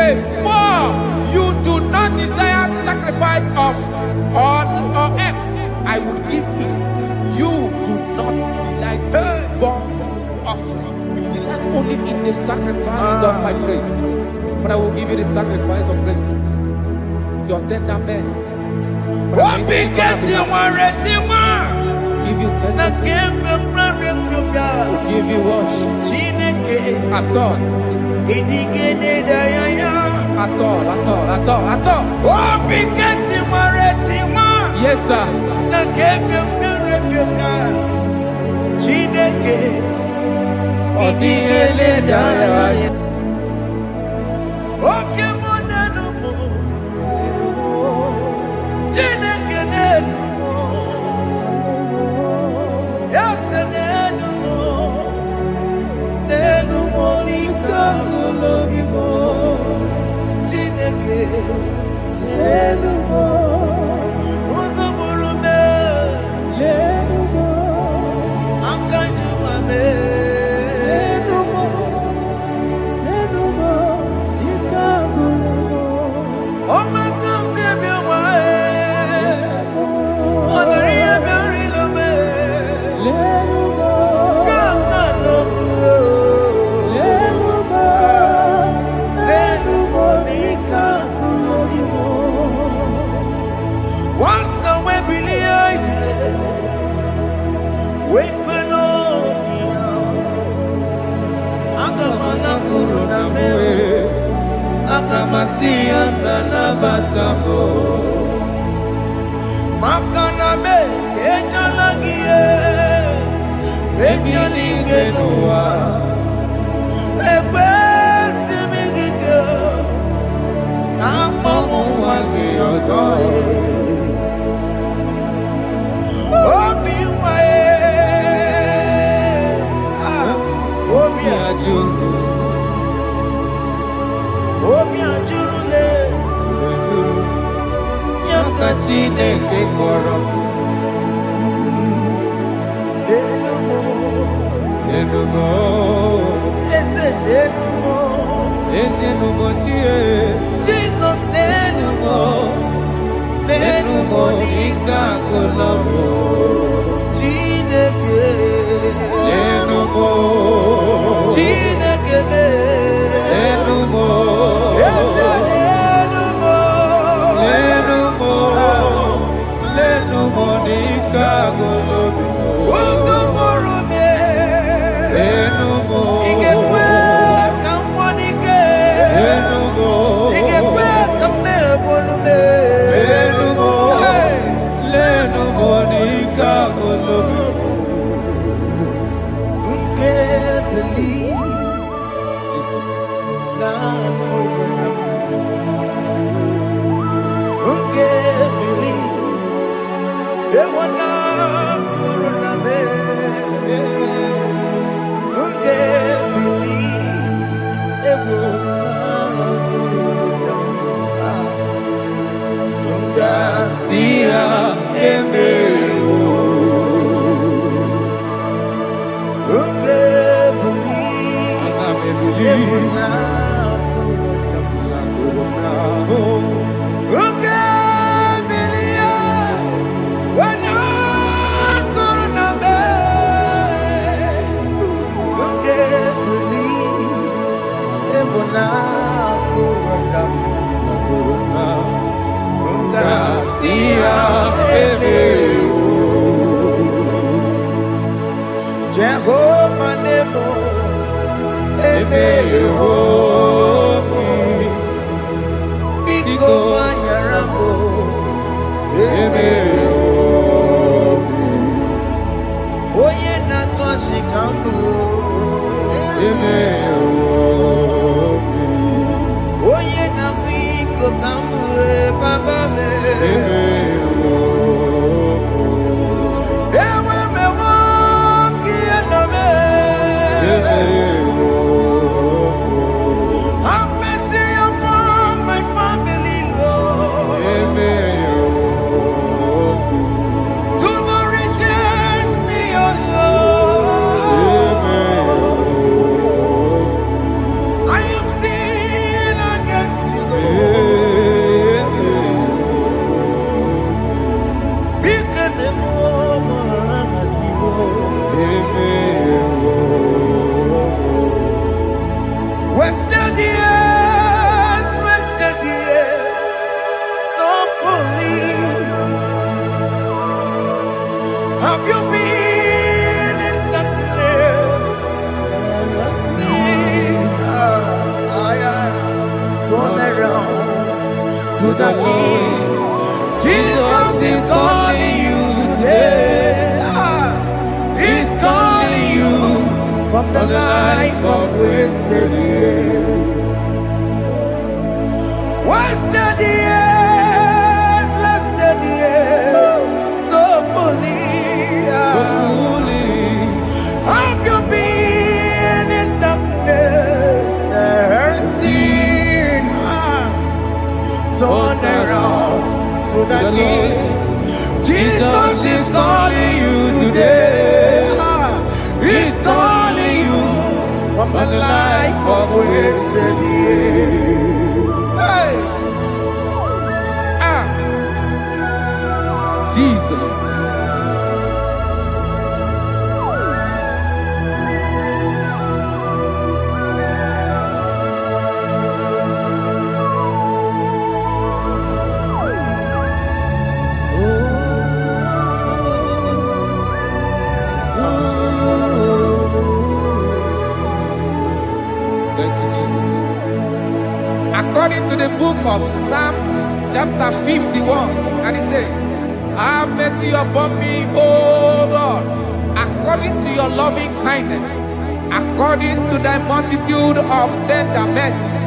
say, for you do not desire sacrifice of or X, I would give it. You do not delight in burnt offering. You delight only in the sacrifice of my praise. But I will give you the sacrifice of praise. Your tender mercy. Give you tender will give you worship. At all. Yes, sir. Jehovah Nebo, Biko Manyarambo, Oye Natwa Shikambu, Oye Nabiko Kambu, Baba me. I am sin against Have you been in the place? Turn around to the King. Jesus is calling you today. He's calling you from the life of wasted years. Wasted years, wasted years, so fully. Have you been in darkness and seen? Turn around to the King. Jesus is calling you today. He's calling you from the life of wasted years. Hey! Jesus. Thank you, Jesus. According to the book of Psalm chapter 51, and it says, have mercy upon me, O Lord, according to your loving kindness, according to thy multitude of tender mercies,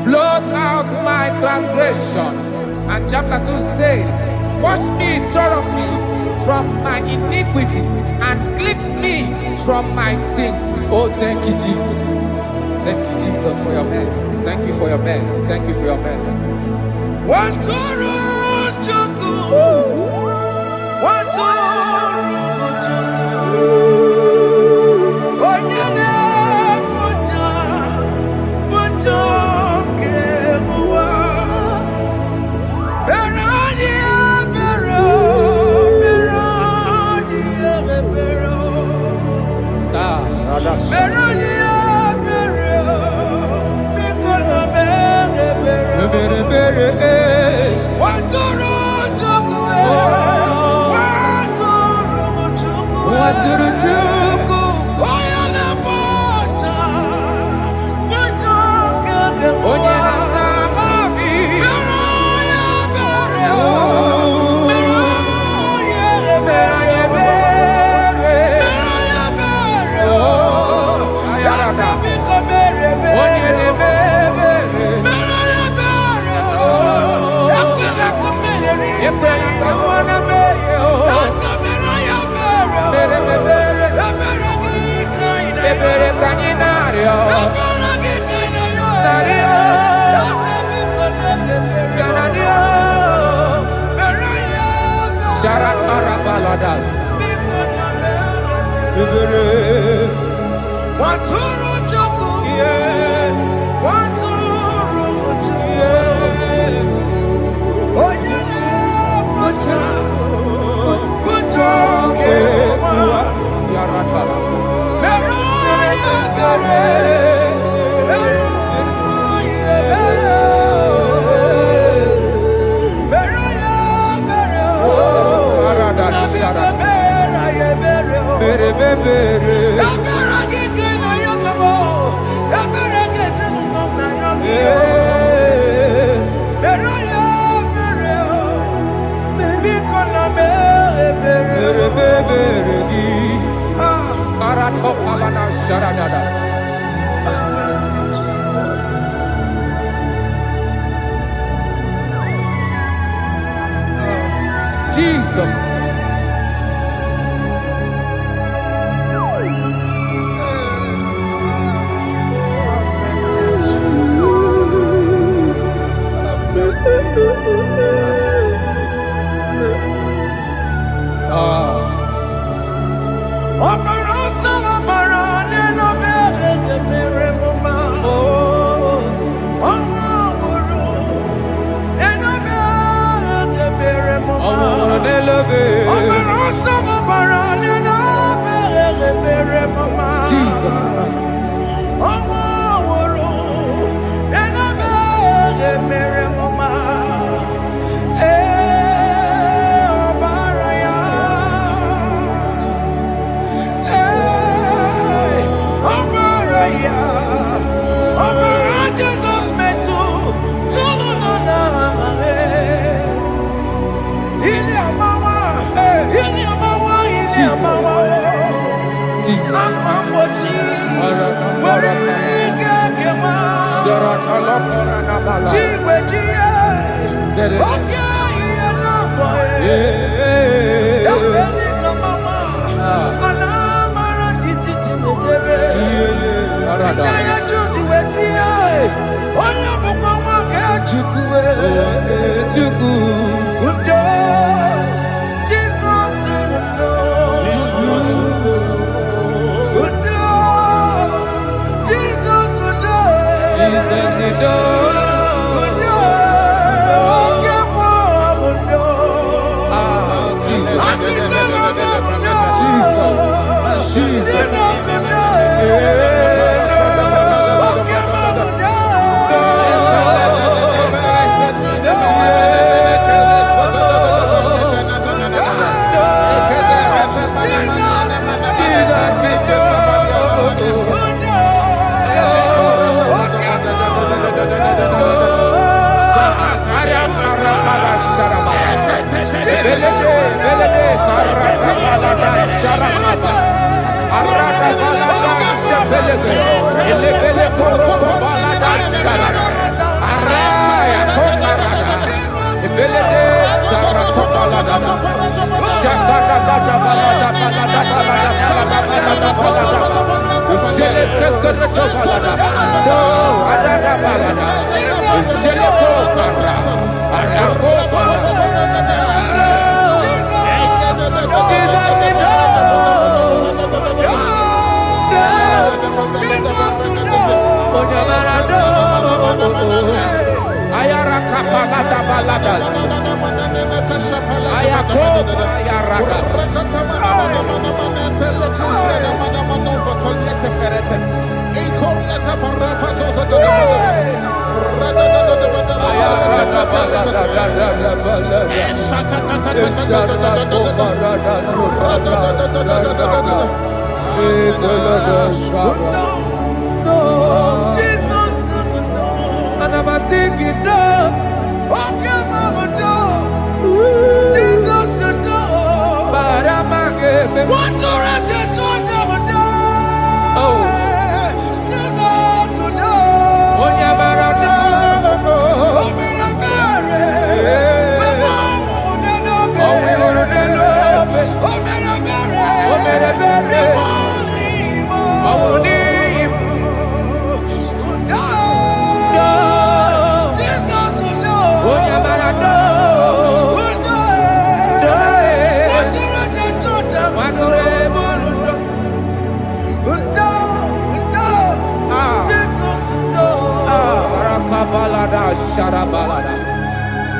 blot out my transgression. And chapter 2 said, wash me thoroughly from my iniquity and cleanse me from my sins. Oh, thank you, Jesus. Thank you, Jesus, for your mercy. Thank you for your mercy. Thank you for your mercy. Jesus. Jesus. Akambochi. Warike kema. Chiwe chiye. Okay, na boy. Yabeni kamama. Alamara titi tibetebe. Inaya juti wetie. Oya bukwa ke chukwe. Undo. Jesus undo. Undo. Jesus undo. Jesus undo. Undo. Kemo undo. Jesus undo.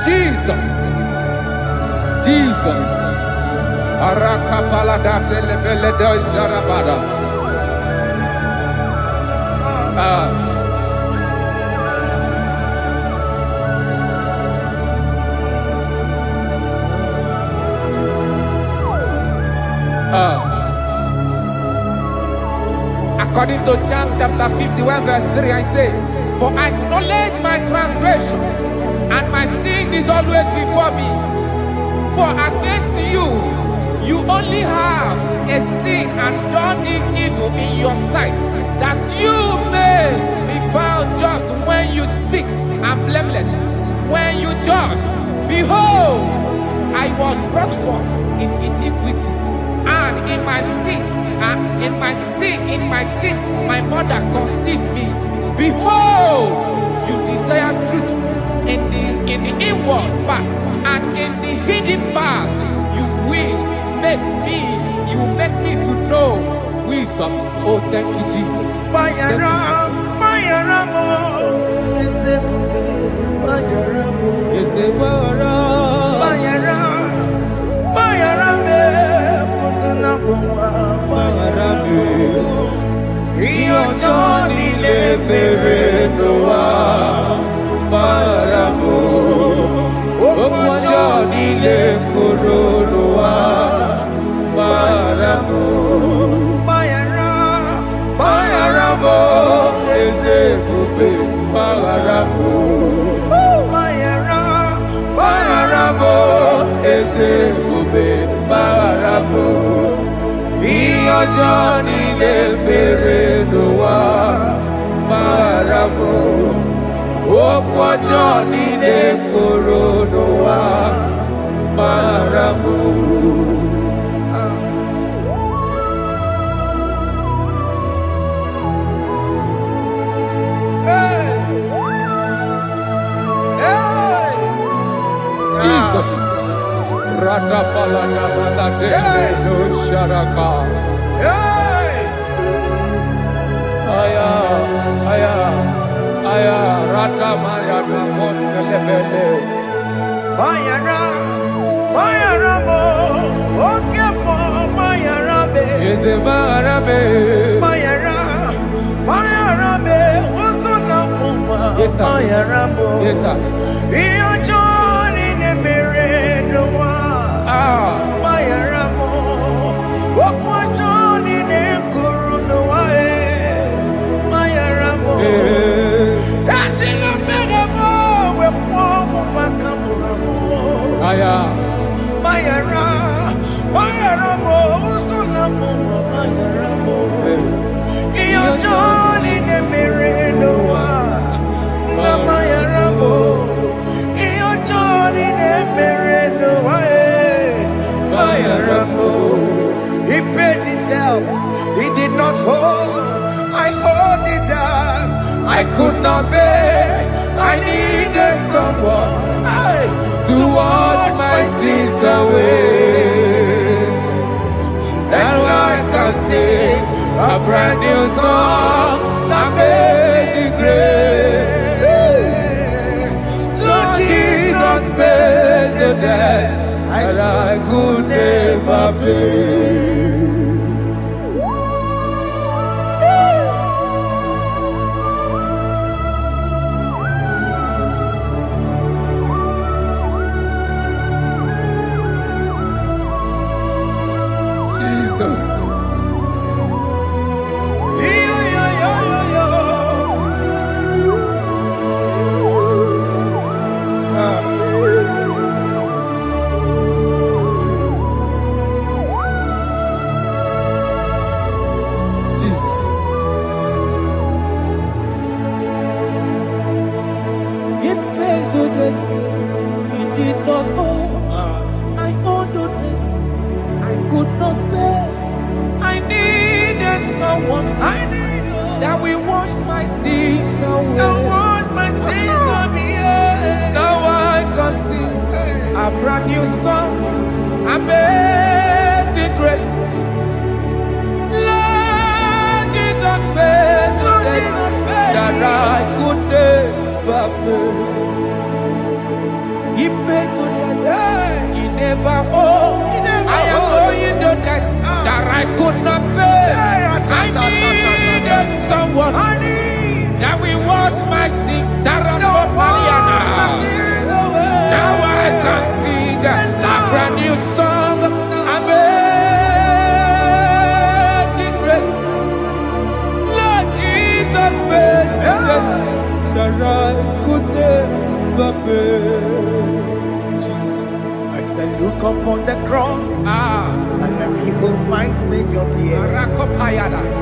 Jesus. Jesus. Arakapalada zelebeleda jarabada. According to John chapter 51 verse 3, I say, for I acknowledge my transgressions, and my sin is always before me. For against you, you only have a sin and done this evil in your sight, that you may be found just when you speak, and blameless when you judge. Behold, I was brought forth in iniquity, and in my sin, my mother conceived me. Behold, you desire truth in the inward part, and in the hidden part you will make me to know wisdom. Oh, thank you, Jesus. Thank Johnny le mere no wa maramo. Okwa Johnny le koro no wa maramo. Jesus. Rada palada balade no sharaka. Aya, aya, aya. Rada maya na koselebele. Mayara, Mayara mo, okay mo, Mayara be. Yeze Mayara be. Mayara, Mayara be. Oso na muma, Yes, sir. Mayara mo. Yes, sir. Iyo Johnny ne mere no wa. Mayara mo, okwa Johnny ne kuru no wa Mayara mo. Ajila mere mo, we kwa mo makamura mo. Aya. Mayara, Mayara mo, usuna mo, Mayara mo. Iyo Johnny ne mere no wa. Na Mayara mo. Iyo Johnny ne mere no wa. Mayara mo. He paid it out. He did not hold. I hold it down. I could not bear. I needed someone to wash my sins away. And I can sing a brand new song, Amazing Grace. Lord Jesus paid the debt that I could never pay. Jesus. Jesus. It pays the debt we did not owe. I owed the debt I could not pay. I needed someone. That will wash my sins away. Now I can sing a brand new song. Amazing Grace. Lord Jesus paid the debt that I could never pay. He pays the debt he never owed. I am owing the debt that I could not pay. I needed someone that will wash my sins. Now I can sing a brand new song. Amazing Grace. Lord Jesus paid the debt that I could never pay. Jesus. I said, look upon the cross and then behold my Savior dear.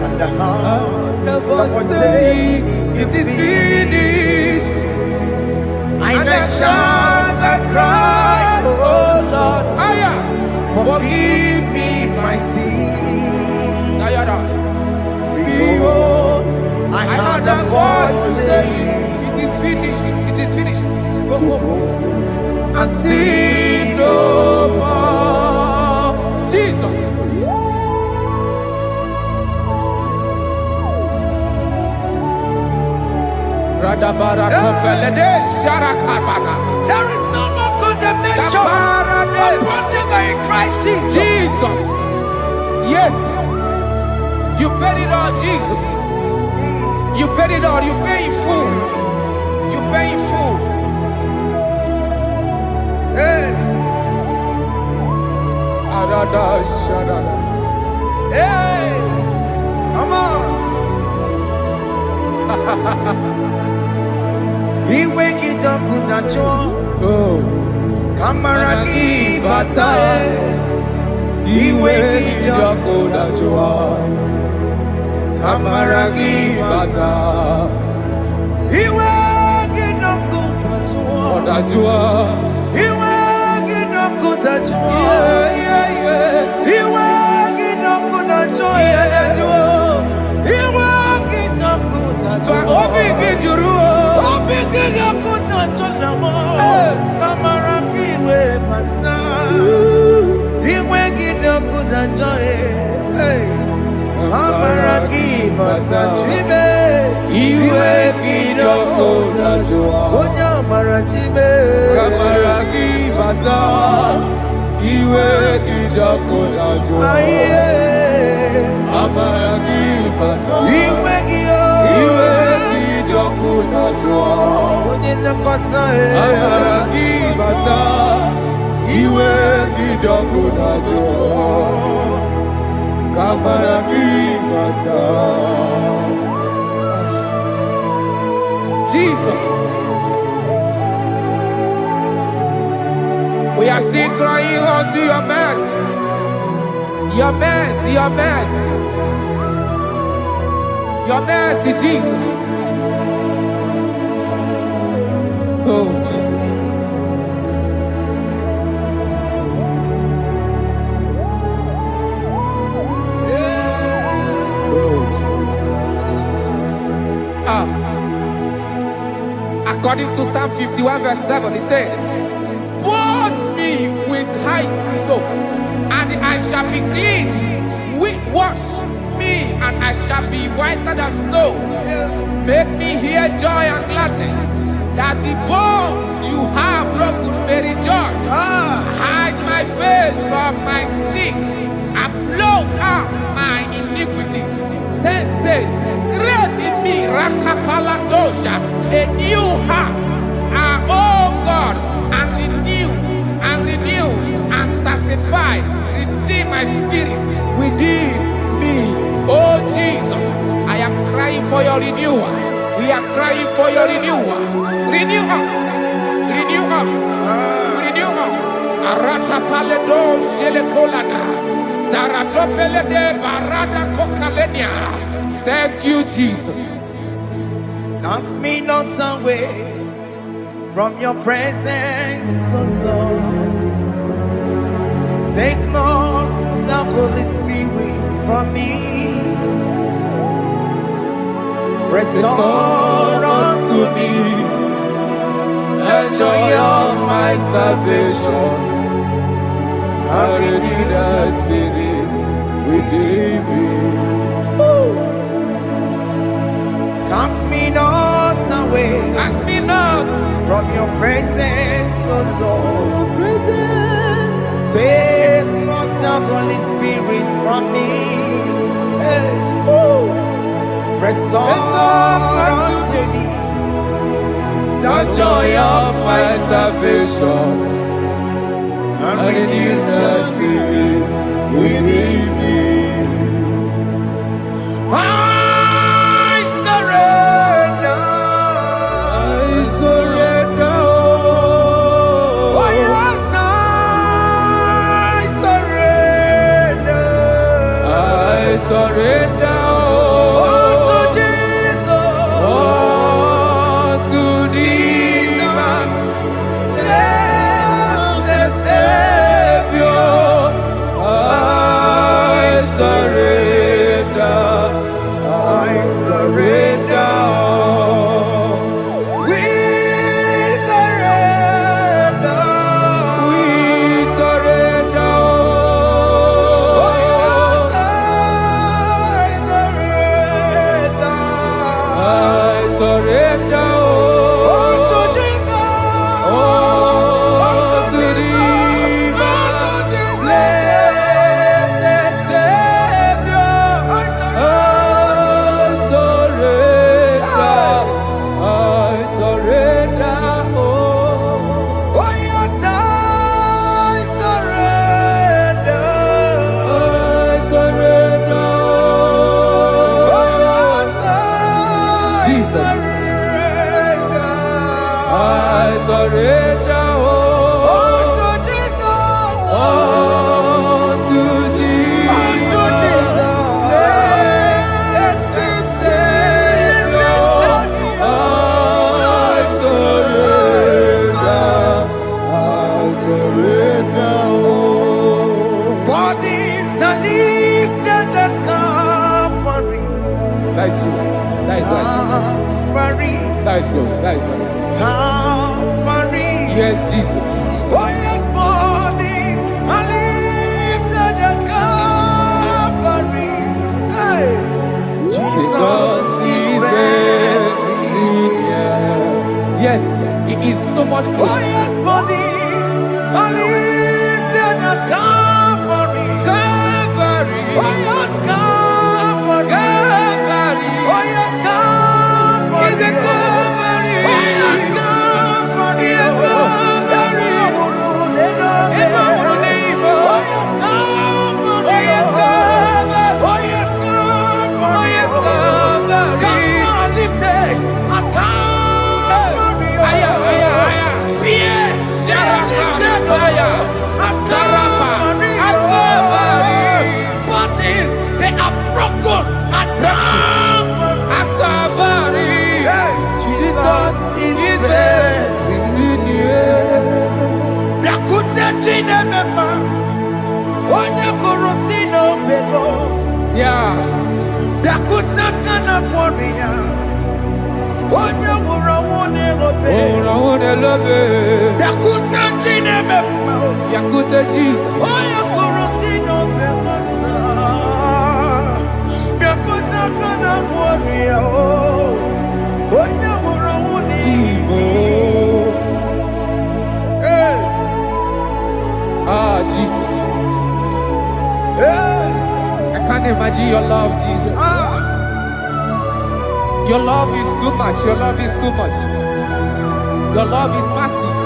And the heart that was saying, it is finished. And I shout and cry, oh Lord, forgive me my sin. Behold, I heard a voice saying, it is finished, it is finished. go And sin no more. Jesus. There is no more condemnation upon them in Christ Jesus. Jesus. Yes. You paid it all, Jesus. You paid it all. You pay in full. You pay in full. Hey, hey, come on. He wake it up, kuta cho. Oh. Kamaraki batae. Iwe kidogo tajua Kamaragi baza Iwe kidogo tajua Iwe kidogo tajua Iwe kidogo tajua Iwe kidogo tajua Obi kidogo tajua Kamaragi we baza Iwe kidogo tajua Kamaragi baza chibe Iwe kidogo tajua Onya marachibe Kamaragi baza Iwe kidogo tajua Kamaragi baza Iwe kidogo tajua Onye nakotsa Kamaragi baza Iwe kidogo tajua Kamaragi baza Jesus. We are still crying unto your mercy. Your mercy, your mercy. Your mercy, Jesus. Oh, Jesus. Oh, Jesus. According to Psalm 51 verse 7, he said, "Wash me with hyssop, and I shall be clean. Wash me, and I shall be whiter than snow. Make me hear joy and gladness, that the bones you have broken may rejoice. Hide my face from my sin, and blot out my iniquities. Then say, create in me Rakapaladosha, a new heart, oh God, and renew, and sanctify, restore my spirit within me." Oh Jesus, I am crying for your renewal. We are crying for your renewal. Renew us, renew us, renew us. Arata paledo shelekolada, zaratopele de barada kokalenia. Thank you, Jesus. Cast me not away from your presence, oh Lord. Take not the Holy Spirit from me. Restore unto me the joy of my salvation. And renew the spirit within me. Cast me not away, Cast me not from your presence, oh Lord. Take not the Holy Spirit from me. Hey. Restore unto me the joy of my salvation, and renew the spirit within me. I surrender. Oh yes, I surrender. surrender. That is true. That is right. That is good. That is right. Yes, Jesus. Oh yes, bodies are lifted at Calvary. Hey. Jesus is very near. Yes, it is so much Oh closer. yes, bodies are lifted at Calvary. Calvary. Oh yes, Calvary. Calvary. Oh yes, Calvary. Is it Calvary? Oh yes, Calvary. Yes, Calvary. Oh yes, Calvary. Oh yes, Calvary. Oh yes, Calvary. Oh yes, Calvary. Cancer lifted at Calvary. Aya, aya, aya. Fear lifted Aya. at Sarapa. Calvary. At Calvary. Bodies, they are broken at Calvary. At Calvary. Jesus is very near. Yakute Chinemema, Onya Korosino Bego, Yeah. Yakuta Kana Korea, Onya Murawone Obe, Yakuta Chinemema, Yakuta Jesus. Onya Korosino Bego, Yakuta Kana Korea, Onya Murawone Igbo. Hey. Ah, Jesus. Hey. I can't imagine your love, Jesus. Your love is too much. Your love is too much. Your love is massive.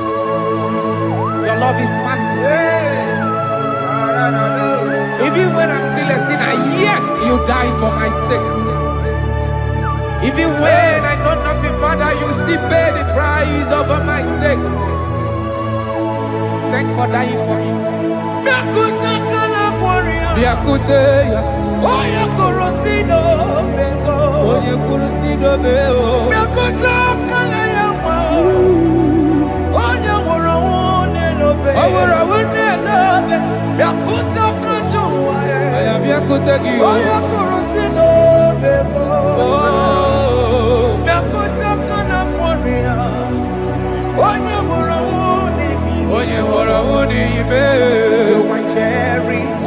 Your love is massive. Hey. Even when I'm still a sinner, yet you die for my sake. Even when I know nothing, Father, you still pay the price over my sake. Thanks for dying for me. Yakuta Kana Korea, Yakute, Onya Korosino Bego, Oye Kurusido Beo. Yakuta Kana Yama, Onya Murawone Lobe, Yakuta Kanjuwa, I am Yakuta Gio. Onya Korosino Bego, Yakuta Kana Korea, Onya Murawone Oye Horawuni Ibe. So I cherish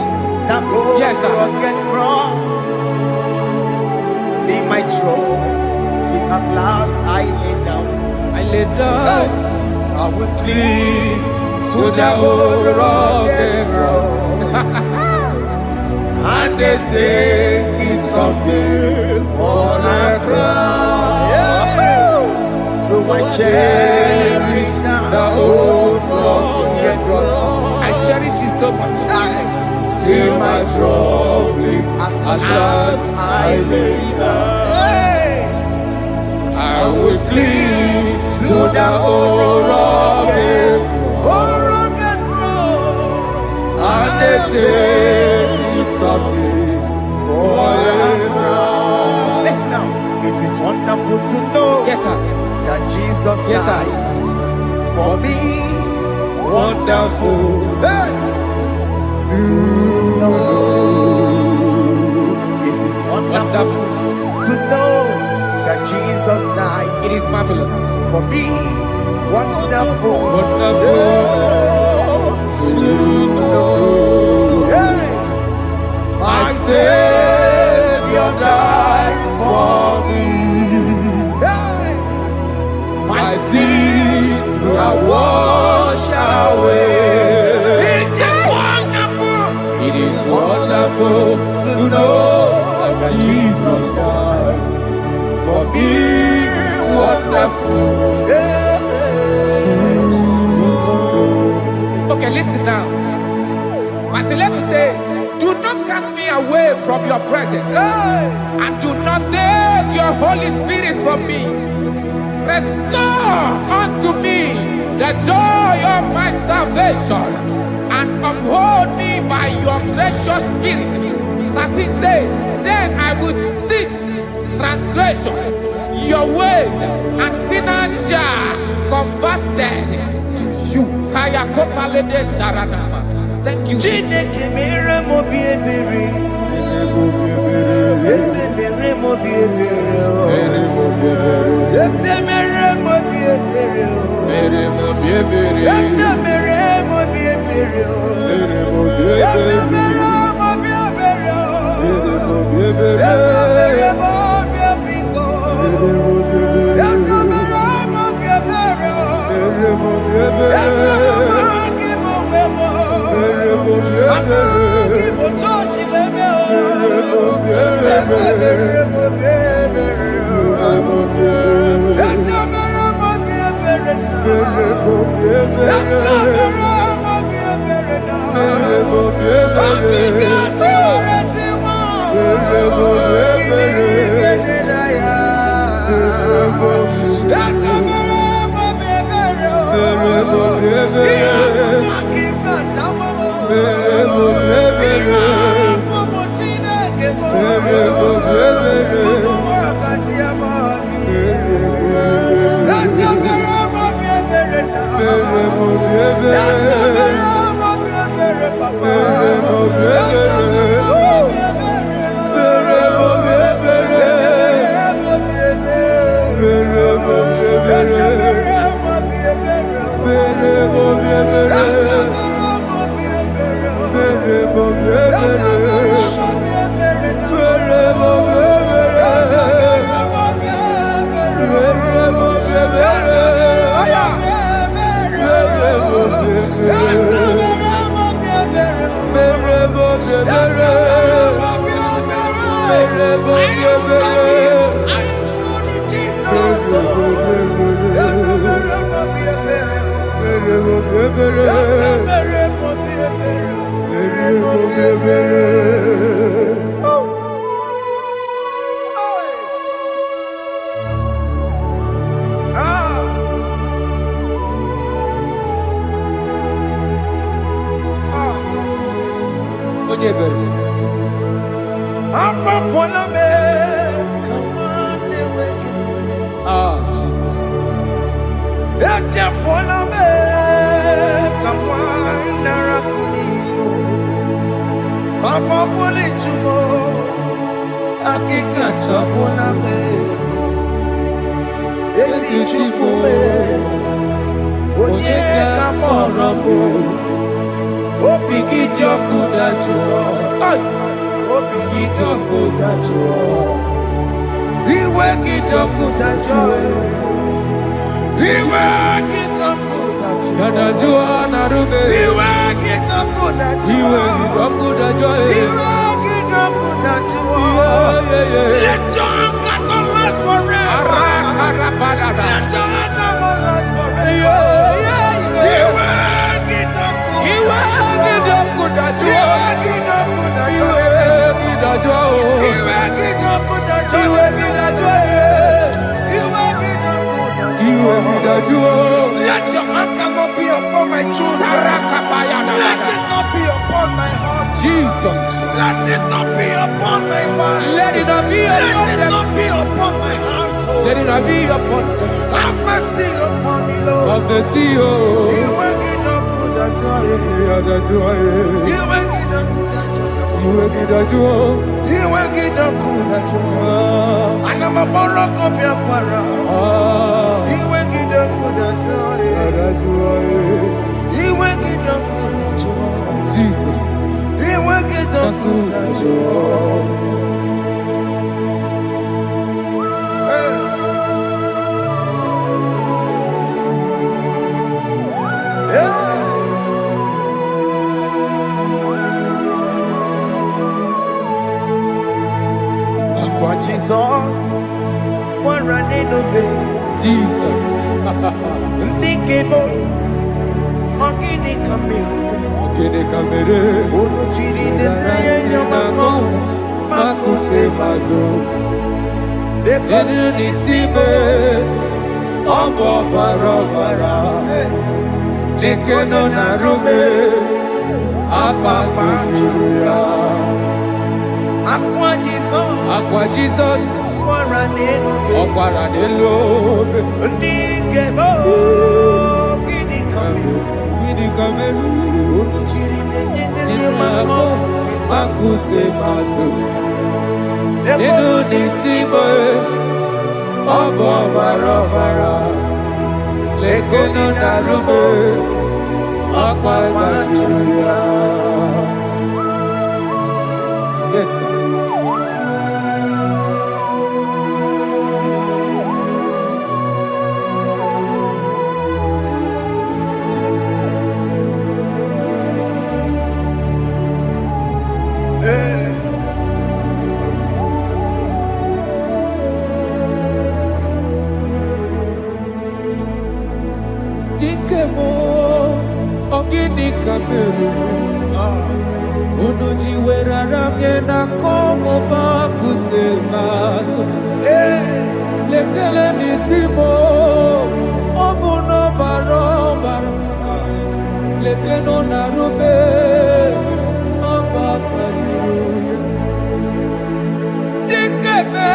that old Yes, sir. rugged cross. See my throne, feet at last I lay down. I lay down I will cling to the old rugged cross. And they say it's something for a crown. So I cherish the old rugged cross. I cherish you so much. Till my trophies at last I lay down. I will cling to the old rugged cross, and they take me something for a crown. Listen now, it is wonderful to know Yes, sir. that Jesus Yes, sir. died for me. Wonderful. Hey! To know. It is wonderful to know that Jesus died It is marvelous. for me. Wonderful. Wonderful. To know. Hey! My Savior died for me. Hey! My sins are washed away. It is wonderful to know that Jesus died for me. Wonderful to know. Okay, listen now. Pastor Levi say, do not cast me away from your presence, and do not take your Holy Spirit from me. Restore unto me the joy of my salvation, and uphold me by your gracious spirit. That he said, then I would teach transgressions your ways, and sinners shall converted to you. Thank you. Chineke mere mo bi ebere. Eze mere mo bi ebere. Let your anger not be upon my children. Let it not be upon my husband. Jesus. Let it not be upon my wife. Let it not be upon Let it not be upon my household. Let it not be upon them. Have mercy upon me, Lord. Of the CEO. You will get no good at joy. You will get no good at joy. You will get no good at joy. And I'm a borrow of your para. You will get no good at joy. You will get no good at joy. Jesus. You will get no good at joy. Jesus, one running obey. Jesus. Thinking more. Ogini kamere. Ono chiri de neye yamako. Makute mazo. Dekonu nisibe. Obo barabara. Lekeno narume. Apapa chuya. Aqua Jesus. Aqua Jesus. Okwara de lobe. Ndikebo. Gini kamere. Ono chiri de mako. Makute mazo. Dekonu nisibe. Obo barabara. Lekeno narume. Apapa chuya. Yes, sir. Ogini kamere. Unuji weraramye na komo bakute maso. Lekele nisimo. Obuno barobara. Lekeno narube. eme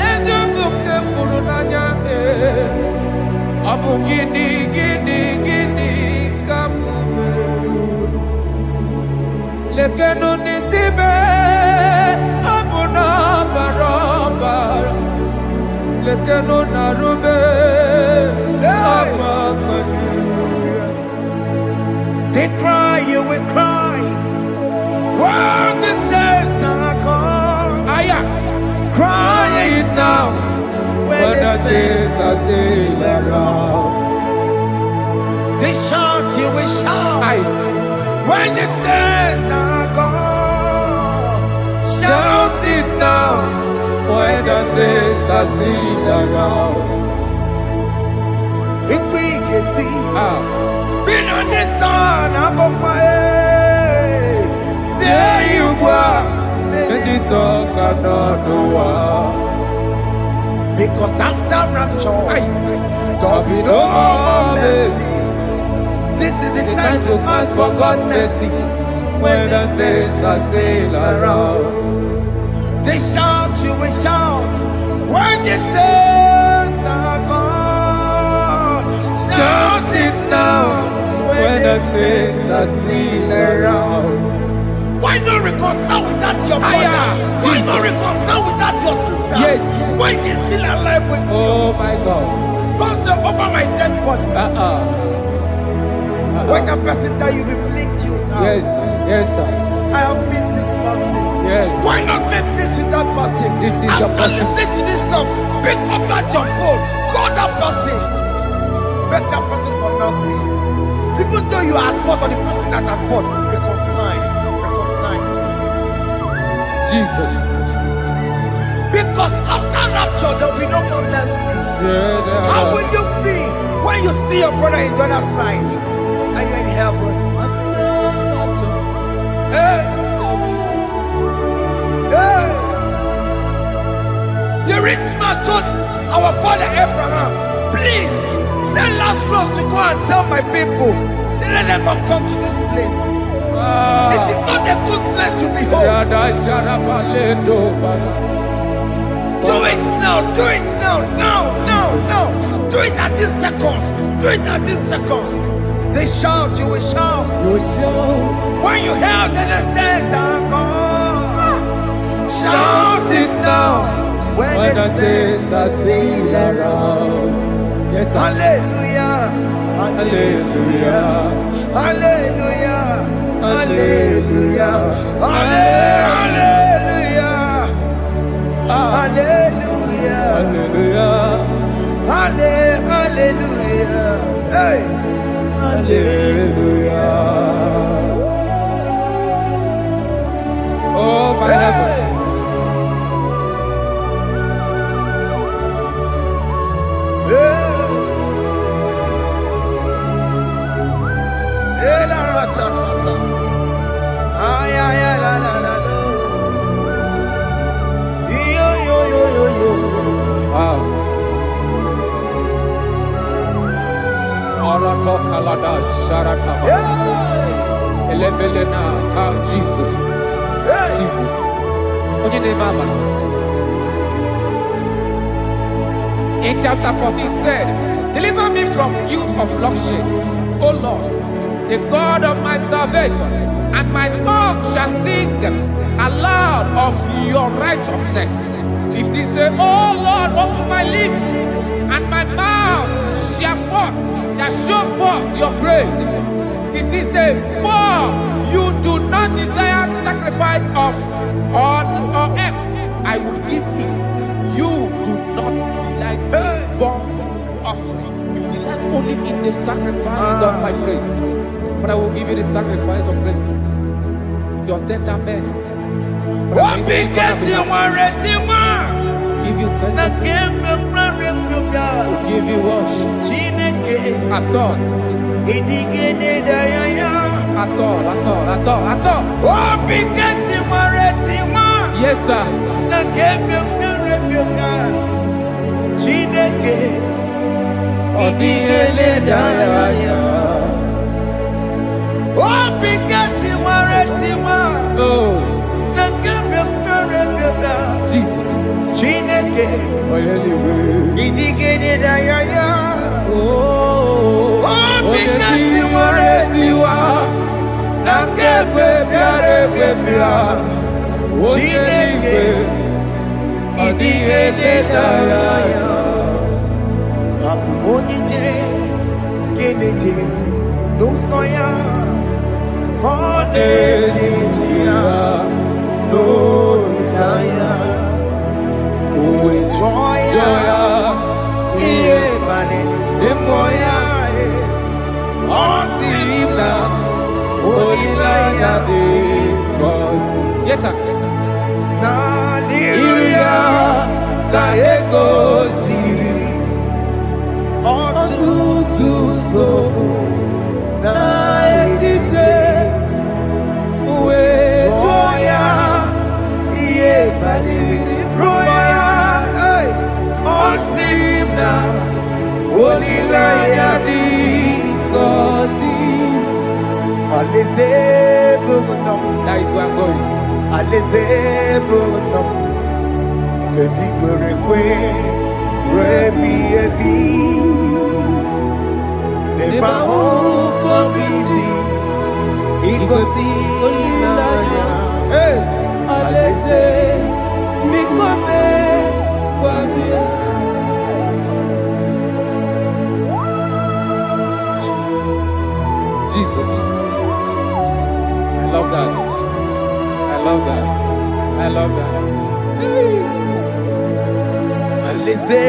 eziokwu furu n'anya ọ bụ gịnị ka m mere lekenu n'isi me ọ bụ na ọbara lekenu na rume they cry, you will cry when the saints are gone. Cry it now when the saints are still around. They shout, you will shout when the saints are gone. Shout it now when the saints are still around. Igbo geti, been on the sun, I'm up my say you are, and this song cannot do. Because after rapture, there'll be no more mercy. This is the time to ask for God's mercy when the saints are still around. They shout, you will shout when the saints are gone. Shout it now when the saints are still around. Why not reconcile with that your brother? Why not reconcile with that your sister? Yes. Why she's still alive with you? Oh my God. Don't say over my dead body. When the person die, you will blink you down. Yes, yes, sir. I have missed this person. Yes. Why not make peace with that person? This is After the person. listening to this song, pick up that your phone, call that person, beg that person for mercy. Even though you are at fault or the person that at fault, reconcile, please. Jesus. Because after rapture, there will be no more mercy. How will you feel when you see your brother in the other side and you're in heaven? Hey. Hey. The rich man told our father Abraham, please send Lazarus to go and tell my people, let them not come to this place. Is it not a good place to behold? Do it now, do it now, now. Do it at this second. Do it at this second. They shout, you will shout. When you hear that the saints are gone, shout it now. When the saints are still around. Yes, hallelujah, hallelujah, hallelujah, hallelujah, hallelujah, hallelujah, hallelujah, hallelujah, hey, hallelujah. Oh my heavens. Jesus. Jesus. In chapter 14 said, deliver me from guilt of bloodshed, O Lord, the God of my salvation, and my tongue shall sing aloud of your righteousness. 15 say, O Lord, open my lips, and my mouth shall show forth your praise. 16 say, for you do not desire sacrifice of or X, I would give it. You do not delight in burnt offering. You delight only in the sacrifice of my praise. But I will give you the sacrifice of praise. With your tender mercy. Give you tender mercy. Will give you worship. At all. At all. Yes, sir. Oh, Jesus. Onyenike, Idigede Dayaya, Bikati Waretiwa, Nakebe Piare Pepira, Onyenike, Idigede Dayaya, Apu Onije, Keneje, Nusoya, Onejia, no Daya. Uwe joya, iye bane, emoya, osina, olilaya de kosi. Yes, sir. Na liria, kaeko siri, otutu sofu, na etite, uwe joya, iye bane. Olilaya di kosi, aleze bunam. That is where I'm going. Aleze bunam, kedi kwerekwe, rebi ebi, neba oko bidi, ikosi olilaya. Aleze mikome wabia. Jesus. I love that. I love that. I love that. Aleze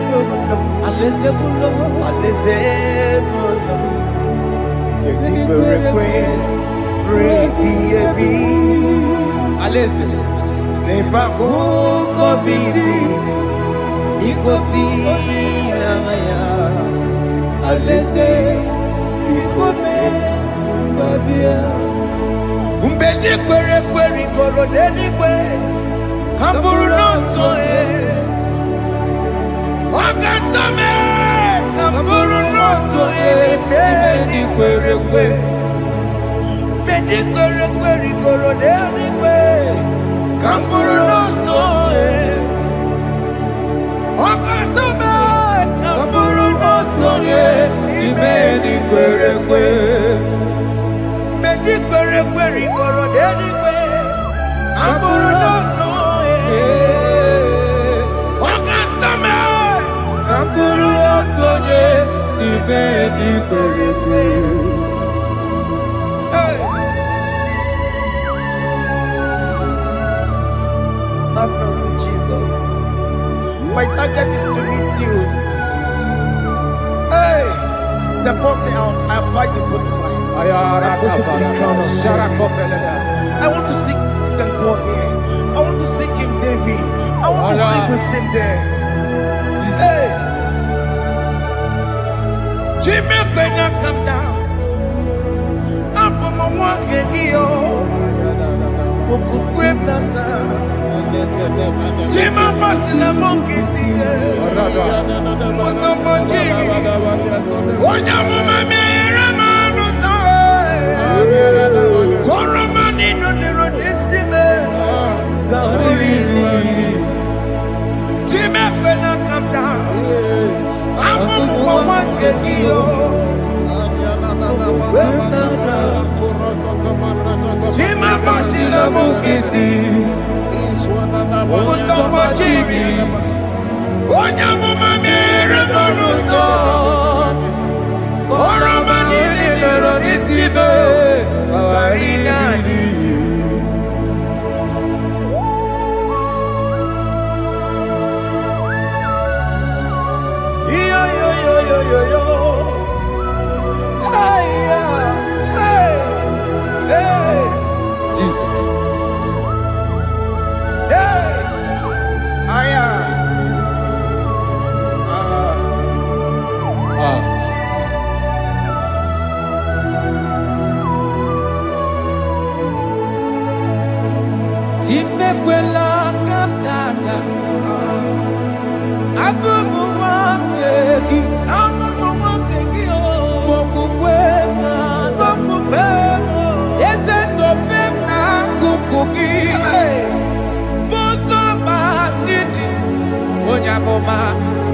bunam, Aleze bulo. aleze bunam, kedi kwerekwe, rebi ebi. Aleze. Neba oko bidi, ikosi olilaya. Aleze mikome babia. Umbedi kwere kwere goro denigwe, kamburu nonso wakatame, kamburu nonso bedi kwere kwere. Umbedi kwere kwere goro denigwe, kamburu nonso wakatame, kamburu nonso ibedi kwere kwere. Mbedi kwere kwere goro denigwe, kamburu nonso wakatame, kamburu nonso ibedi kwere kwere. Have mercy, Jesus. My target is to meet you. Hey, suppose I fight the good fight. I put it in the crown of I want to seek St. God there. I want to seek King David. I want to sing with him there. Hey, Jimmy, when I come down, I'm on my walk again. Jima Batila Monkey, Onyamama Ramano Koramani no Neronisime, Jima when I come down, I'm on one kegio. Jima Batila Monkey. Onyamama Ramano Koramani no Neronisime, Arinani. Yo. Hey, Jesus. Hey, amụma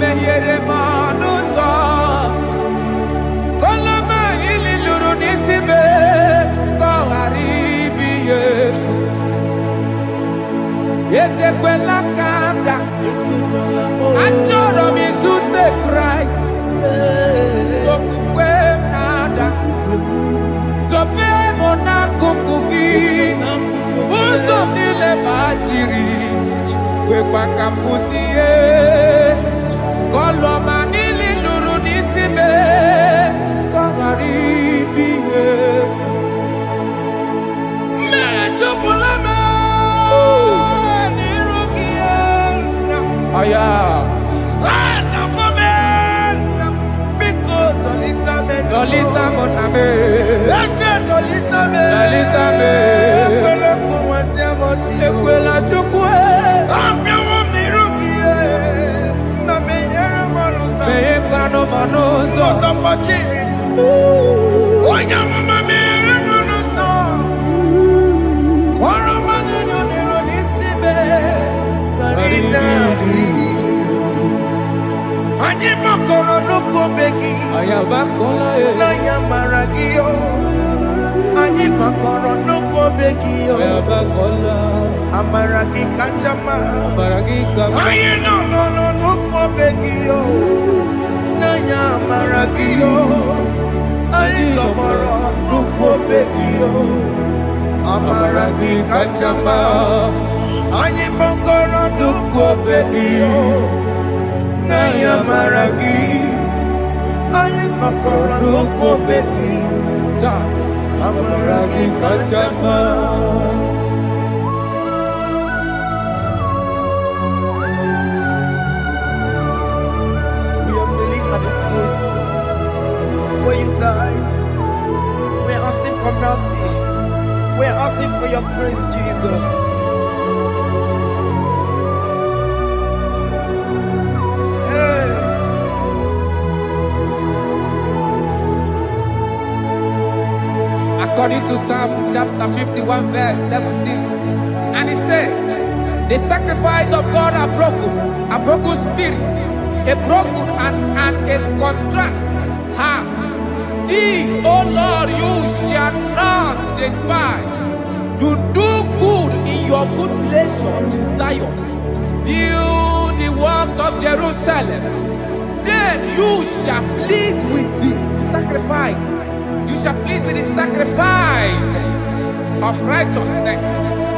mehiere m ọnụ ụzọ koloma ili lụrụ n'isi me ka ọ ghara ibi ya efu ezekwela ka m da achọrọ m izute Kraịst okwukwe m na-ada zobe m n'akụkụ gị ụzọ m niile gbachiri kwekwa ka m pụta ihe kọlọma niile lụrụ n'isi me ka ọ ghara ibi ihe efu mmejupụla m n'iru gị ọya Dolita mo na me, dolita me, ekwela chukwe, me ekwano manozo, onya mama me manozo, koro manino nero nisibe, dolita me. Ani makoro nuko begi ayabakola naya maragio ani makoro nuko begi ayabakola amaragi kanjama amaragi kama aye no nuko begi naya maragio ani tomoro nuko begi amaragi kanjama ani makoro nuko begi Naya maragi, aye makora loko beki, amaragi kachama. We are kneeling at the foot where you died. We are asking for mercy. We are asking for your grace, Jesus. According to Psalm chapter 51 verse 17, and he said, the sacrifice of God are broken spirit, a broken and a contrite heart. These, O Lord, you shall not despise. Do good in your good pleasure in Zion. Build the works of Jerusalem. Then you shall please with the sacrifice. You shall please with the sacrifice of righteousness,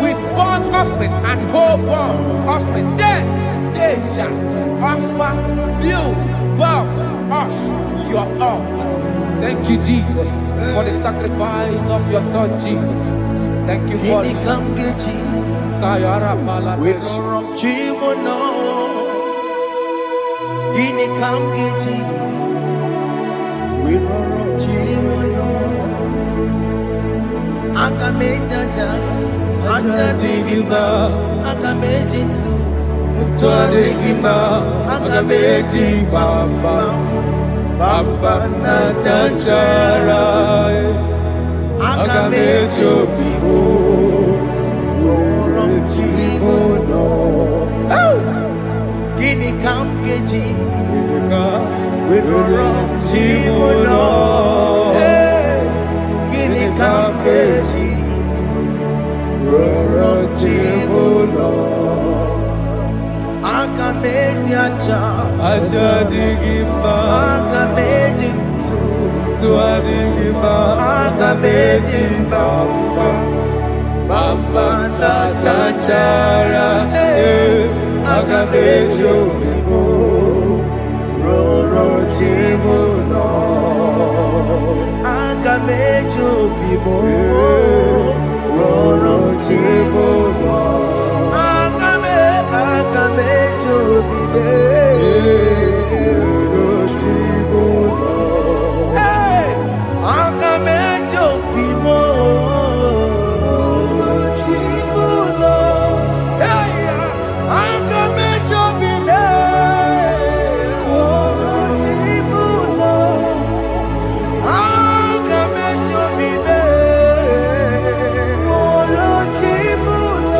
with burnt offering and whole burnt offering. Then they shall offer build boughs of your own. Thank you, Jesus, for the sacrifice of your Son, Jesus. Thank you for it. Akamejaja, ajadigima, akamejintu, mutuadigima, akamejibamba, bamba na chanchara, akamejobibo, oromchimono. Gini kamgeji, oromchimono. Kamkeji, Rorochibulo, Akameji aja digimba, Akameji tuadigimba, Akameji bamba, bamba na chanchara, Akameji obibo, Rorochibulo. Akamejo bibo, roro chibo lo. Akamejo bibe, roro chibo lo. Akamejo bibo, roro chibo lo. Akamejo bibe, roro chibo lo. Akamejo bibe, roro chibo lo.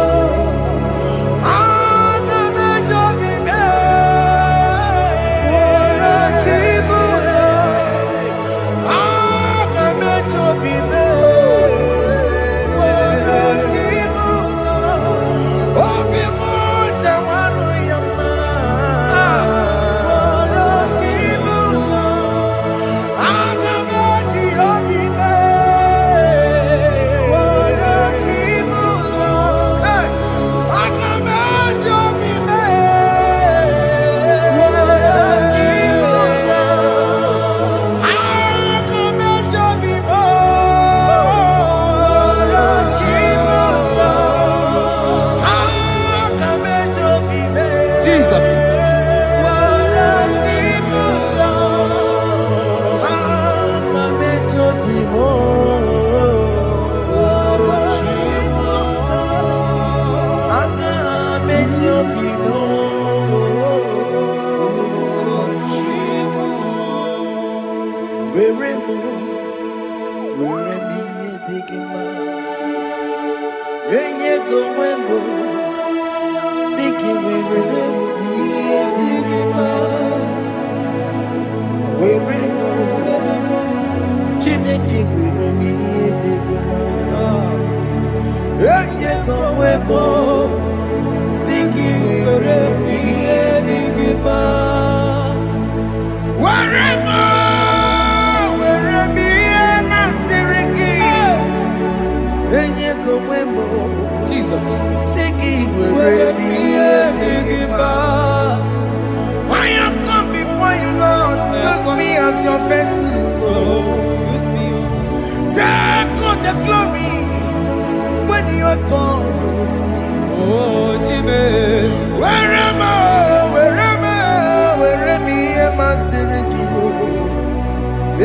as your vessel. Use me, Take all the glory when you're done with me. oh Jimmy. Where am I? Where am I? Where am I? Sirikio.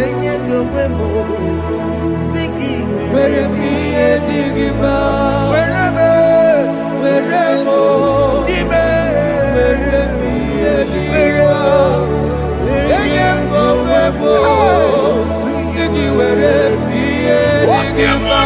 Enye gowemo. Siki. Where am I? Digima. Where am I? Where am I? Jimmy. Where am I? Digima. Enye gowemo. Siki where am I? Digima.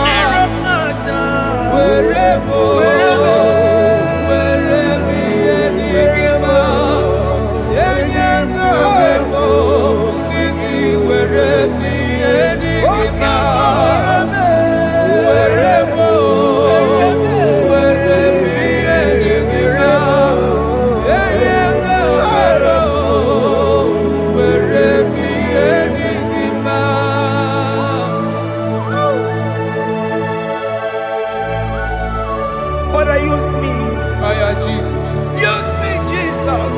Where am I? Father, use me. Jesus. Use me, Jesus.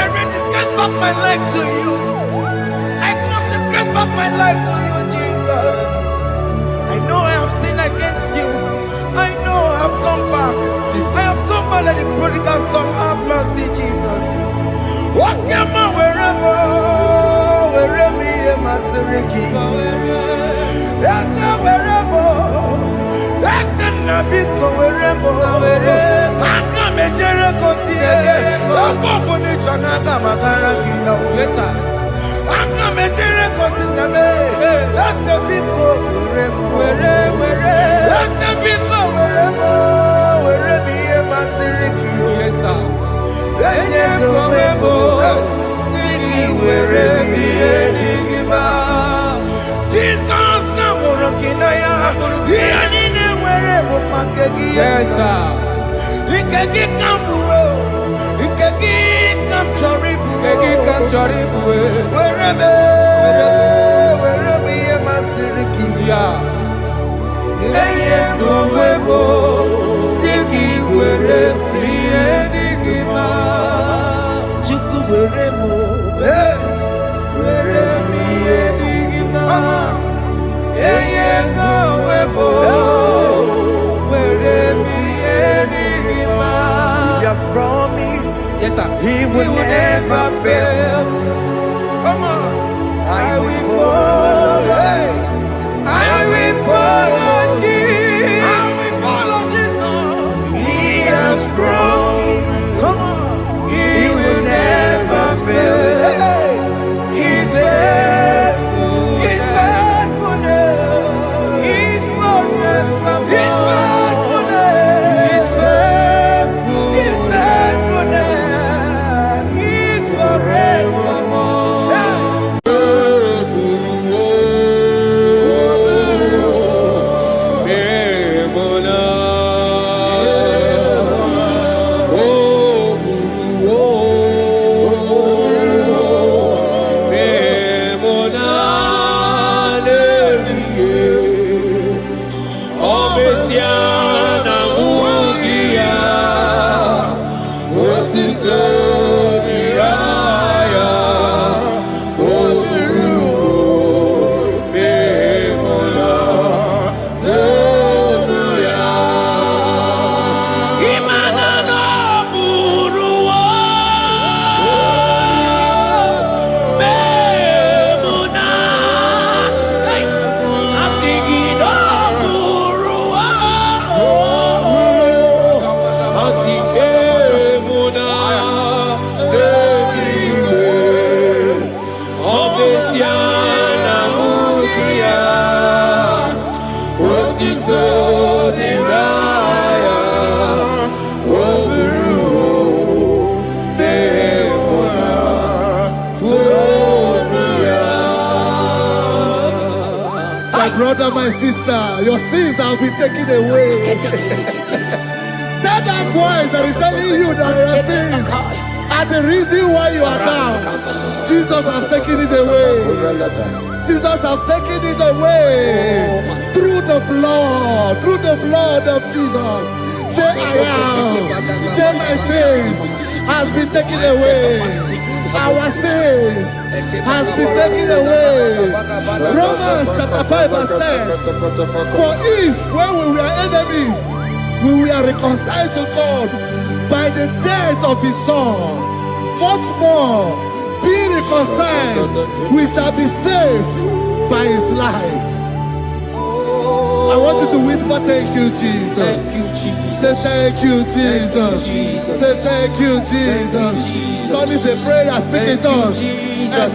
I rededicate back my life to you. I consecrate back my life to you, Jesus. I know I have sinned against you. I know I have come back. I have come back like the prodigal son. Have mercy, Jesus. Walk your man wherever me and my Siriki. That's not wherever. That's not big wherever. I'm coming to Yes, sir. I'm coming to that's a big wherever. That's a big wherever me and my Siriki. Yes, sir. Jesus na morokinaya yani wherever pakegi. Yes, sir. Ikegi kambuo, ikegi kamchoribu, Egi kamchoribu. wherever me and my Siriki. Yeah. Eye kowebo, siki were priye digima. Chuku wherever, Were priye digima. Eye kowebo, were priye digima. He has promised. Yes, sir. He will never fail. Come on. I will follow. I will follow Jesus. I will follow Jesus. He has promised. Come on. He will never fail. He's faithful. He's faithfulness. He's forever. He's faithfulness. He's faithful. He's faithfulness. He's forevermore. Brother, my sister, your sins have been taken away. Tell that voice that is telling you that your sins are the reason why you are down. Jesus has taken it away. Jesus has taken it away. Through the blood of Jesus. Say I am. Say my sins has been taken away. our sins has been taken away. Romans chapter 5 verse 10. For if when we were enemies, we were reconciled to God by the death of his son, much more, being reconciled, we shall be saved by his life. I want you to whisper, thank you, Jesus. Thank you, Jesus. Say thank you, Jesus. Say thank you, Jesus. God is a prayer, speak in tongues. Thank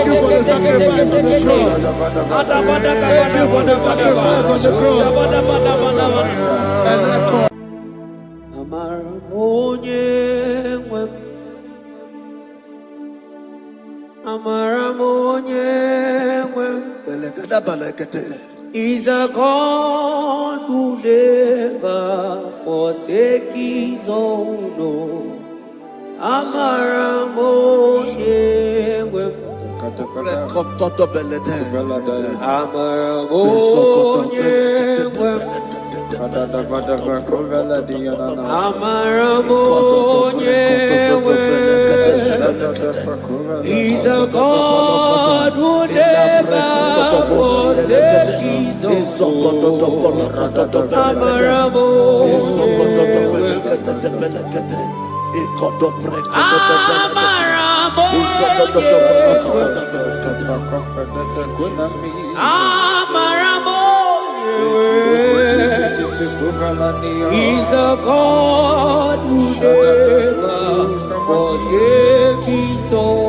you for the sacrifice on the cross. Thank you for the sacrifice on the cross. And echo. Is a God who never forsake his own. He's a God who never forsakes his own. He's a God who never forsakes his own.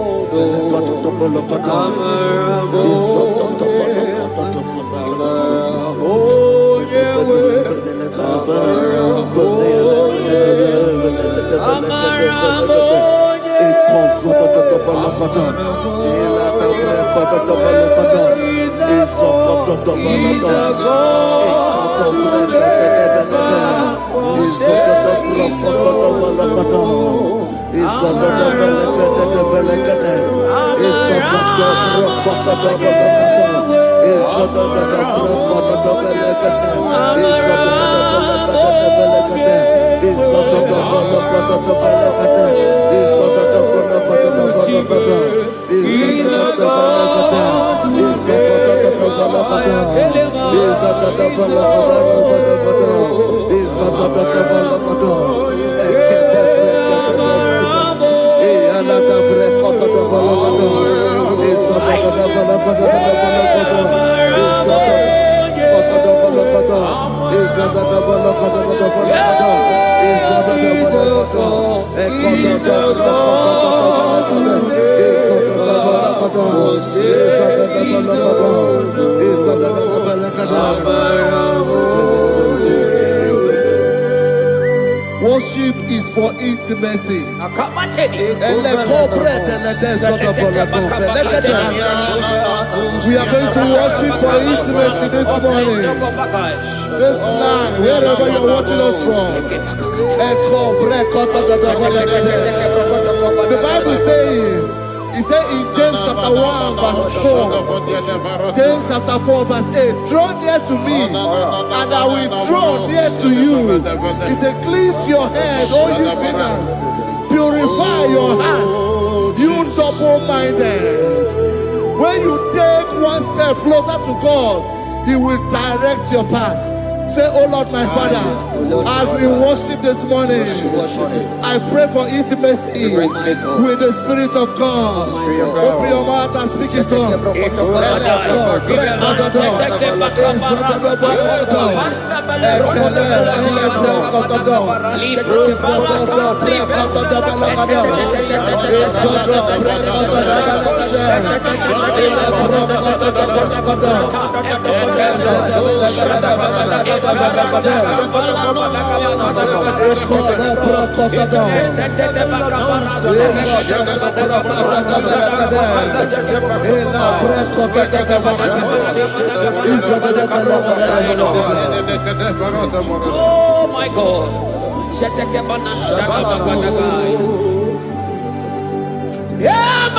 Worship is for intimacy. We are going to worship for intimacy this morning. This night, wherever you're watching us from. The Bible says, it says in James chapter 1 verse 4, James chapter 4 verse 8, draw near to me and I will draw near to you. It says, cleanse your head, all you sinners, purify your hearts, you double-minded. When you take one step closer to God, he will direct your path. Say, oh Lord, my Father, as we worship this morning, I pray for intimacy with the Spirit of God. Open your mouth and speak in tongues. Oh my God. Yeah,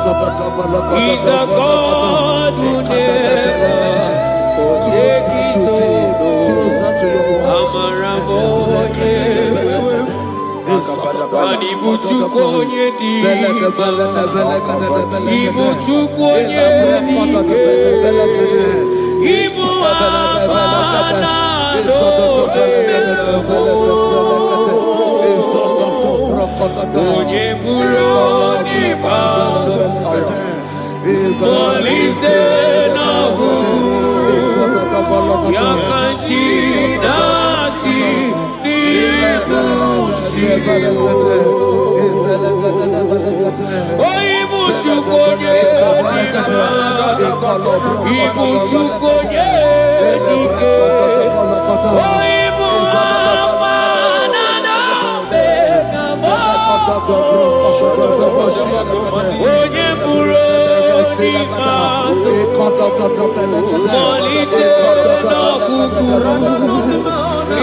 He's a God who never forsakes his own. Amaramoye. Ibuchukonye dike. Ibuchukonye dike. Ibu afana onye buru onye baso Olise n'ọgụ ya ka chi na-asị n'ibu chi Ibu Chukwu onye Ibu Chukwu onye dike Ibu Alfa na Omega onye buru onye ikpeazụ malite n'ọgwụgwụ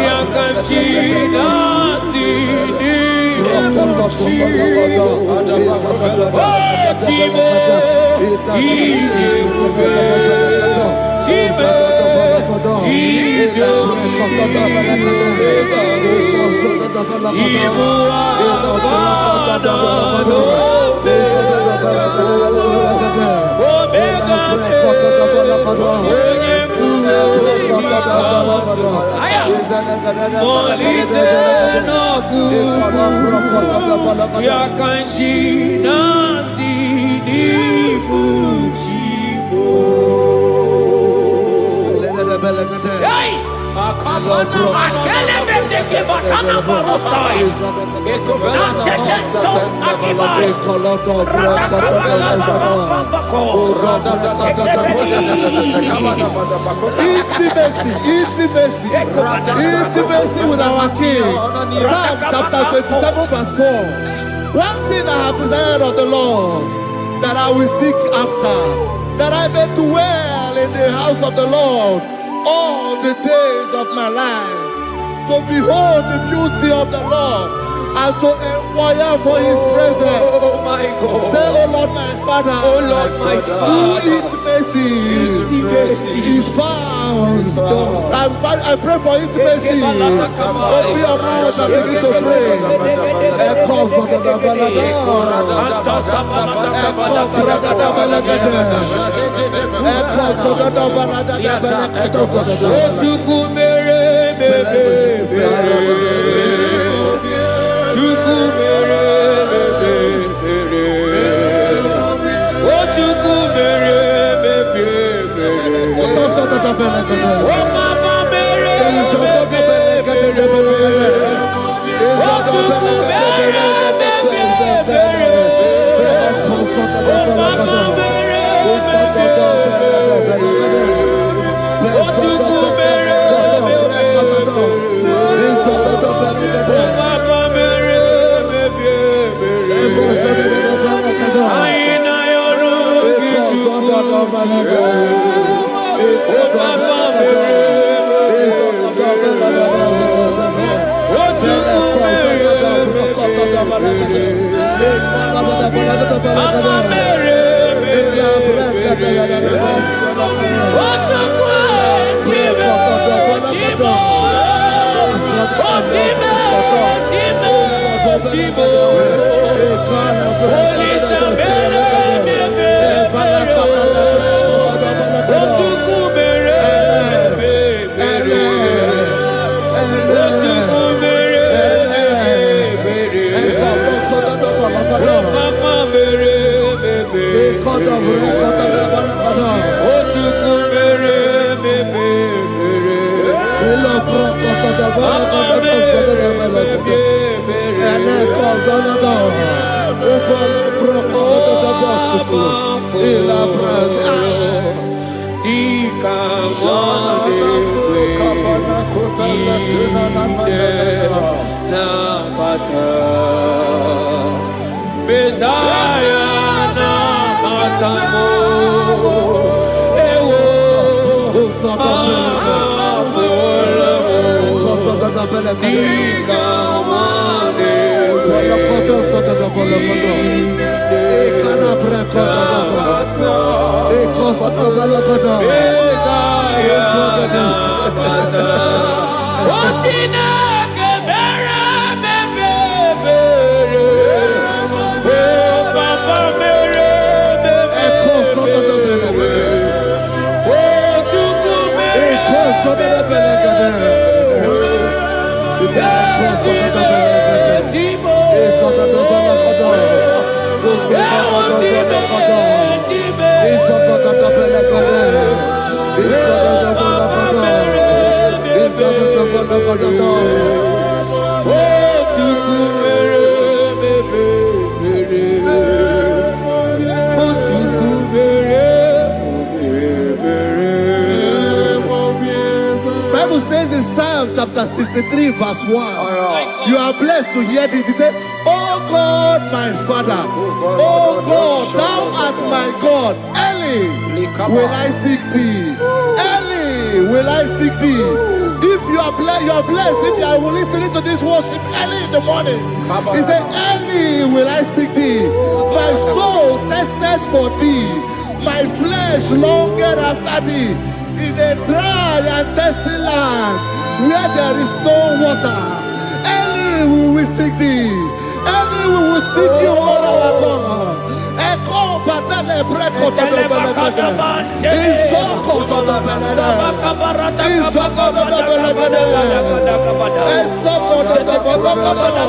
ya ka chi na-asị n'ihu chi Chime ije ebube Chime ije Ibu Alfa na Omega onye buru ikpeazụ malite n'ọgwụgwụ ya ka chi na-asị n'ibu Chigbo. Intimacy with our King. Psalm chapter 27 verse 4. One thing I have desired of the Lord, that I will seek after, that I may dwell in the house of the Lord all the days of my life, to behold the beauty of the Lord and to inquire for his presence. Oh my God. Say, oh Lord my Father, oh Lord my Father, intimacy is found. I pray for intimacy. Open your mouth and begin to pray. Come on, Bible says in Psalm chapter 63 verse 1, you are blessed to hear this. He said, "Oh God, my Father, oh God, thou art my God. Early will I seek thee. Early will I seek thee." If you are blessed if you are listening to this worship early in the morning. He said, "Early will I seek thee. My soul thirsted for thee. My flesh longed after thee. In a dry and thirsty land where there is no water. Early will we seek thee. Early we will seek you, O our God. Echo batale breko to the belagada. Izoko to the belagada. Izoko to the belagada. Izoko to the belagada.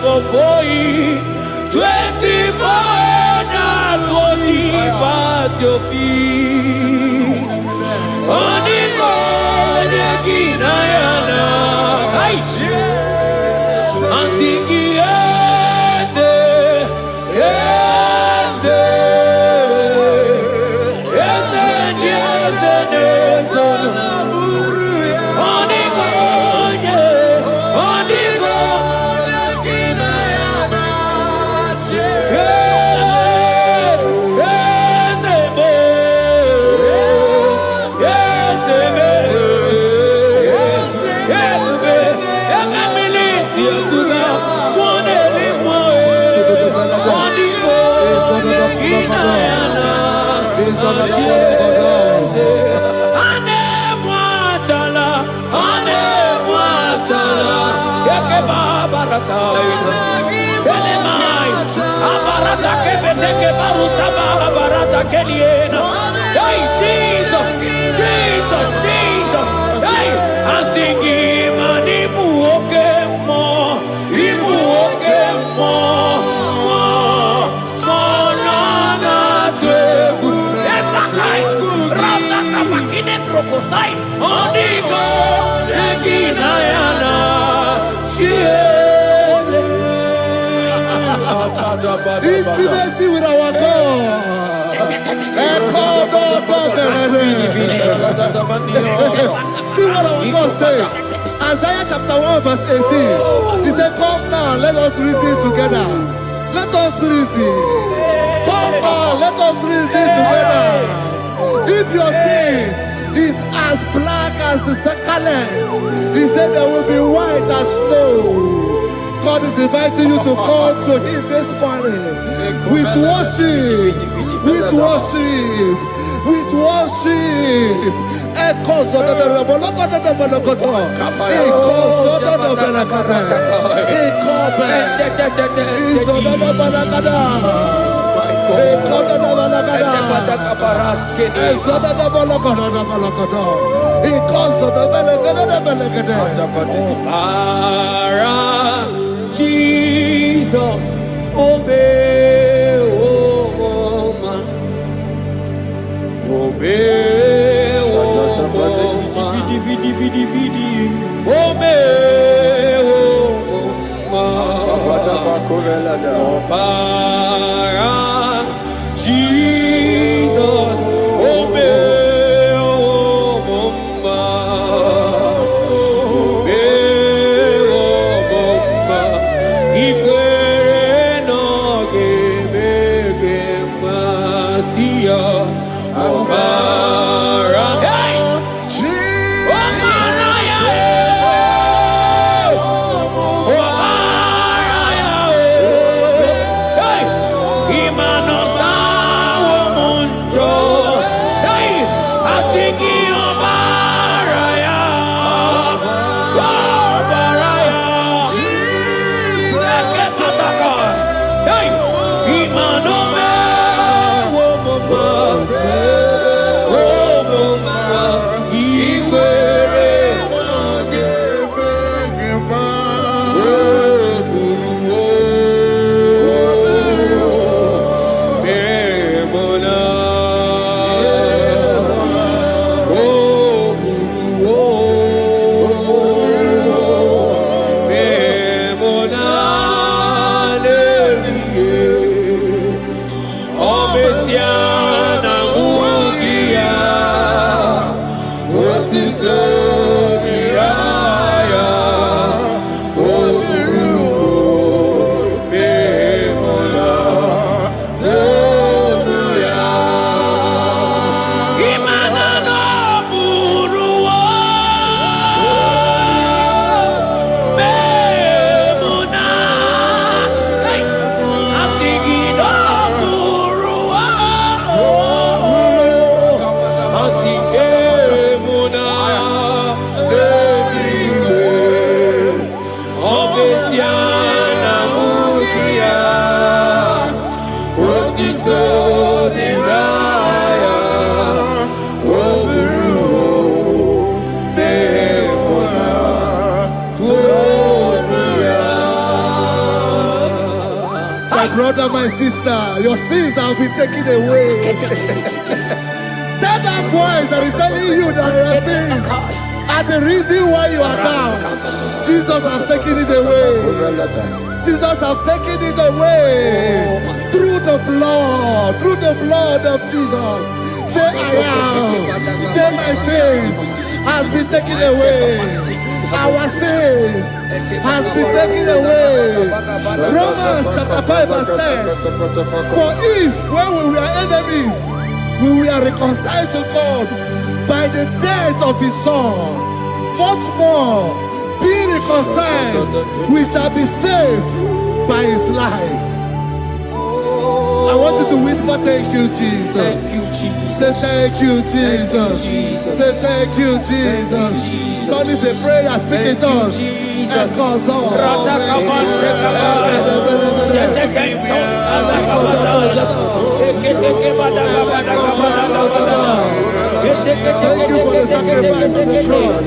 Before you, 24 elders worship at your feet. Oniko yekinayana, ansiki yeze, yeze, yeze, yeze, yeze. Oniko ye, oniko. Hey, Jesus, Jesus, Jesus. Hey, I'm singing, man, Ibu okemo, na na teku. Epakai, rata kapakine brokosai. Onigo, ekinayana, Intimacy with our God. See what our God says. Isaiah chapter 1 verse 18. He said, "Come now, let us reason together. Let us reason. Come on, let us reason together. If your sin is as black as the scarlet, he said there will be white as snow." God is inviting you to come to Him this morning with worship, with worship. with worship. Jesus, obey, oh man, obey, oh man, obey, oh man, Jesus, obey, oh man, obey, oh man, Ikwere no gemege masia, obara, hey, obara ya, obara ya, hey, imano sa womunjo, hey, asiki obara ya, obara ya, leke sataka, hey, imano me womoma, womoma, ikwere. My brother, my sister, your sins have been taken away. That voice that is telling you that your sins are the reason why you are down. Jesus has taken it away. Jesus has taken it away. Through the blood of Jesus. Say I am. Say my sins has been taken away. Our sins has been taken away. Romans chapter 5 verse 10. For if when we were enemies, we were reconciled to God by the death of his son, much more, being reconciled, we shall be saved by his life. I want you to whisper, thank you, Jesus. Thank you, Jesus. Say thank you, Jesus. Say thank you, Jesus. Turn it a prayer, speak in tongues. Thank you for the sacrifice on the cross.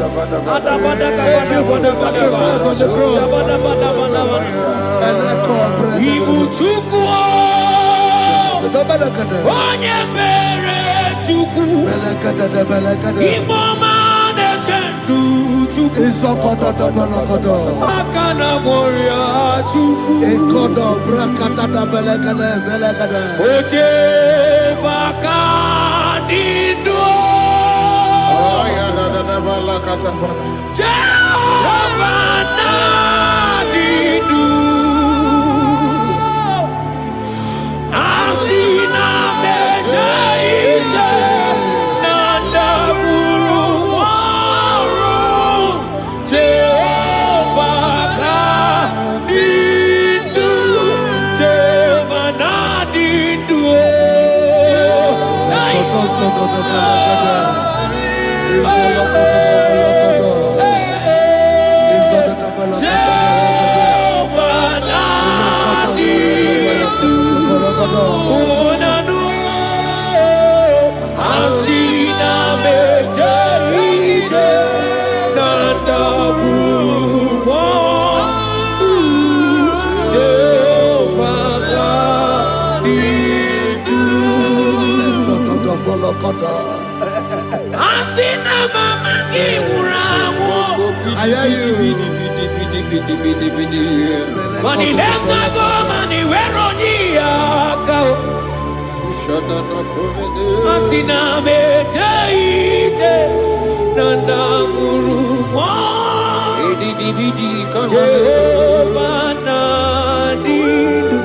Thank you for the sacrifice on the cross. Onye mere Chukwu, Imoma na-echendu Chukwu, aka na gboria Chukwu, oche baka dị ndụ, Jehova na dị ndụ. I hear you. Mani lenga goma ni weronia kao. Asina mejaite nanda muruwa. Jehova nadidu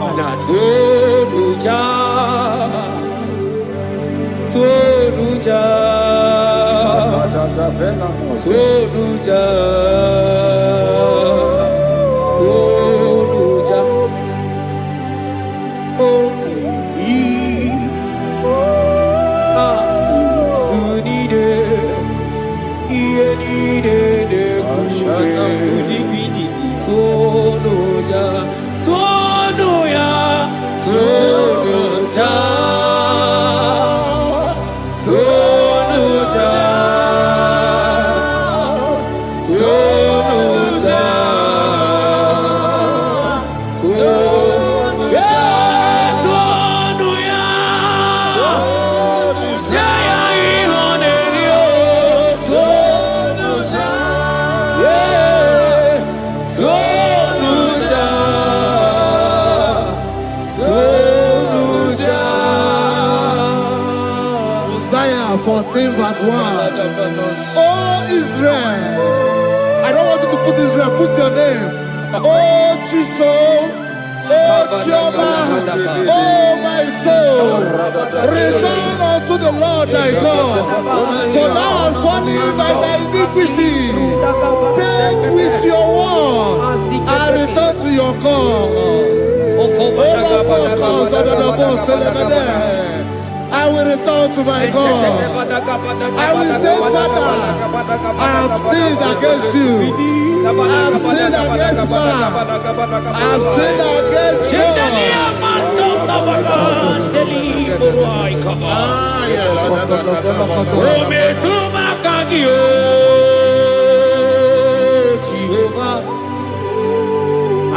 anatonuja tonuja. Tonuja, Tonuja, oh baby, Sunide, Ienide de Tonuja, Tonuya, Tonuja. Isaiah 14 verse 1. Oh Israel, I don't want you to put Israel, put your name. Oh Chiso, oh Chioma, oh my soul, return unto the Lord thy God, for thou hast fallen by thy iniquity. Take with your word and return to your God. I will return to my God. I will say, Father, I have sinned against you. I have sinned against man. I have sinned against God.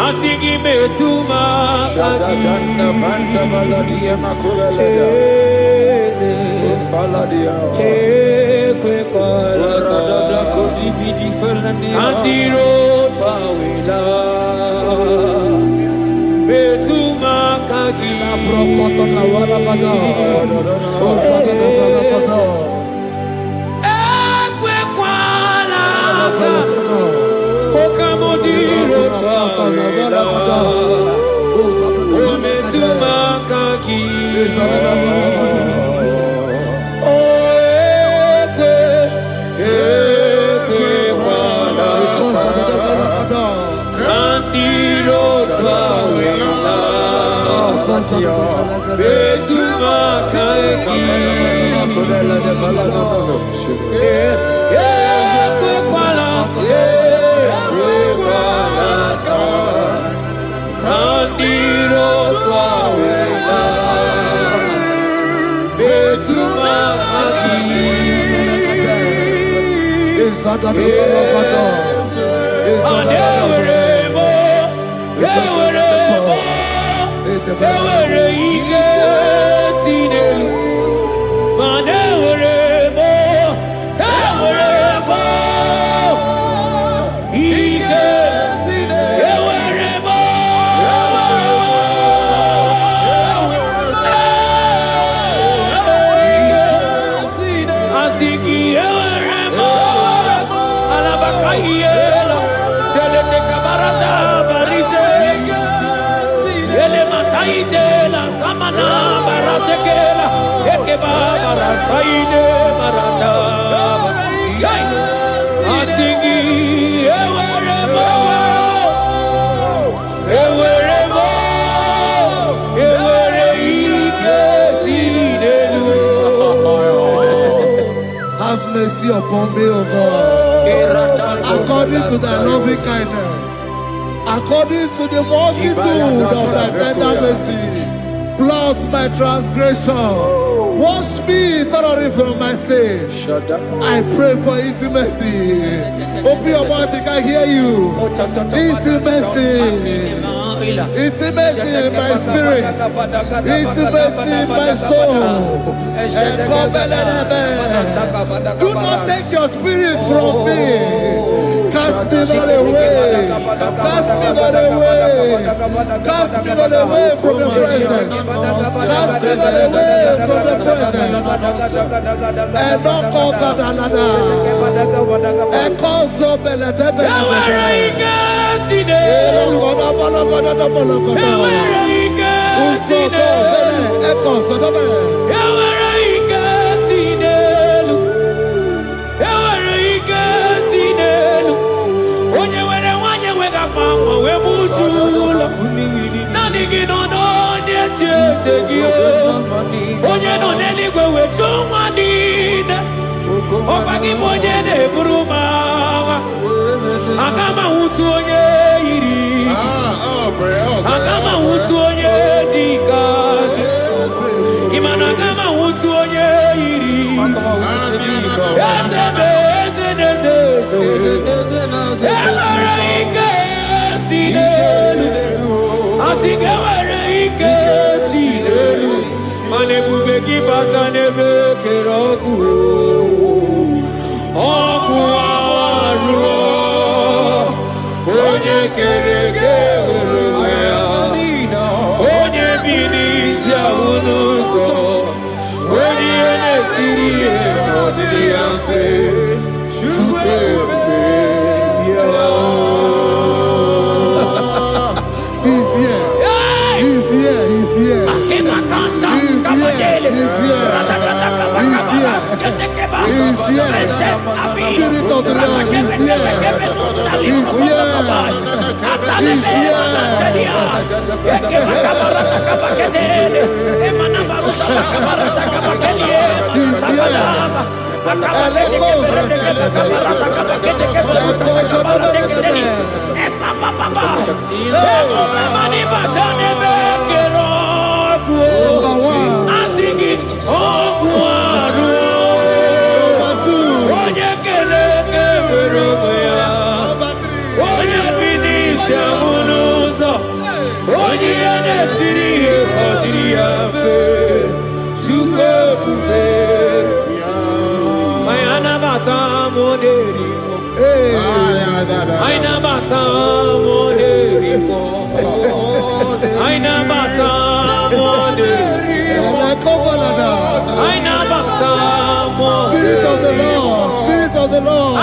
Asigi metuma kaki kwe kolaka andiro tawila metuma kaki ekwe kolaka okamodiro tawila ometuma kaki upon me, O God, according to thy loving kindness, according to the multitude of thy tender mercy. Blot my transgression, wash me thoroughly from my sin. I pray for intimacy. Open your mouth, I can hear you. Intimacy. Intimacy in my spirit, intimacy in my soul. Do not take your spirit from me. Cast me not away. Cast me not away. Cast me not away from the presence. Cast me not away from the presence. And not come back another. And call so Spirit of the Lord is here. He's here. He's here. Spirit of the Lord, Spirit of the Lord.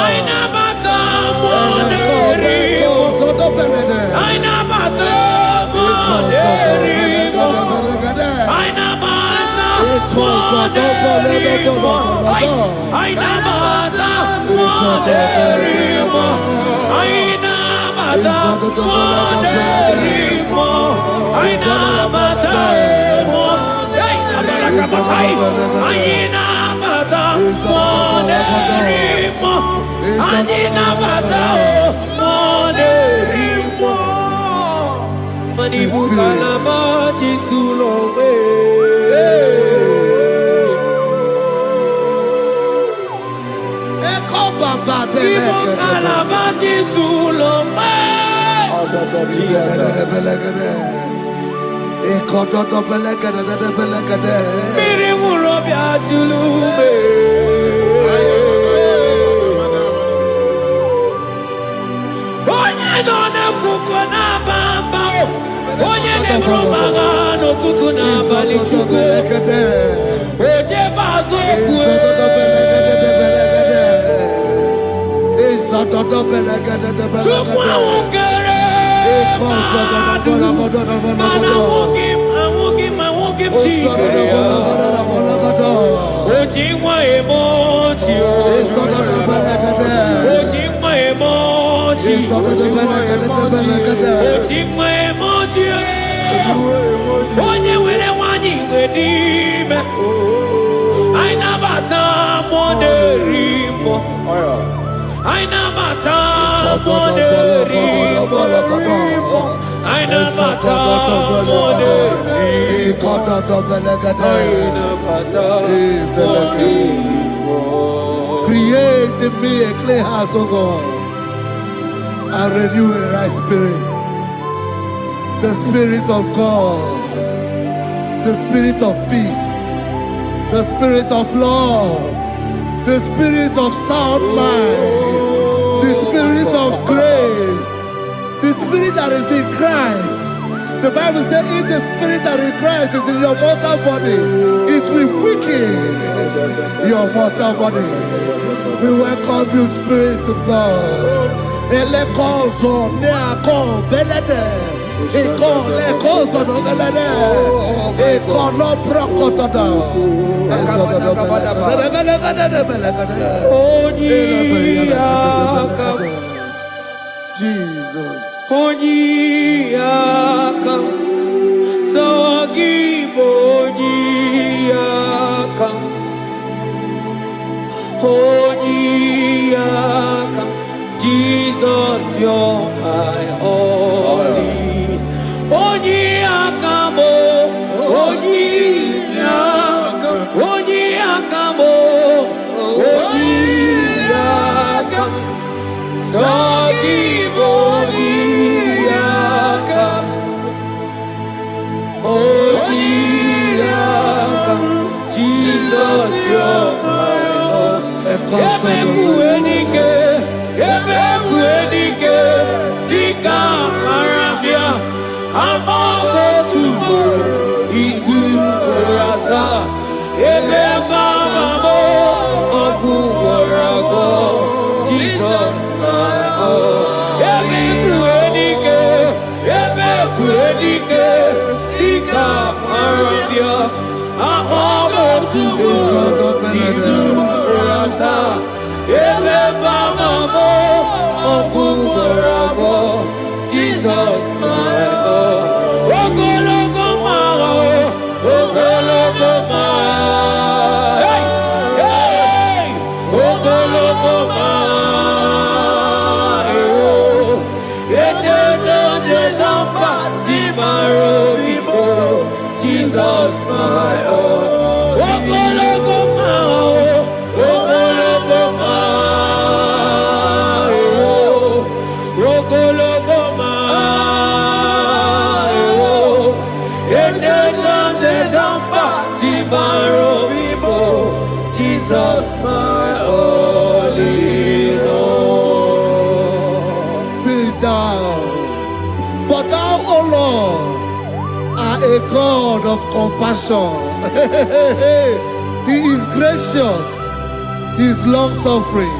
I never mata moderimo. Aina mata moderimo. Aina mata moderimo. Aina mata moderimo. Create in me a clean house, O God, and renew a right spirit. The spirit of God, the spirit of peace, the spirit of love, the spirit of sound mind, the spirit of grace, the spirit that is in Christ. The Bible says, if the spirit that is in Christ is in your mortal body, it will weaken your mortal body. We welcome you, Spirit of God. Elekozo neako belede, elekozo no belede, ekono prokotada, Jesus. Onyiyakam, Sogibo Onyiyakam, Onyiyakam, Jesus, you're my only. Onyiyakam, Onyiyakam, Onyiyakam, Onyiyakam, Sogibo Onyiyakam, Onyiyakam, Jesus, you're my own. Emekuenike, Emekuenike, Dika Arabia, Amago Tubo, Isu Rasa, Emebamamo, Oguwarago, Jesus, my own. Emekuenike, Emekuenike, Dika Arabia, Amago Tubo, Isu Rasa, Emebamamo, Oguwarago, Jesus, my own. Ogologo mao, ogologo mao, hey, hey, ogologo mao, eternal desamba, simaro vivo, Jesus, my own. Ogologo mao, ogologo mao, ogologo mao, eternal desamba, simaro vivo, Jesus, my only Lord. Be thou, but thou, O Lord, are a God of compassion. He is gracious, He is long suffering.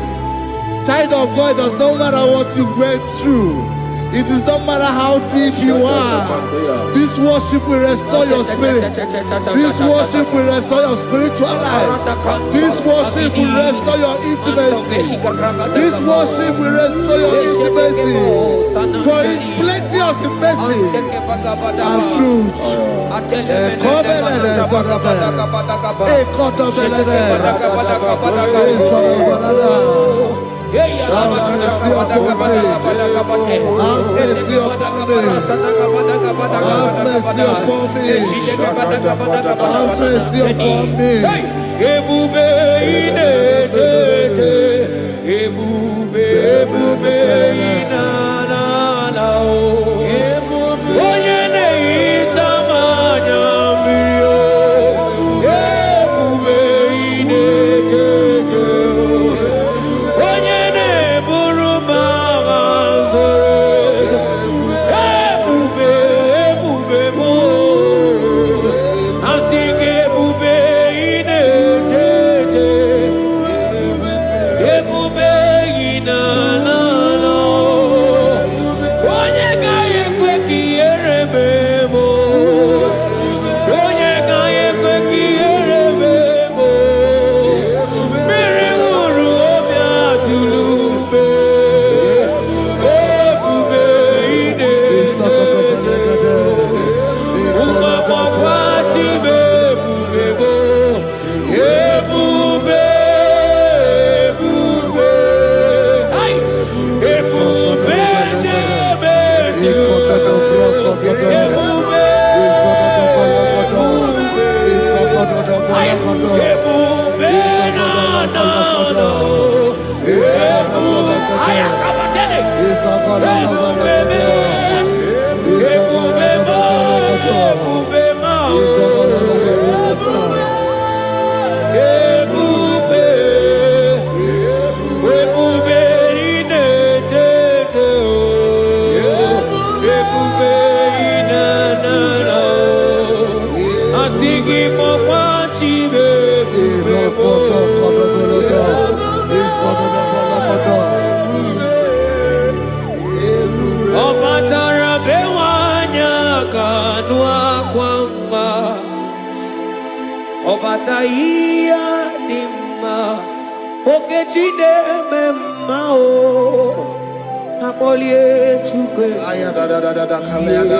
Child of God, it does not matter what you went through. It does not matter how deep you are. This worship will restore your spirit. This worship will restore your spiritual life. This worship will restore your intimacy. This worship will restore your intimacy. For His plenty of mercy and truth. Have mercy upon me. Have mercy upon me. Have mercy upon me. Have mercy upon me. Ebube inetete, ebube, ebube inanana o. Onye na-ehita mmanya mmiri o. Ebube inetete o. Onye na-eburu m agha nzore. Ebube, ebube m o. Asị gị ebube inetete. Ebube inanana o. Onye ga-enye Obataia dimma okechide memma o apolie tukwe aya da kalenda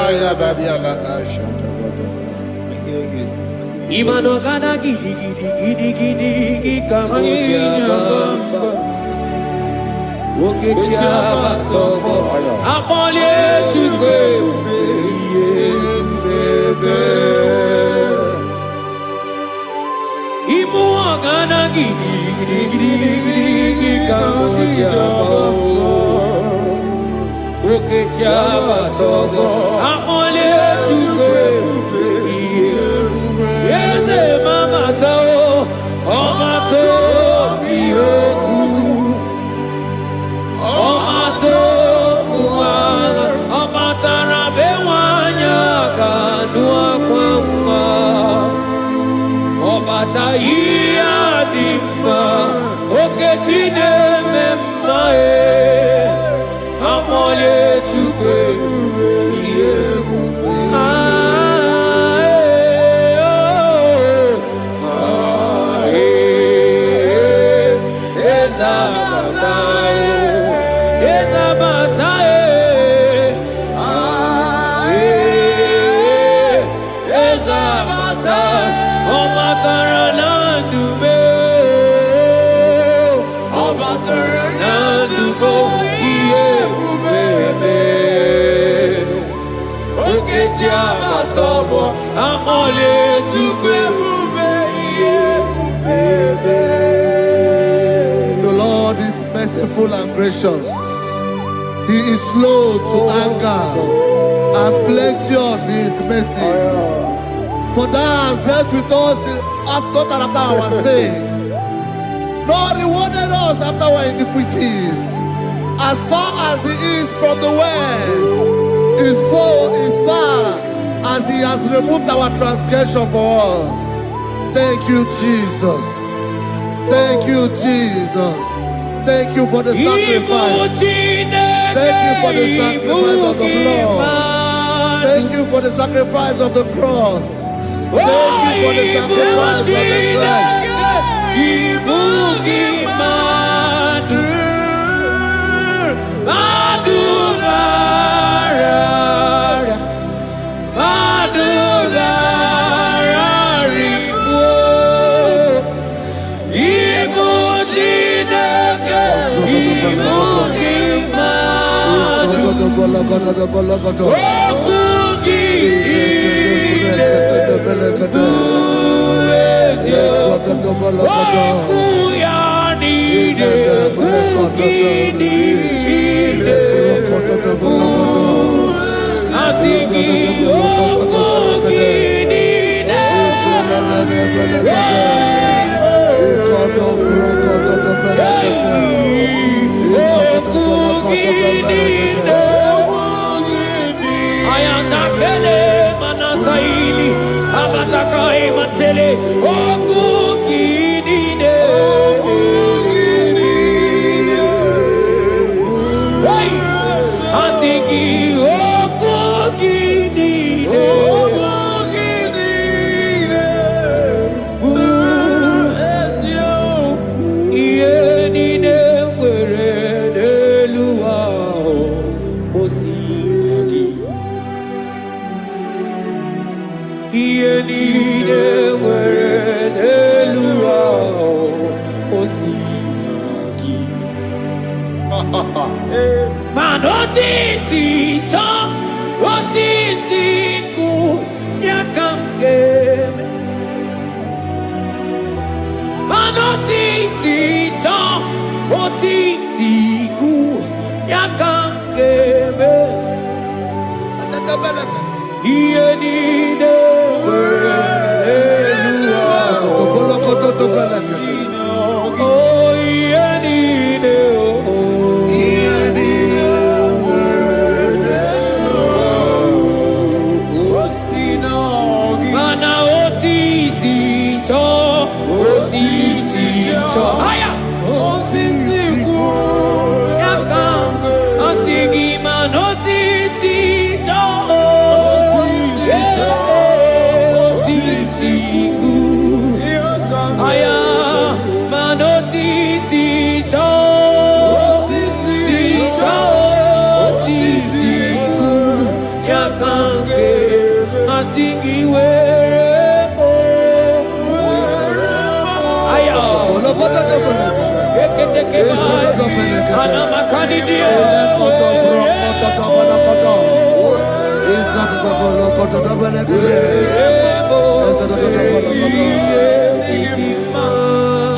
aya badia la ashata imano kana gidi kamoja bamba okechia batogo apolie tukwe bebe Ibu agana gidi kamoja oke chaba togo amole chukwe yeze mama tao omato biyoku omato buana omatara bewanya kanua kwamba Obataia dimma okechine memma amole chukwe The Lord is merciful and gracious. He is slow to anger and plenteous in his mercy. For thou hast dealt with us after our sin, nor rewarded us after our iniquities. As far as he is from the west, is far as he has removed our transgression for us. Thank you, Jesus. Thank you, Jesus. Thank you for the sacrifice. Thank you for the sacrifice of the blood. Thank you for the sacrifice of the cross. Thank you for the sacrifice of the Christ. Manoti si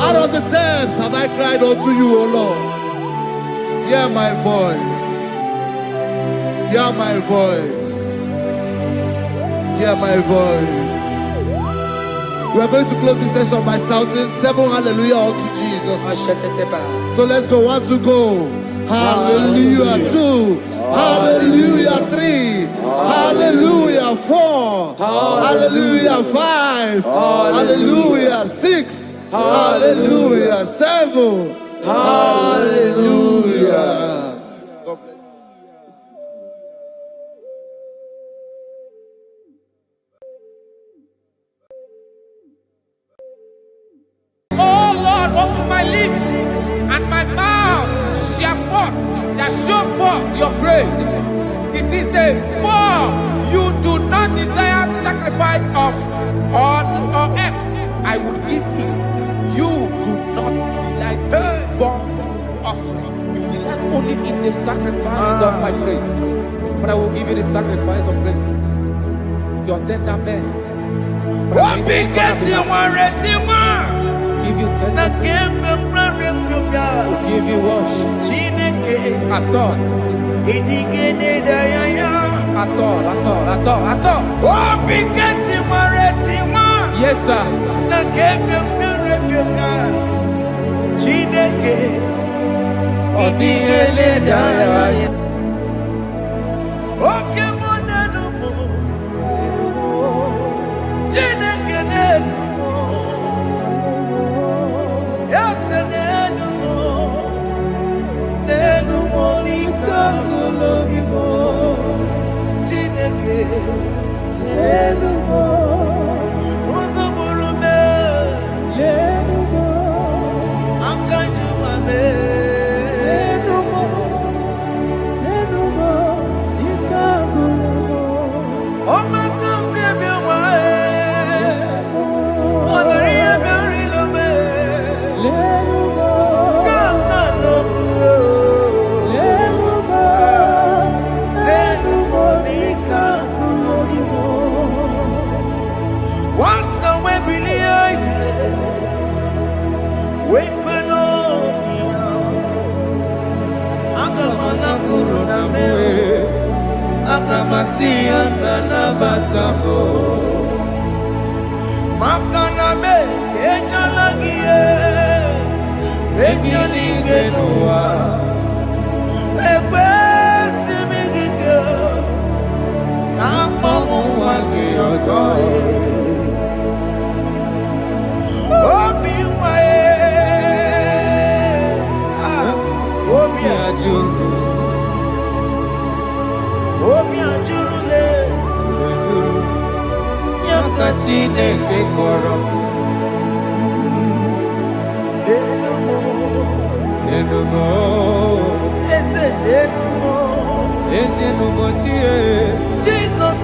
Out of the depths have I cried unto you, O Lord. Hear my voice. Hear my voice. Hear my voice. We are going to close this session by shouting 7 hallelujah unto Jesus. So let's go. 1, 2, go. Hallelujah. 2. Hallelujah. 3. Hallelujah. 4. Hallelujah. 5. Hallelujah. 6. Hallelujah. 7. Hallelujah. God bless you. Oh Lord, open my lips, and my mouth shall show forth your praise. 16 says, for you do not desire sacrifice of or X, I would give it. You do not delight in burnt offering. You delight only in the sacrifice of my praise. But I will give you the sacrifice of praise with your tender mercy. Give you tender give you worship. At all. Yes, sir. Jesus,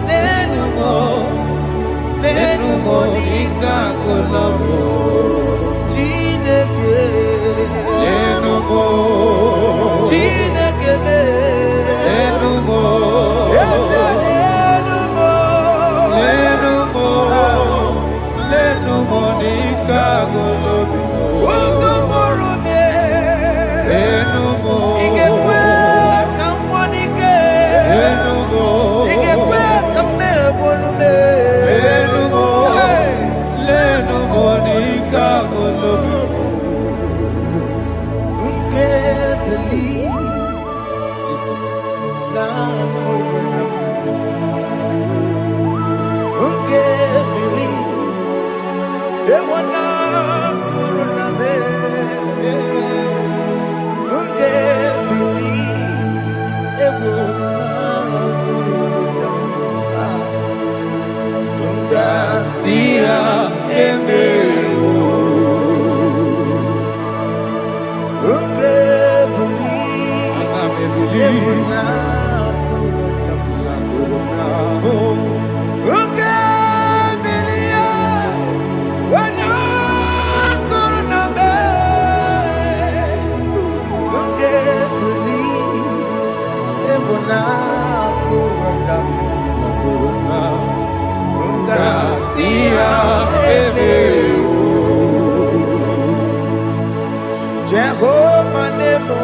Jehovah Nebo,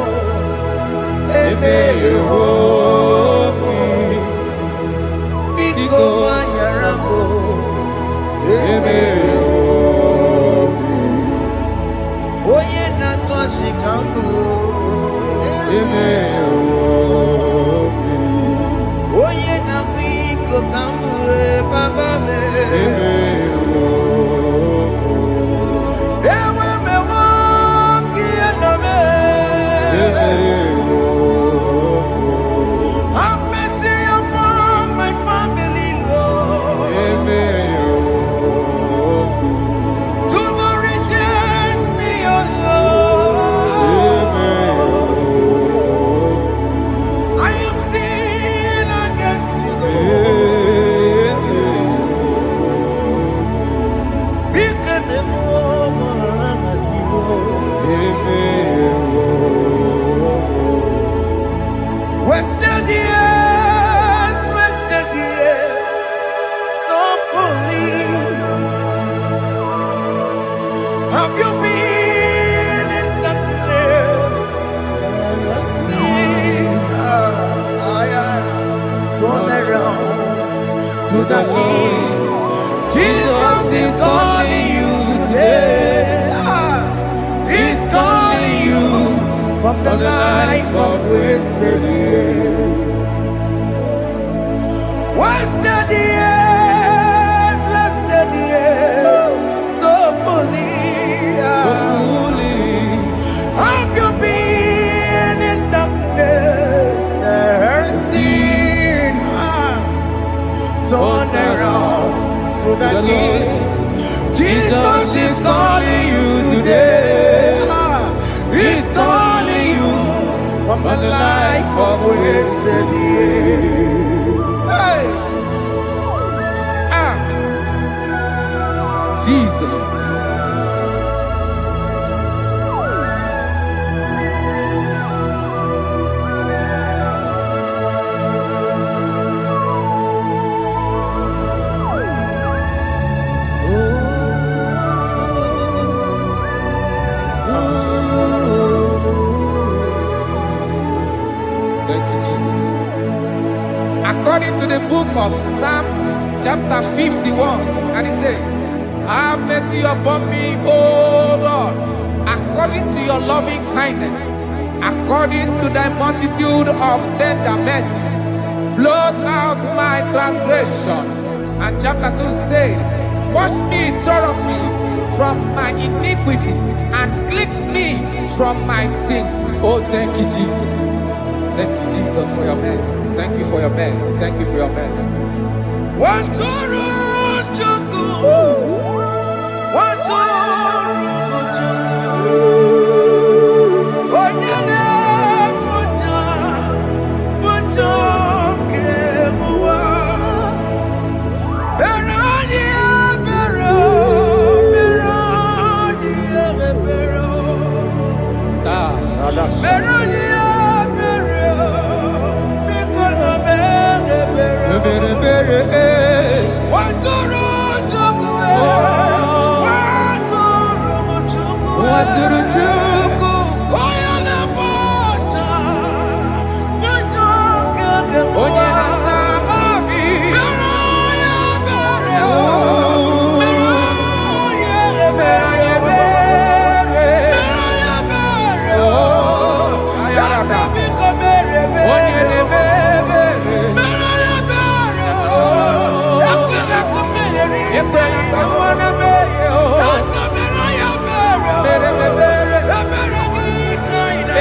Biko Manyarambo, Oye Natwa Shikambu, Oye Nabiko Kambu, Baba me. Have mercy upon my family, Lord. Do not reject me, oh Lord. I have sinned against you, Lord. Be wasted years, so fully. Have you been in darkness? Turn around to the King. Jesus is calling you today. He's calling you from the life of wasted years. Wasted years, so fully. Have you been in darkness and seen? Turn around to the King. Jesus is calling you today. He's calling you from the life of wasted years. Hey! Jesus. According to the book of Psalm chapter 51, and it says, have mercy upon me, O Lord, according to your loving kindness, according to thy multitude of tender mercies, blot out my transgression. And chapter 2 said, wash me thoroughly from my iniquity and cleanse me from my sins. Oh, thank you, Jesus. Thank you, Jesus, for your mercy. Thank you for your mercy. Thank you for your mercy.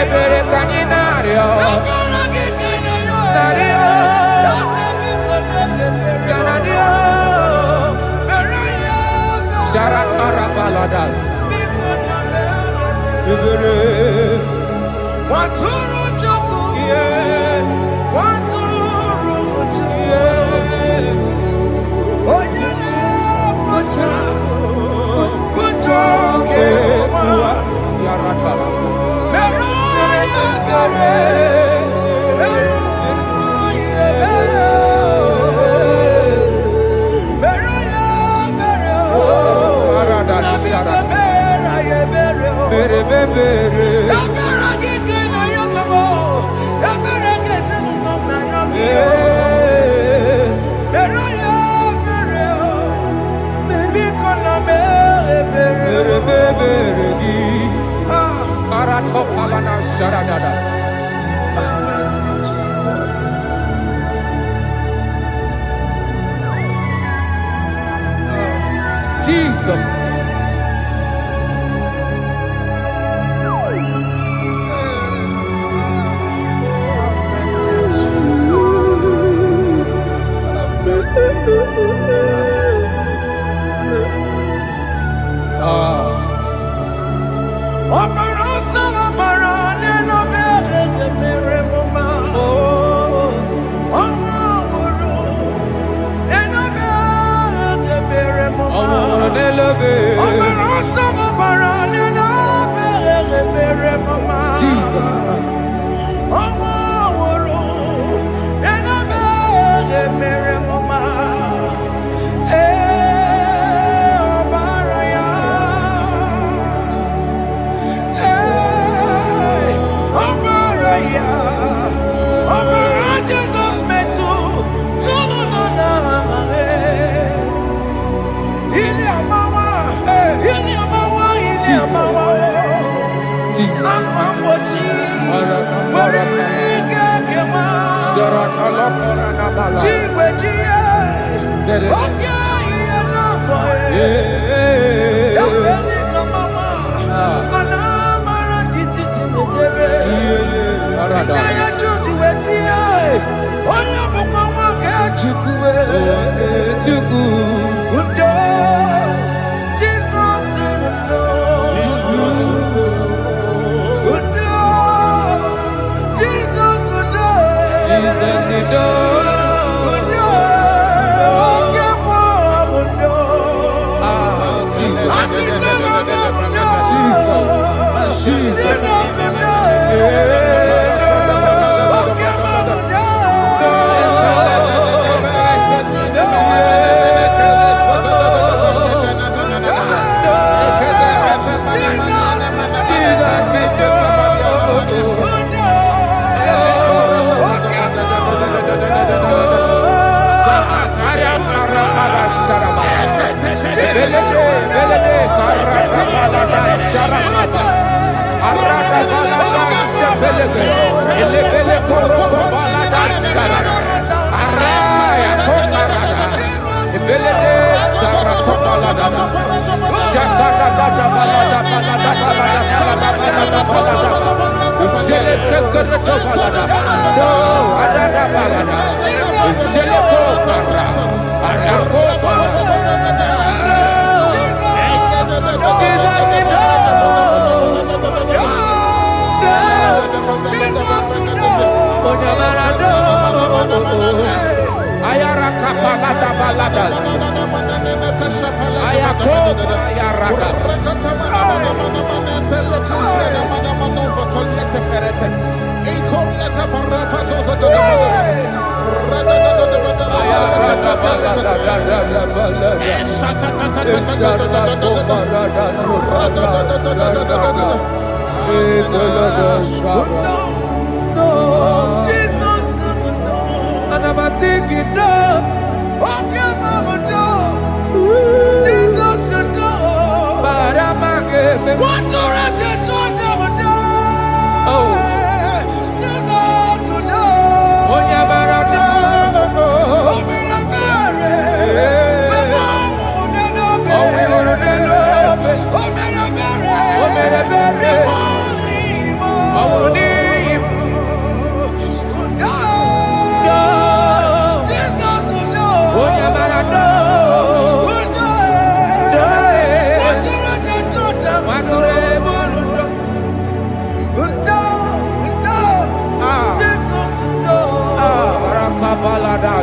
ebere kaninario. Nario. Yanadio. Sharakara baladas. Ebere. Waturu joku. Yeah. Waturu joku. Yeah. Onyana mocha. Bujoke. Yarakara. Jesus. Oh,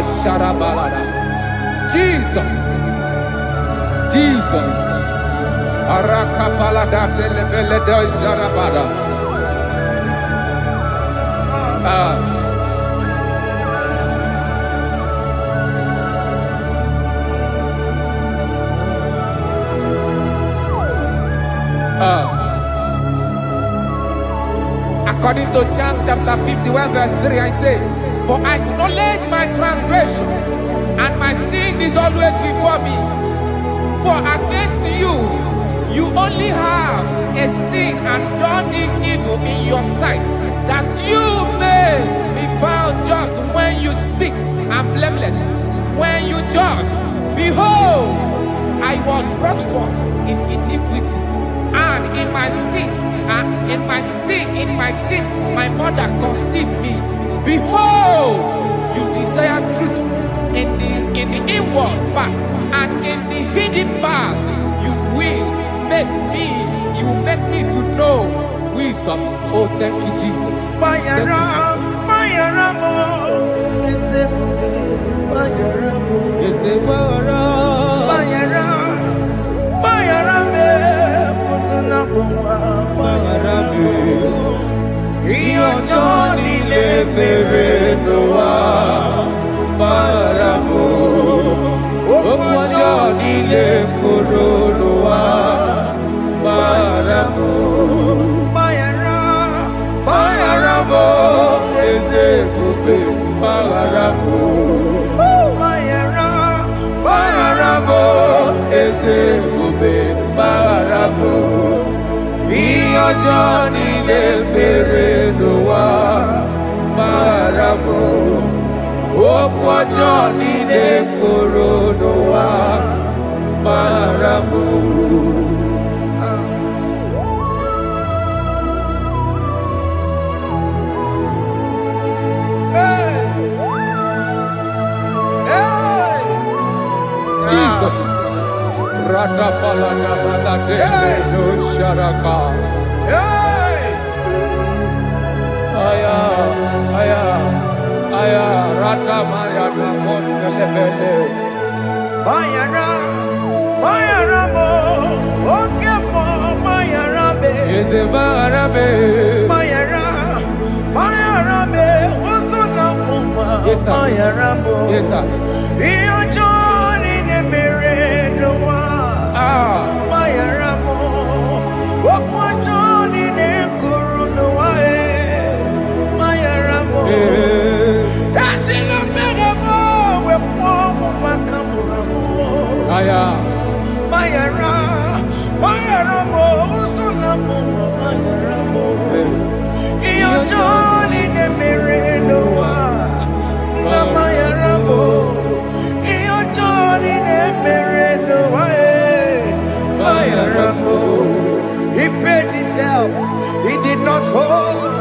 Sharabalada. Jesus. Jesus. Arakapalada zelebeleda jarabada. According to John chapter 51 verse 3, I say, for I acknowledge my transgressions, and my sin is always before me. For against you, you only have a sin and done this evil in your sight, that you may be found just when you speak, and blameless when you judge. Behold, I was brought forth in iniquity, and in my sin, my mother conceived me. Behold, you desire truth in the inward part, and in the hidden part you will make me to know wisdom. Oh, thank you, Jesus. Thank you, Johnny Lebere Noah Baramo Johnny Le Koronoa Baramo Bayaramo Ezekube Bayaramo Bayaramo Ezekube Bayaramo Johnny Lebere Noah Baramo Johnny Le Koronoa Baramo. Jesus. Radapalada balade no sharaka. Aya, Rata Maria Namoselebele. Bayaramo, Okemo, Bayarabe, Ezebarabe. Bayarabe, Osonapuma, Yes, sir. Bayaramo, Yes, sir. Iyo Johnny Nemere Noah, Bayaramo, Okwa Johnny Nekuru Noah, Bayaramo, Ajila Megamo, Wepomu Makamuramo, Aya. Bayaramo, Osonapuma, Bayaramo, Iyo Johnny Nemere Noah, Bayaramo, Iyo Johnny Nemere Noah, Bayaramo. He paid it out, he did not hold,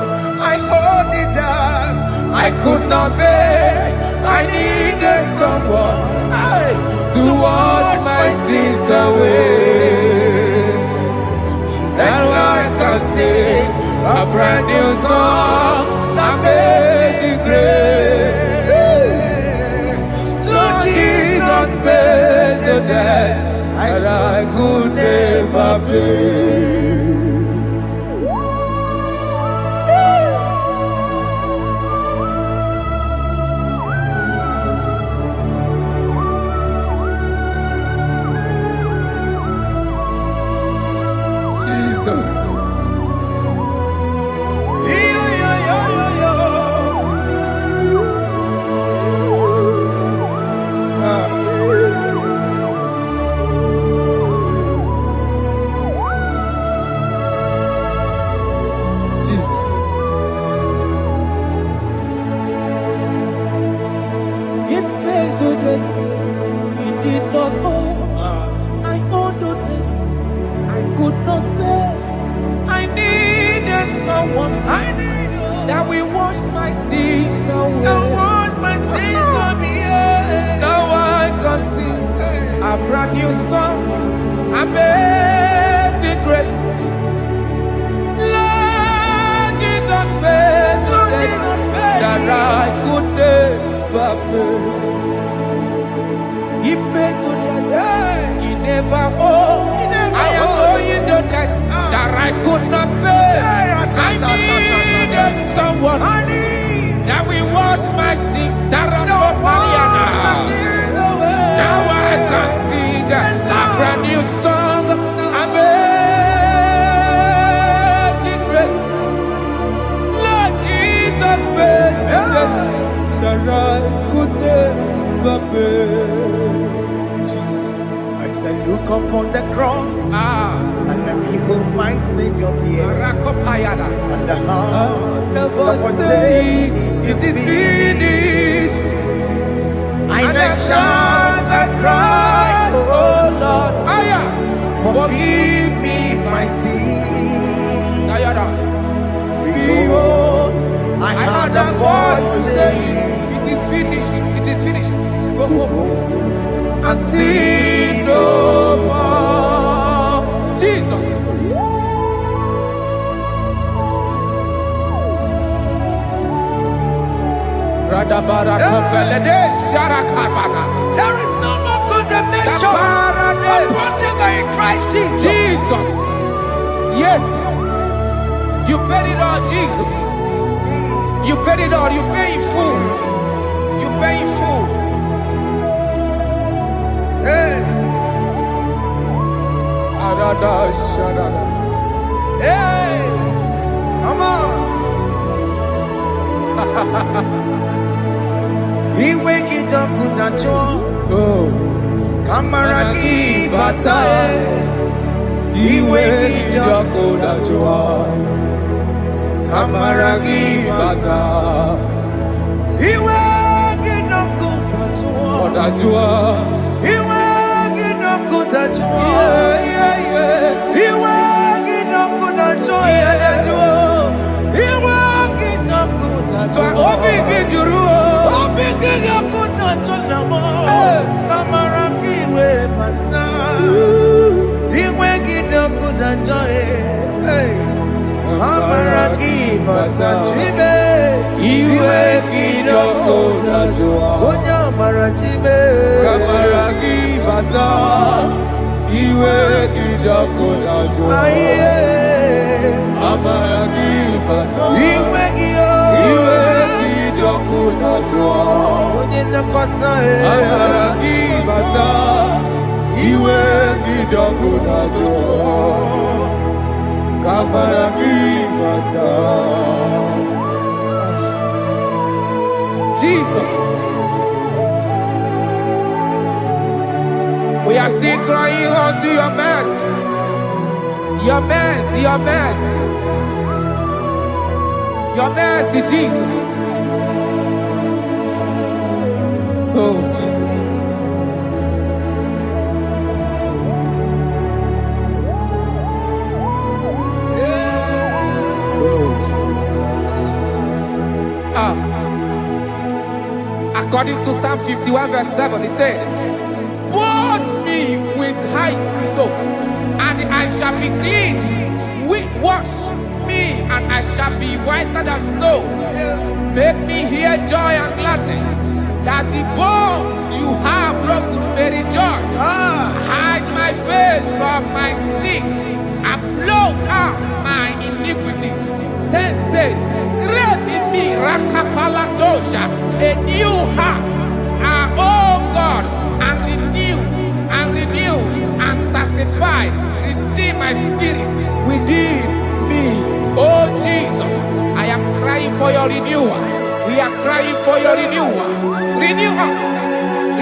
I hold it out, I could not pay, I needed someone To wash my sins away, and I can sing a brand new song, amazing grace. Lord Jesus paid the debt that I could never pay. Jesus. Jesus. It pays the debt we did not owe. I owed the debt I could not pay. I needed someone that will wash my sins away. Now I can sing a brand new song, amazing grace. Lord Jesus paid the debt that I could never pay. the cross, and behold my Savior dear, and the heart that was saying it is finished. I shout and cry, oh Lord, forgive me my sin. Behold, I heard a voice saying, it is finished, it is finished. Go home and sin no more. Jesus. There is no more condemnation upon them in Christ Jesus. Jesus. Yes. You paid it all, Jesus. You paid it all. You pay in full. You pay in full. Hey. Hey. Come on. He wake it up with a joy. Kamaraki batae. He wake it up with a joy. Kamaraki batae. He wake it up with a joy. He wake it up with a joy. He wake it up with a joy. He wake it up with a joy. Kamaraki we pansa. He wake it up with a joy. Kamaraki pansa chibe. He wake it up with a joy. Onya marachibe. Kamaraki pansa. He wake it up with a joy. Kamaraki pansa. He wake it up. Onye nakotsa Kamaraki bata. Iwe kidogo na joa. Kamaraki bata. Jesus. We are still crying unto your mercy. Your mercy, your mercy. Your mercy, Jesus. Oh, Jesus. Oh, Jesus. According to Psalm 51 verse 7, he said, "Wash me with hyssop, and I shall be clean. Wash me, and I shall be whiter than snow. Make me hear joy and gladness, that the bones you have broken may rejoice. Hide my face from my sin, and blot out my iniquities. Then say, create in me Rakapaladosha, a new heart, oh God, and renew, and sanctify, restore my spirit within me." Oh Jesus, I am crying for your renewal. We are crying for your renewal. Renew us.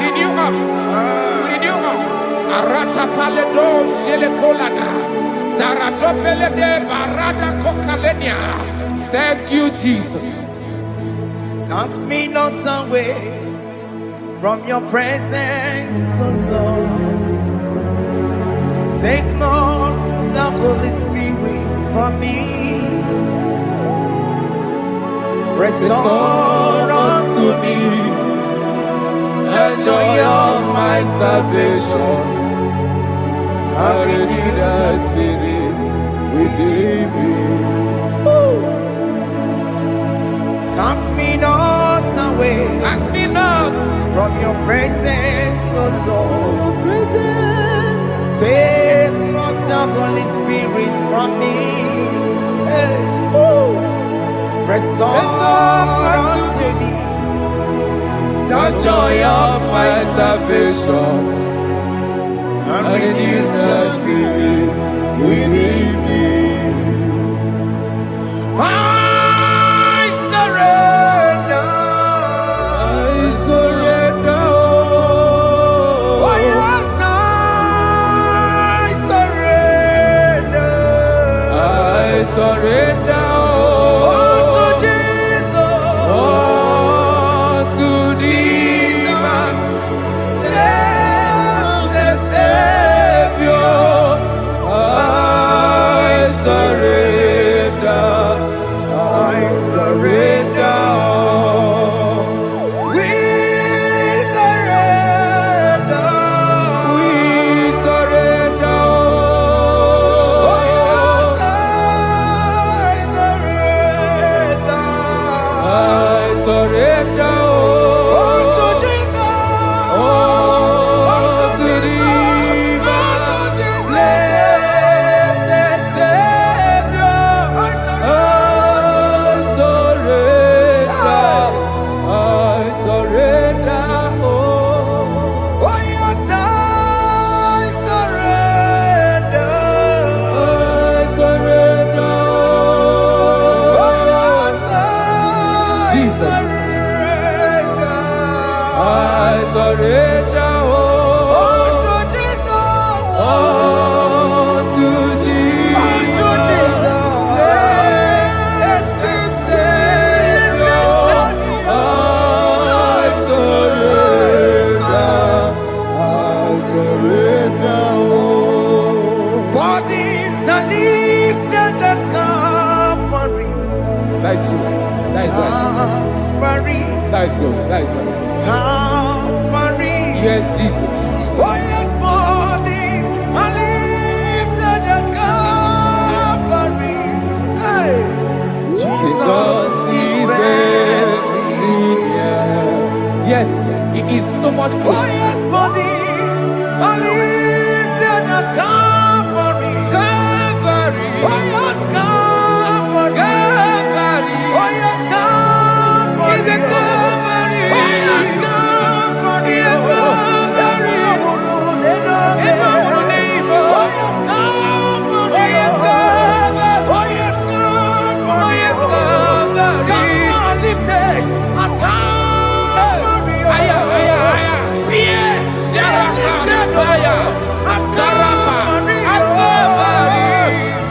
Renew us. Renew us. Arata paledo shelekolada. Zaradopelede barada kokalenia. Thank you, Jesus. Cast me not away from your presence, oh Lord. Take not the Holy Spirit from me. Restore unto me the joy of my salvation, and renew the spirit within me. Cast me not away, Cast me not from your presence, oh Lord. Take not the Holy Spirit from me. Hey. Restore unto me the joy of my salvation, and renew the spirit within me. I surrender. Oh yes, I are lifted at Calvary. That is true. That is right. Calvary. That is good. That is right. Calvary. Yes, Jesus. Oh yes, bodies are lifted at Calvary. Hey. Jesus is very near. Yes, it is so much Oh closer. yes, bodies are lifted at Calvary. Calvary. Oh yes, Calvary. Calvary. Oh yes, Calvary. Is it Calvary? Oh yes, Calvary. Yes, Calvary. Oh yes, Calvary. Oh yes, Calvary. Oh yes, Calvary. Oh yes, Calvary. Oh yes, Calvary. God lifted at Calvary. Aya, aya, aya. Fear lifted at Calvary. At Calvary.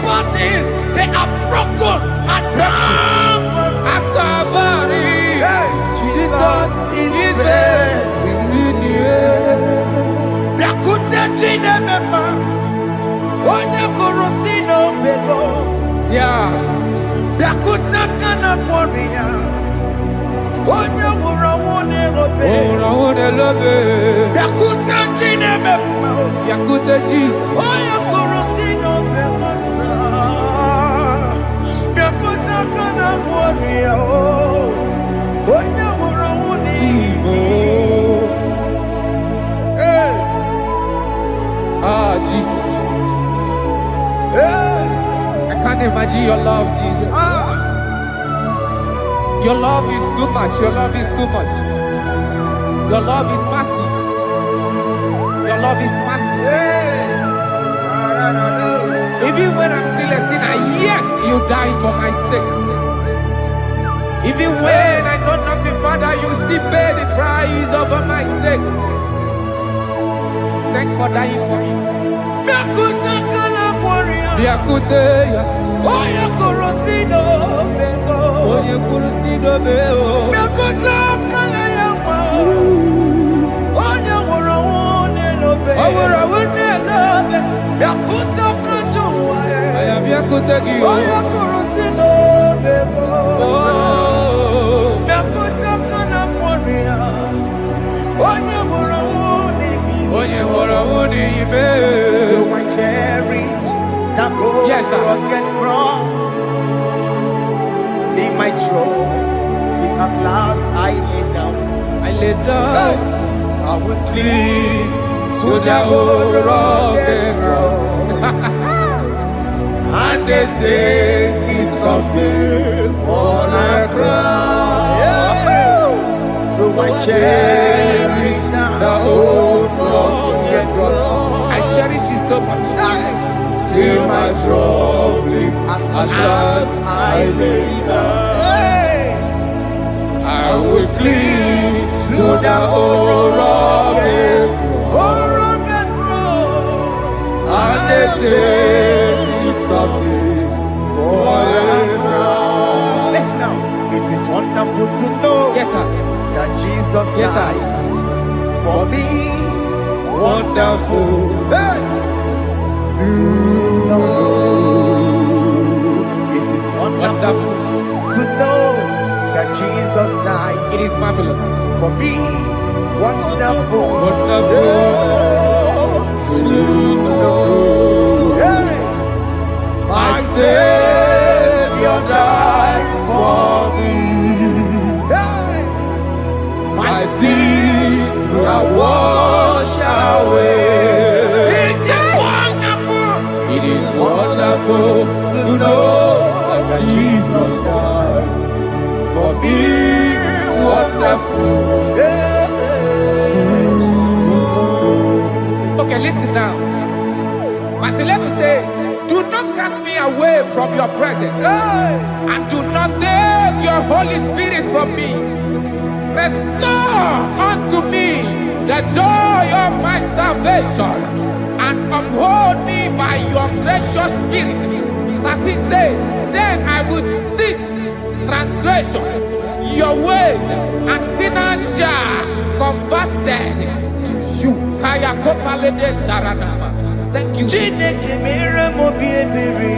Bodies, they are broken at Calvary. At Calvary. Jesus is very near. Biakute jine mema, onye korosino bego. Yeah. Biakute kana kworiya, onye wurawune obe. Ora love. Biakute jine mema, Yakute Jesus. onye korosino bego sa. Biakute kana kworiya, onye wurawune Oh. Hey, Ah, Jesus. hey, I can't imagine your love, Jesus. ah. Your love is too much. Your love is too much. Your love is massive. Your love is massive. Hey, Even when I'm still a sinner, yet you die for my sake. Even when I know nothing, Father, you still pay the price over my sake. Thanks for dying for me. Biakute kana kworiya, Yakute, onye korosino bego. oye kurusido beo. Biakute kana yawa, onye wurawune lobe. Owura wune love. Biakute kanjuwa, I am Yakute Gio. onye korosino bego. Oh. Biakute kana kworiya, onye wurawune Onye hora wuni ibe. So I cherish that gold Yes, sir. rugged cross. See my throne, feet at last I lay down. I lay down I will cling to to the old rugged cross. and they say it's something for a crown. So I cherish The old rugged cross. I cherish it so much. Till my trophies at last I lay down. I will cling to the old rugged cross. and they say it's something for a crown. Listen now, it is wonderful to know Yes, sir. that Jesus Yes, sir. died for me. Wonderful. Hey! To know. It is wonderful Wonderful. to know that Jesus died It is marvelous. for me. Wonderful. Wonderful. To know. Hey! My Savior died for me. Hey! My sins are washed away. It is wonderful. It is wonderful to know that Jesus died for me. Wonderful. To know. Okay, listen now. My celeb say, do not cast me away from your presence, Hey! and do not take your Holy Spirit from me. Restore unto me the joy of my salvation, and uphold me by your gracious spirit. That he said, then I would teach transgressions your ways, and sinners shall converted to you. Kaya kopalede saranama. Thank you. Chineke mere m obi ebere.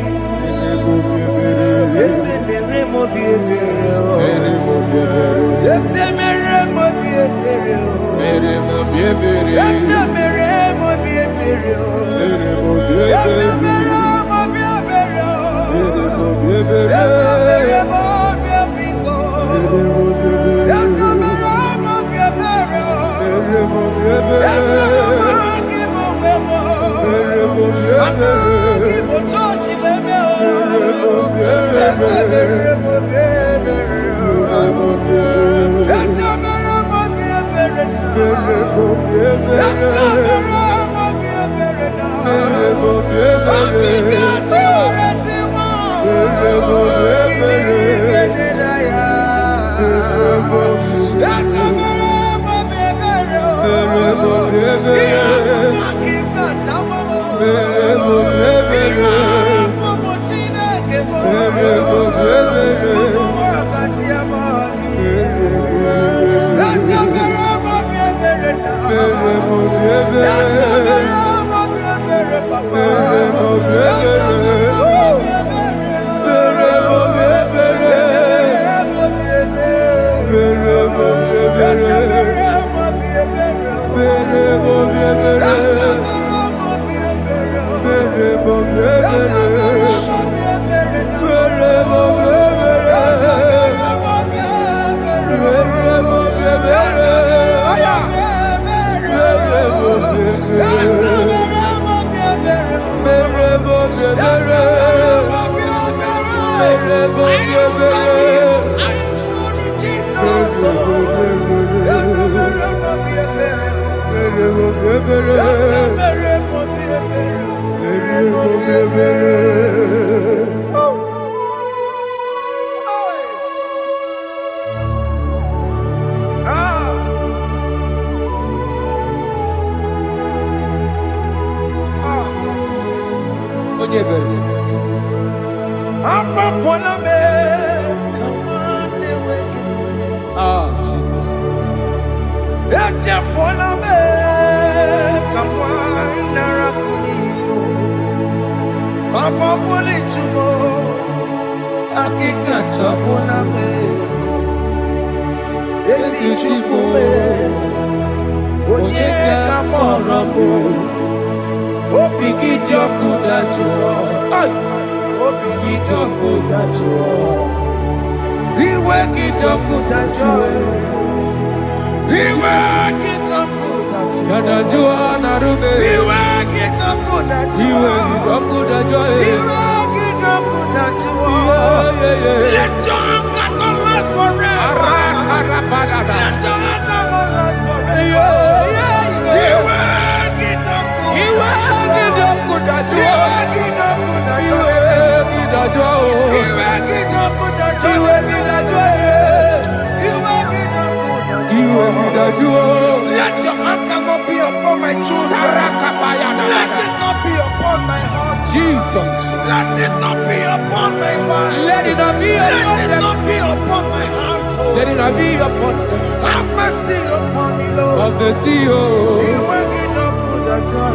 Let your anger not be upon my children. Let it not be upon my husband. Jesus. Let it not be upon my wife. Let it not be upon Let it them. not be upon my household. Let it not be upon them. Have mercy upon me, Lord. Of the sea, oh. You will get no good at joy.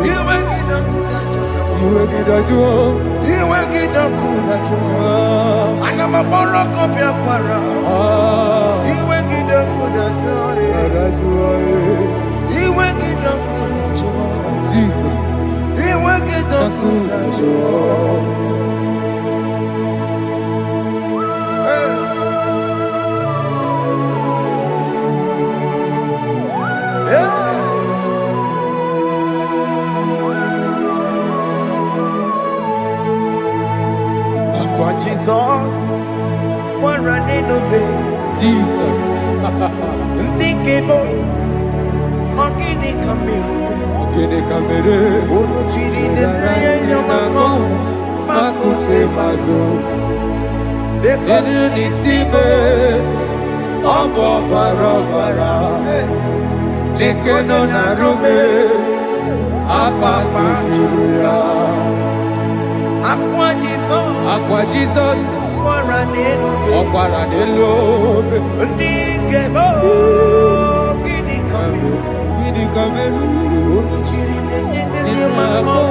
You will get no good at joy. You will get no good at joy. And I'm a borrow of your para. You will get no good at joy. You will get no good at joy. Jesus. You will get no good at joy. Jesus, one running obey. Jesus. Ndikemo, ogini kamiru. Ogini kamiru. Onuchiri nebreye yamako, makute mazo. Dekonu nisibe, obo barabara. Lekeno narume, apapa chuya. Aqua Jesus, Aqua Jesus, Okwara Nelobe, Ndikemo, ogini kamiru. Ogini kamiru. Onuchiri nebreye yamako,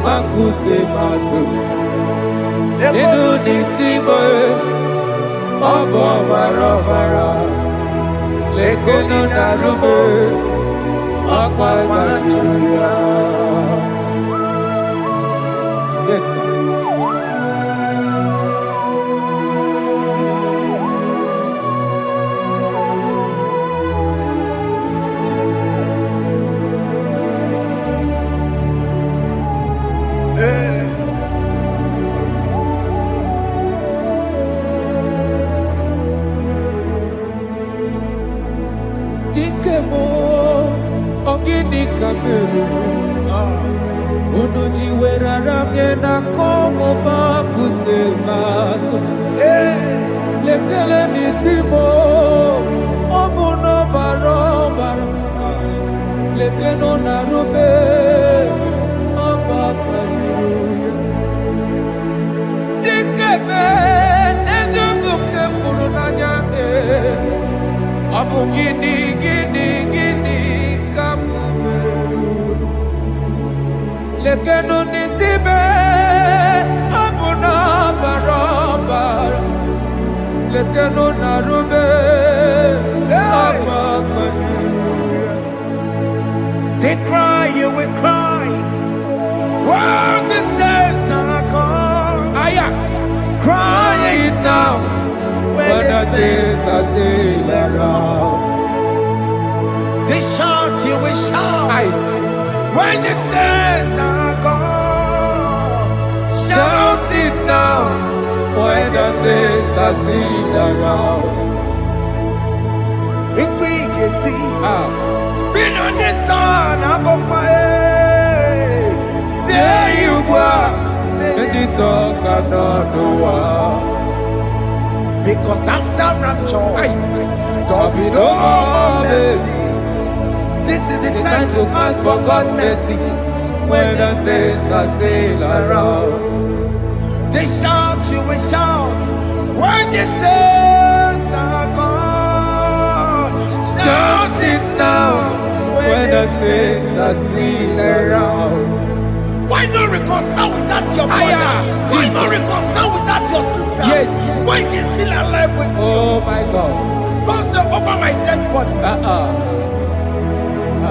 Makute mazo. Enu nisimo Obo barobara Lekono narume Okwa machuya. Yes, sir. Dikemo ogini kameru Unuji werara mjena komo bakute maso Lekele nisimo Obuno barobara Lekeno narube Abakajiruya Dikeme Ezubuke furunanya Abu gini kamu lekeno nisibe abu na barabara lekeno narube They cry, you will cry. When the saints are gone, cry it now. When the saints are still around, they shout, you will shout. When the saints are gone, shout it now. When the saints are still around. If we get it, been on the sun, I'm up my head. Say you are, and this song cannot do what. Because after rapture, there'll be no more mercy. This is the time to ask for God's mercy. When the saints are still around, they shout, you will shout. When the saints are gone, shout it now. When the saints are still around. Why not reconcile with that your brother? Why not reconcile with that your sister? Yes. Why she's still alive with you? Oh my God. Don't say over my dead body.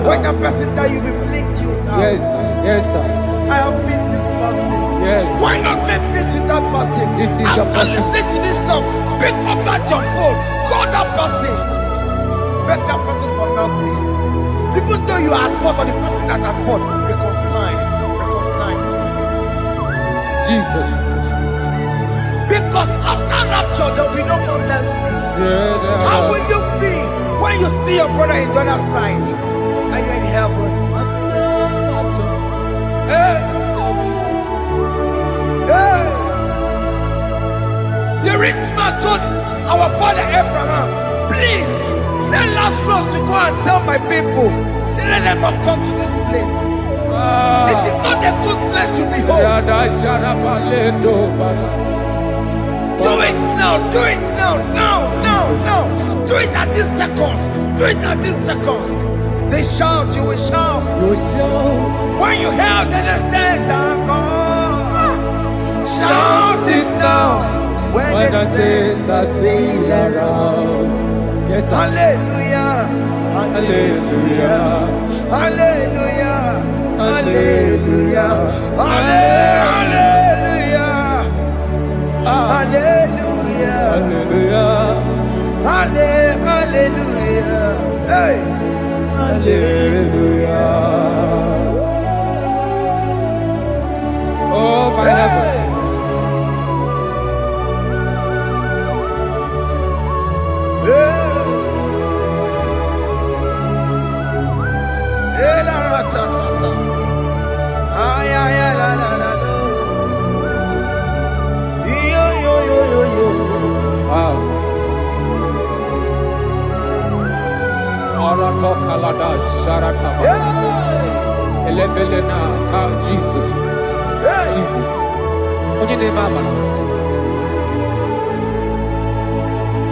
When that person die, you will fling you down. Yes, yes, sir. I have missed this person. Yes. Why not make peace with that person? This is After your person. listening to this song, pick up that your phone, call that person, beg that person for mercy. Even though you are at fault or the person that at fault, reconcile, please. Jesus. Because after rapture, there will be no more mercy. How will you feel when you see your brother in the other side and you're in heaven? Hey. Hey. The rich man told our father Abraham, please send Lazarus to go and tell my people, let them not come to this place. This is not a good place to behold. Do it now, do it now, now. Do it at this second. Do it at this second. They shout, you will shout. When you hear that the saints are gone, shout it now. When the saints are still around. Yes, hallelujah, hallelujah, hallelujah, hallelujah, hallelujah, hallelujah, hallelujah, hallelujah, hey, hallelujah. Oh my heavens. Jesus. Jesus.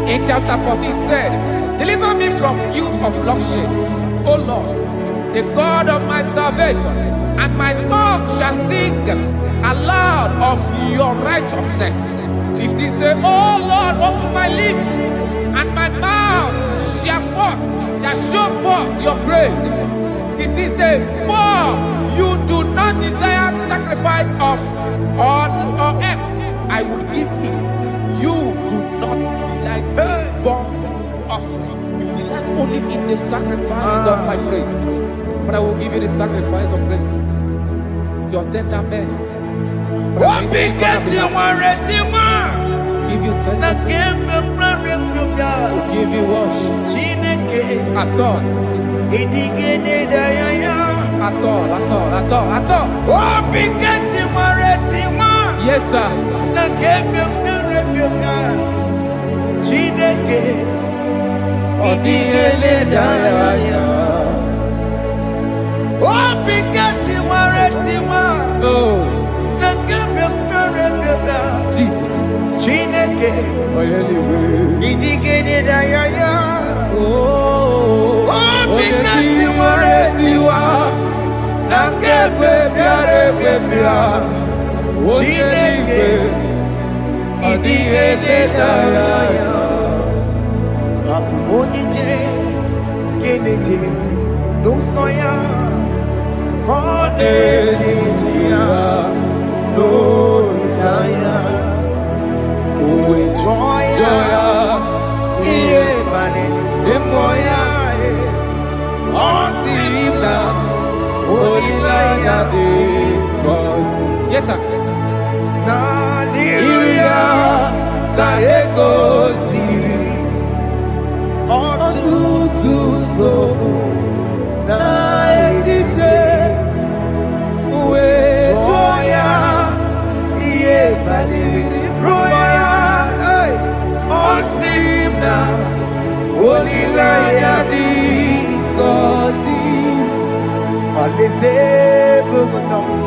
In chapter 40 said, deliver me from guilt of bloodshed, O Lord, the God of my salvation, and my tongue shall sing aloud of your righteousness. 15 say, oh Lord, open my lips, and my mouth shall show forth your praise. 16 say, for you do not desire sacrifice of or eggs, I would give it. You do not delight in burnt offering. You delight only in the sacrifice of my praise. But I will give you the sacrifice of praise. Your tender mercy. Give you tender give you worship. At all. Yes, sir. Jesus. Yes, sir.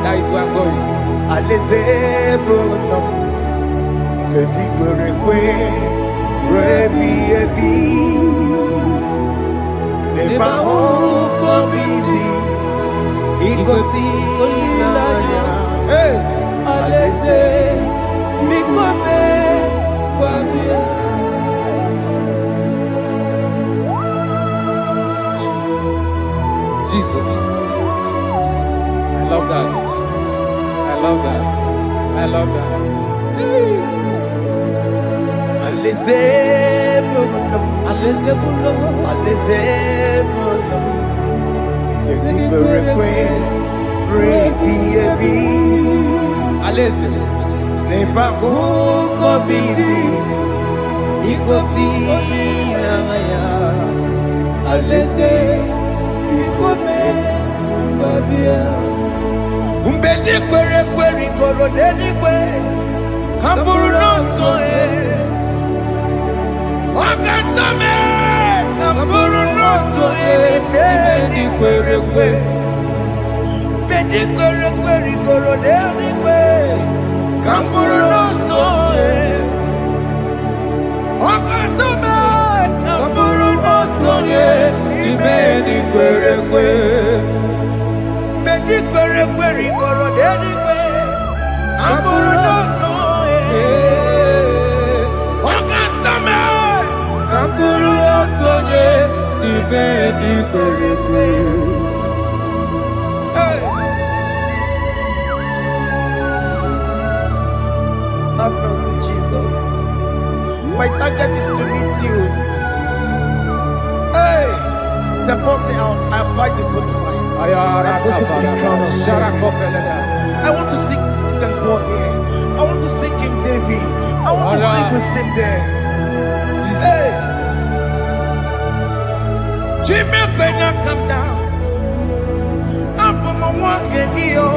That is where I'm going. Jesus. I love that. I love that. I love that. Have mercy, Jesus. My target is to meet you. Hey, suppose I fight the good fight. I'm waiting for the crown of glory. I want to seek St. Paul here. I want to seek King David. I want to sing with him there. Hey, Jimmy, when I come down, I'm on my walk and you.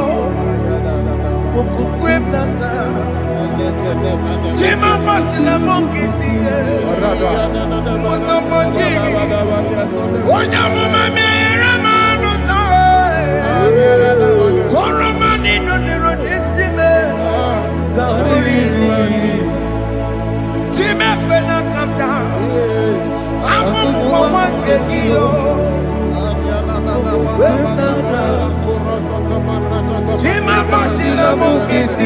Jima Batina Monkiti, Mosamoji, Onyama Ramano Sai, Koramani no Nerodissime, Jima when I come down, I'm on one Kegio. Jima Batina Monkiti.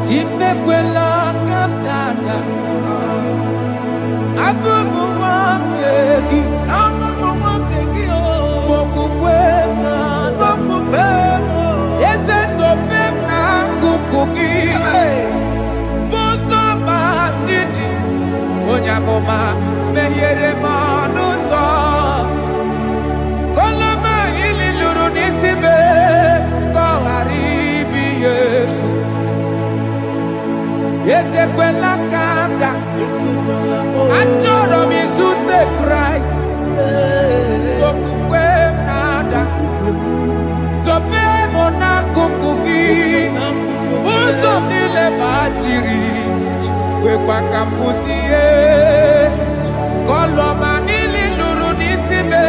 Chimekwela kamdada Abubu wakegi Mokukwe Mokukwe Eze sope na kukugi Muso matidi Onyamoma mehiere manuso Koloma ili luru nisibe Koharibi yesu Ezekwela kamda Achoro mizute Christ Okukwe nada Sope mona kukugi Uzo nile bajiri Wekwa kaputie Koloma nili luru nisibe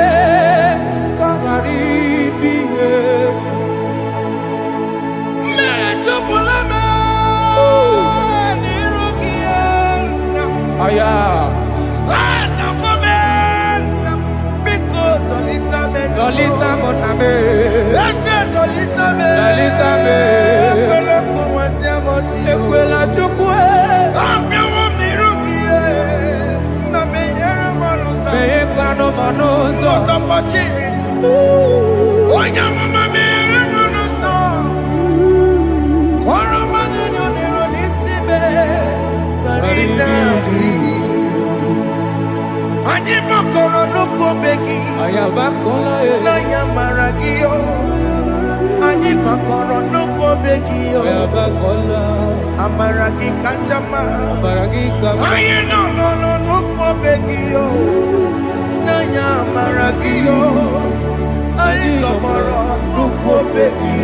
Koharibi yesu Mechopulame Aya. Dolita moname. Dolita me. Ekwela chukwe. Meyekwano manoso. Onya mama mere manoso. Koro manino nero nisibe. Ani makoro nuko begi ayabakola na yamaragio ani makoro nuko begi ayabakola amaragi kanjama amaragi kama ayi no nuko begi na yamaragio ani tomoro nuko begi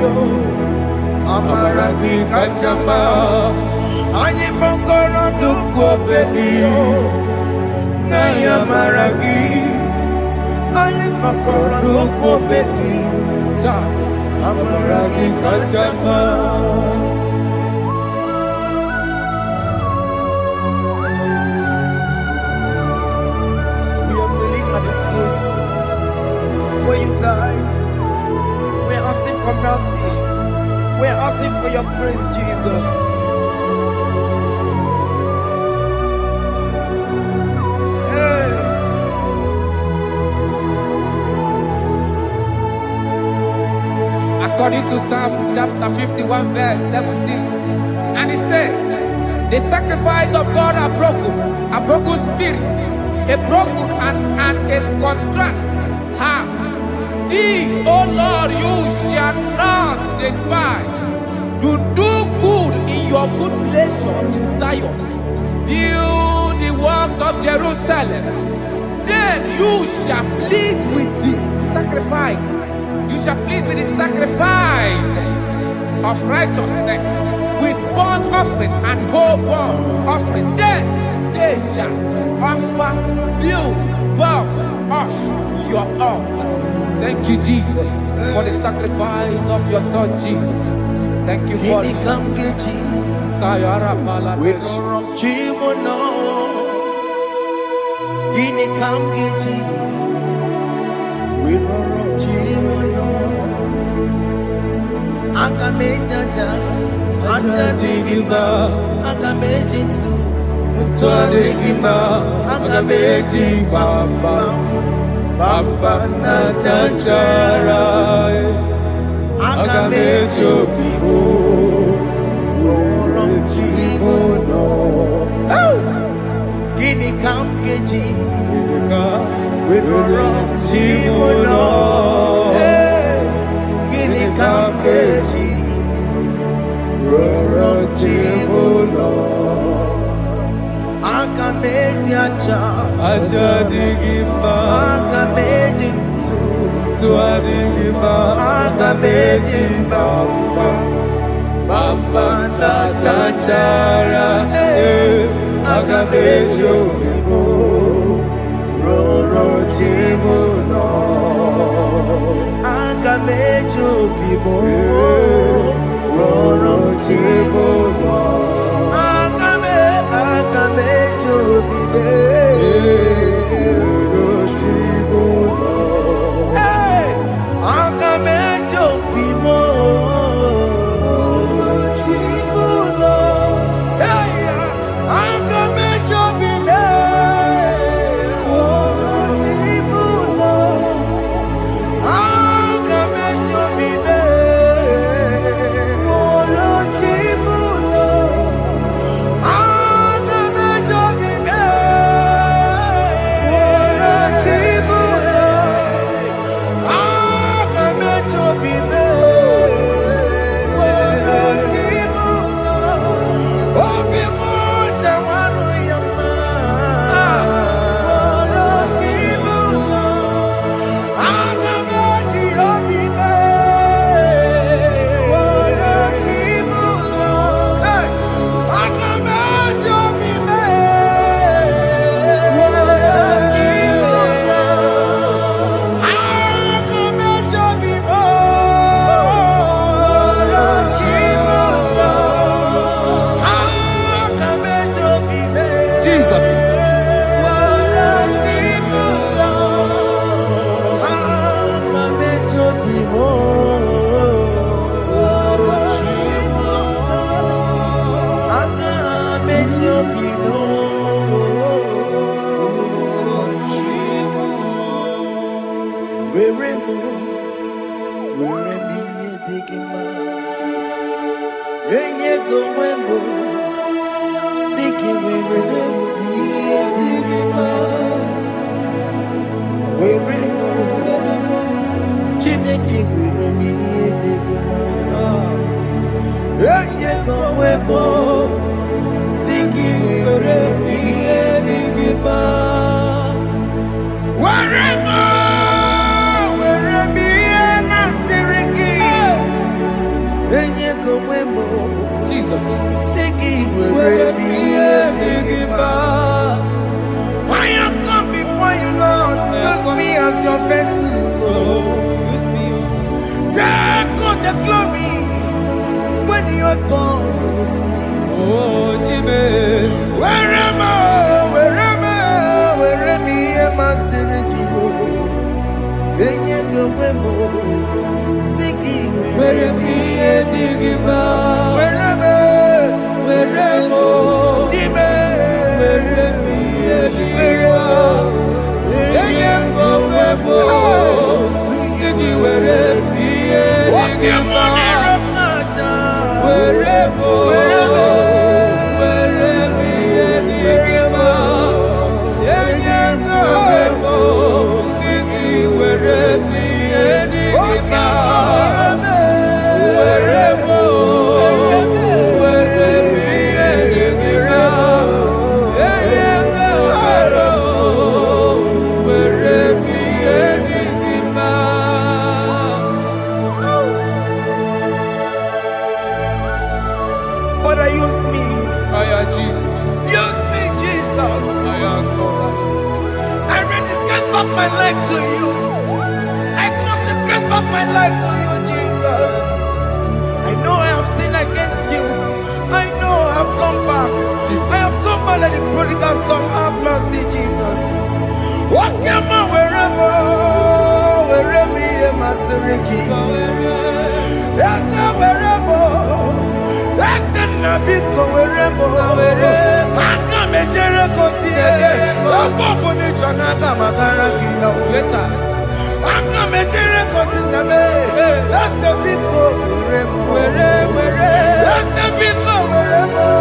amaragi kanjama ani makoro nuko begi Naya maragi, ayi makora loko beki, amaragi kajama. We are kneeling at the foot where you died. We are asking for mercy. We are asking for your grace, Jesus. According to Psalm chapter 51 verse 17. And he said, the sacrifice of God are broken spirit, a broken and a contrite heart. These, O Lord, you shall not despise. To do good in your good pleasure in Zion. Build the works of Jerusalem. Then you shall please with the sacrifice. You shall please with the sacrifice of righteousness, with burnt offering and whole burnt offering. Then they shall offer you works of your own. Thank you, Jesus, for the sacrifice of your Son, Jesus. Thank you for it. Kayara Paladesh. Agamejaja, Ajadigima, Agamejinsu, Mutuadigima, Agameji Bamba, Bamba na Chanchara, Agamejo Bibo, Worom Chimono, Gini Kamgeji, Worom Chimono. Kamkeji, Roro Chibulo, Akameji Aja Digima, Akameji Tuadigima, Akameji Bamba, Bamba na Chanchara, Akameji Obibo, Roro Chibulo. Akamejo bibo, roro chibo, akamejo bibe, roro chibo, akamejo bibo, chibo. enye gomwembo siki weremo digima weremo chineke weremi digima enye gomwembo siki weremi digima weremo weremi masiriki enye gomwembo Jesus. siki weremi digima. I have come before you, Lord. Use me as your vessel, Lord. Use me. Take all the glory when you're done with me. Oh, Jimmy. Where am I? Where am I? Sirikio. Enye gowemo. Siki Where am I? Digima. Where am I? Where am I? Jimmy. Father, use me. Jesus. Use me, Jesus. I dedicate back my life to you. I consecrate back my life to you, Jesus. I know I have sinned against you. I know I have come back. I have come back like the prodigal son. Have mercy, Jesus. What am I wherever? Where me and my Siriki? Yes, I'm wherever. That's a nabito wherever. I come a Jericho see. I'm open it to another Magaraki. Yes, sir. I come a Jericho see. That's a big go wherever. That's a big go wherever.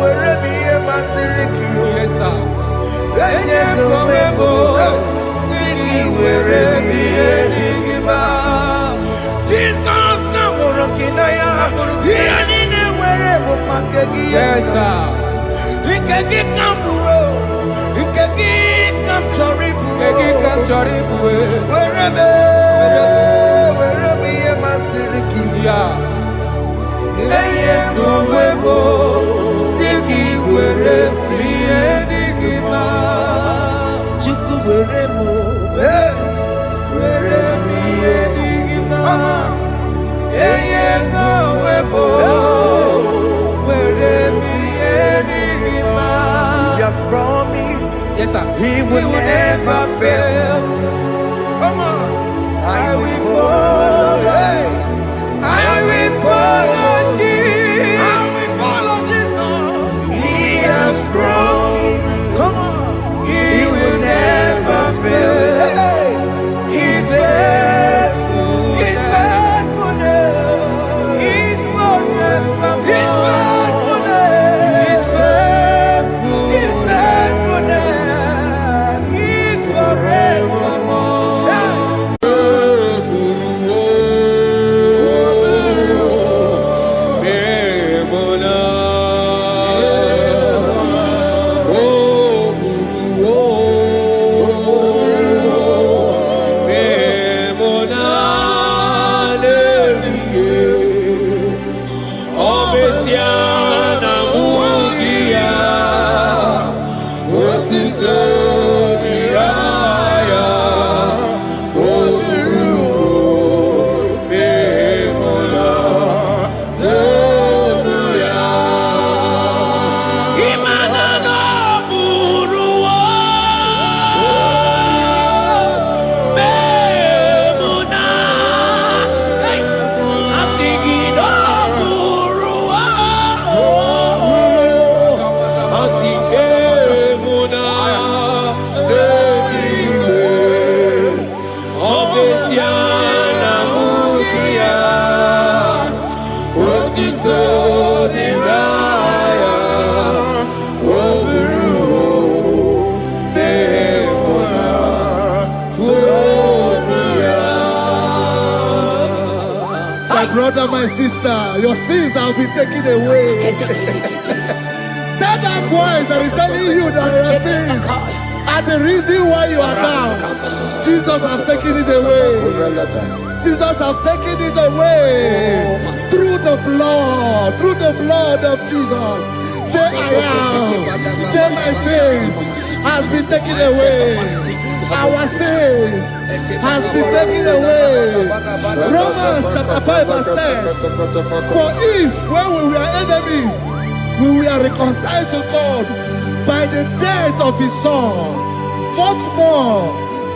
Where me and my Siriki. Yes, sir. Jesus na morokina ya yani ne were mo pakegi Yes, sir. ikegi kambuo ikegi kamchoribu Egi kamchoribu. were me ye masiriki Yeah. eye kumwebo siki were me digima chuku were mo were me digima eye kumwebo were me digima. He has promised Yes, sir. he will never fail. Come on, I will follow. I will follow Jesus. I will follow Jesus. He has promised. Come on, he will never fail. He's faithful. He's faithfulness. He's forever. He's faithfulness. He's faithful. He's faithfulness. He's forevermore. brother, my sister, your sins have been taken away. Tell that voice that is telling you that your sins are the reason why you are down. Jesus has taken it away. Jesus has taken it away. Through the blood of Jesus. Say I am. Say my sins has been taken away. Our sins has been taken away. Romans chapter 5 verse 10. For if when we were enemies, we were reconciled to God by the death of his son, much more,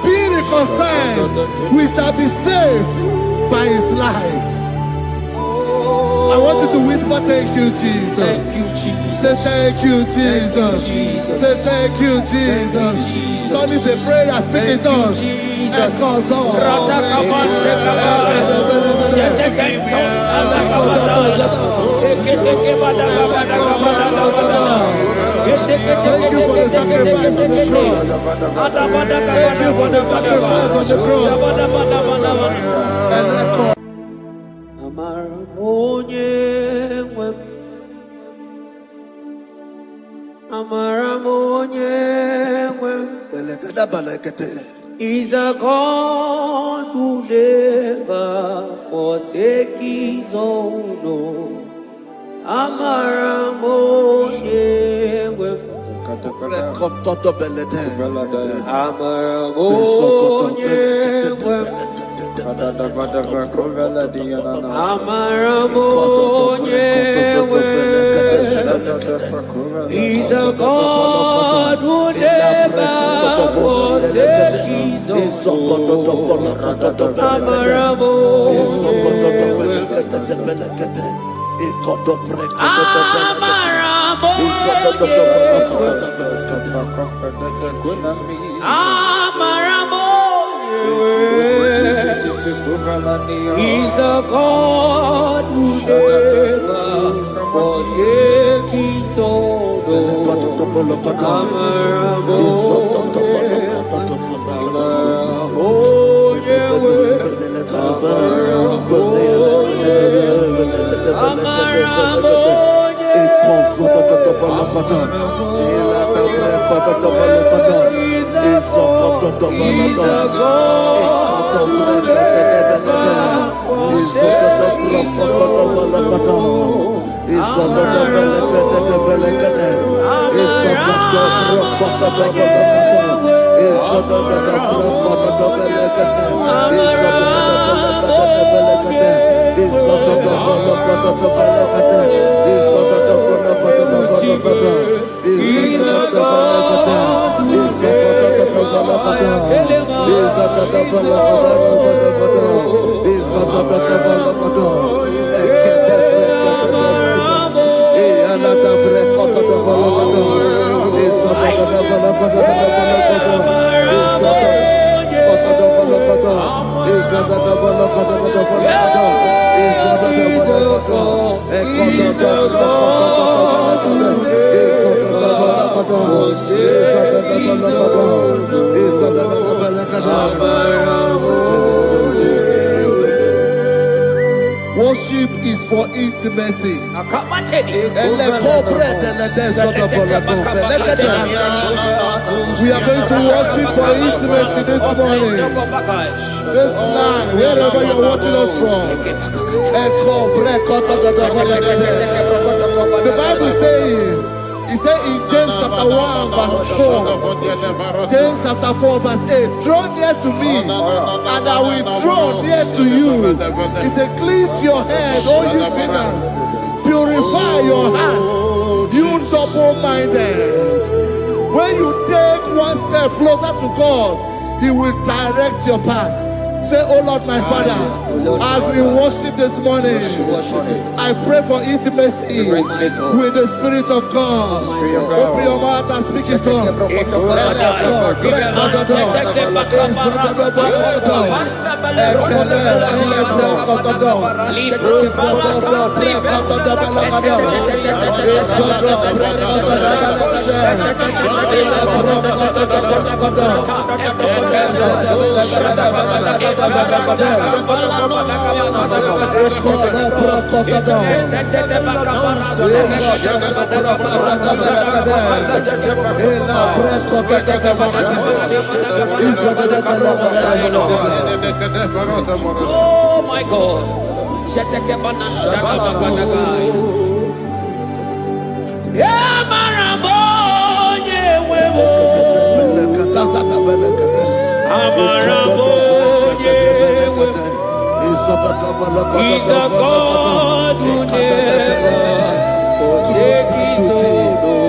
being reconciled, we shall be saved by his life. I want you to whisper, thank you, Jesus. Thank you, Jesus. Say thank you, Jesus. Say thank you, Jesus. Turn it a prayer, speak in tongues. Thank you for the sacrifice on the cross. Thank you for the sacrifice on the cross. And echo. Is a God who never forsake his own. He's a God who never forsake his He's a God who never forsake his own. Worship is for intimacy. We are going to worship for intimacy this morning. This land, wherever you're watching us from. The Bible says, it says in James chapter 1 verse 4, James chapter 4 verse 8, draw near to me and I will draw near to you. It says, cleanse your head, all you sinners, purify your hearts, you double-minded. When you take one step closer to God, he will direct your path. Say, oh Lord, my Father, as we worship this morning, I pray for intimacy with the Spirit of God. Open your mouth and speak in tongues. Oh my God. He's a God who never forsakes his own.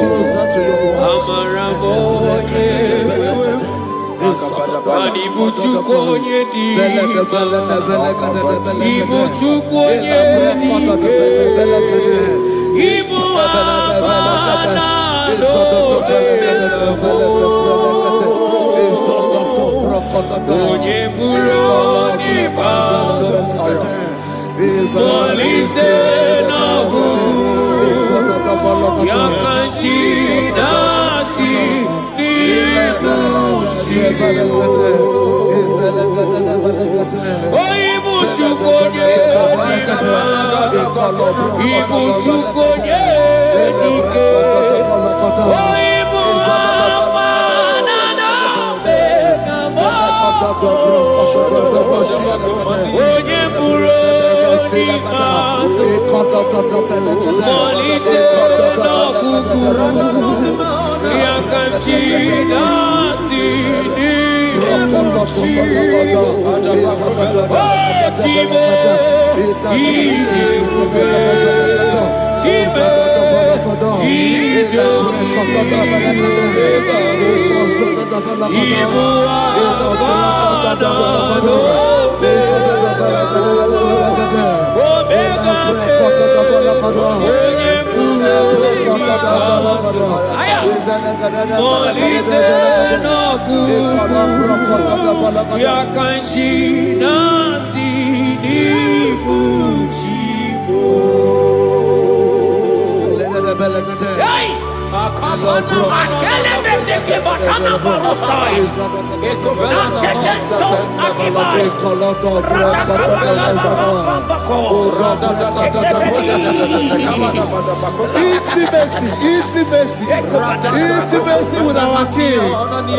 Intimacy with our King.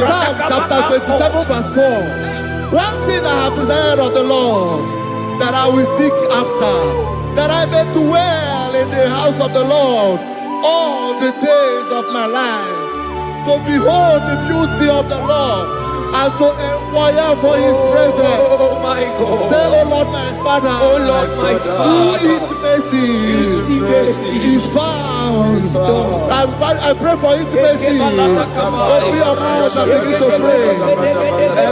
Psalm chapter 27 verse 4. One thing I have desired of the Lord, that I will seek after, that I may dwell in the house of the Lord all the days of my life, to behold the beauty of the Lord, and to inquire for his presence. Oh my God. Say, oh Lord my Father, Oh Lord my Father, intimacy is found. I pray for intimacy. Open your mouth and begin to pray.